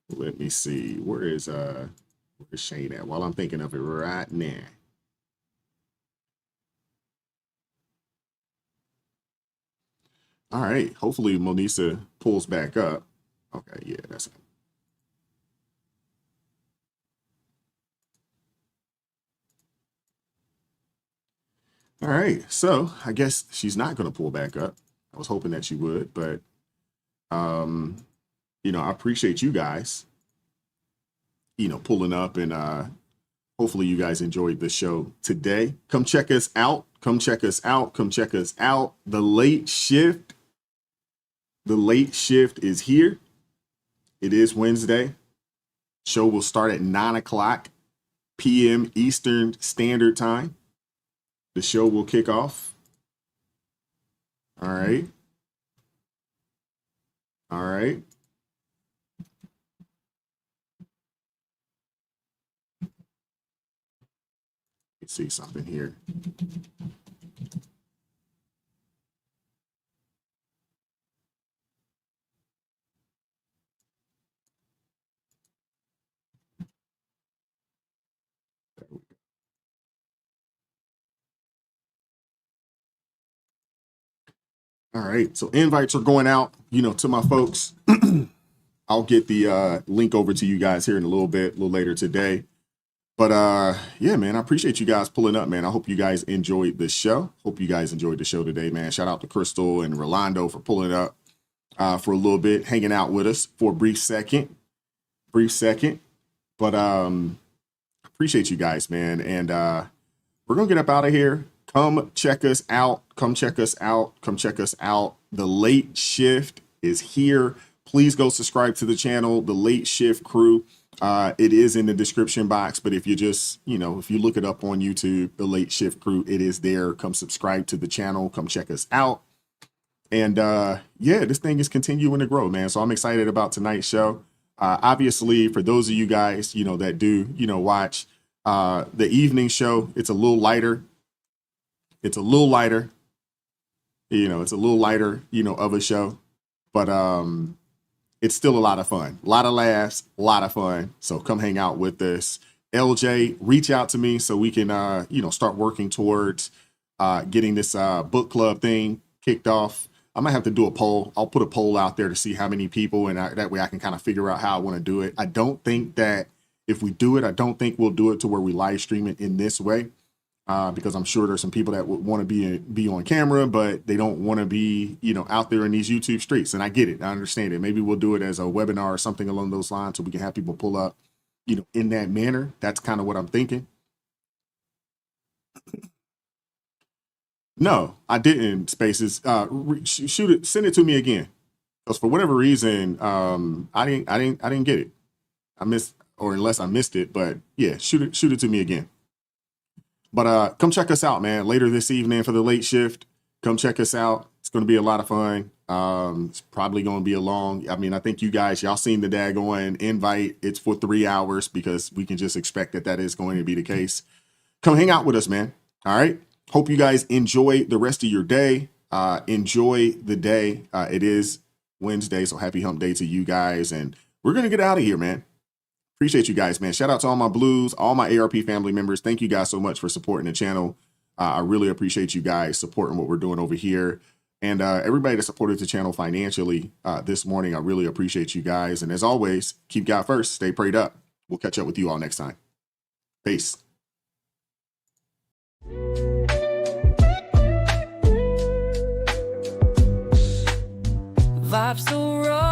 Let me see. Where is Where's Shane at? While I'm thinking of it right now. All right. Hopefully Monisa pulls back up. Okay, yeah, that's it. All right. So I guess she's not going to pull back up. I was hoping that she would, but you know, I appreciate you guys, you know, pulling up, and hopefully you guys enjoyed the show today. Come check us out. Come check us out. Come check us out. The late shift. The late shift is here. It is Wednesday. Show will start at 9 p.m. Eastern Standard Time. The show will kick off. All right. All right. Let's see something here. All right, so invites are going out, you know, to my folks. I'll get the link over to you guys here in a little bit, a little later today. But yeah, man, I appreciate you guys pulling up, man. I hope you guys enjoyed the show. Hope you guys enjoyed the show today, man. Shout out to Crystal and Rolando for pulling up for a little bit, hanging out with us for a brief second. But appreciate you guys, man. And we're gonna get up out of here. Come check us out. Come check us out. Come check us out. The late shift is here. Please go subscribe to the channel, The Late Shift Crew. It is in the description box, but if you just, you know, if you look it up on YouTube, The Late Shift Crew, it is there. Come subscribe to the channel. Come check us out. And yeah, this thing is continuing to grow, man. So I'm excited about tonight's show. Obviously, for those of you guys, you know, that do, you know, watch the evening show, it's a little lighter. It's a little lighter, you know, of a show, but it's still a lot of fun, a lot of laughs, a lot of fun. So come hang out with us. LJ, reach out to me so we can, you know, start working towards getting this book club thing kicked off. I might have to do a poll. I'll put a poll out there to see how many people, and that way I can kind of figure out how I want to do it. I don't think that if we do it, I don't think we'll do it to where we live stream it in this way. Because I'm sure there's some people that would want to be on camera, but they don't want to be, you know, out there in these YouTube streets. And I get it. I understand it. Maybe we'll do it as a webinar or something along those lines so we can have people pull up, you know, in that manner. That's kind of what I'm thinking. No, I didn't, Spaces. Shoot it. Send it to me again. Because for whatever reason, I didn't get it. I missed, or unless I missed it. But yeah, shoot it to me again. But come check us out, man. Later this evening for the late shift. Come check us out. It's going to be a lot of fun. It's probably going to be a long. I mean, I think you guys, y'all seen the daggone invite. It's for 3 hours because we can just expect that is going to be the case. Come hang out with us, man. All right. Hope you guys enjoy the rest of your day. Enjoy the day. It is Wednesday, so happy hump day to you guys. And we're going to get out of here, man. Appreciate you guys, man. Shout out to all my Blues, all my ARP family members. Thank you guys so much for supporting the channel. I really appreciate you guys supporting what we're doing over here. And everybody that supported the channel financially this morning, I really appreciate you guys. And as always, keep God first. Stay prayed up. We'll catch up with you all next time. Peace. Vibes so raw.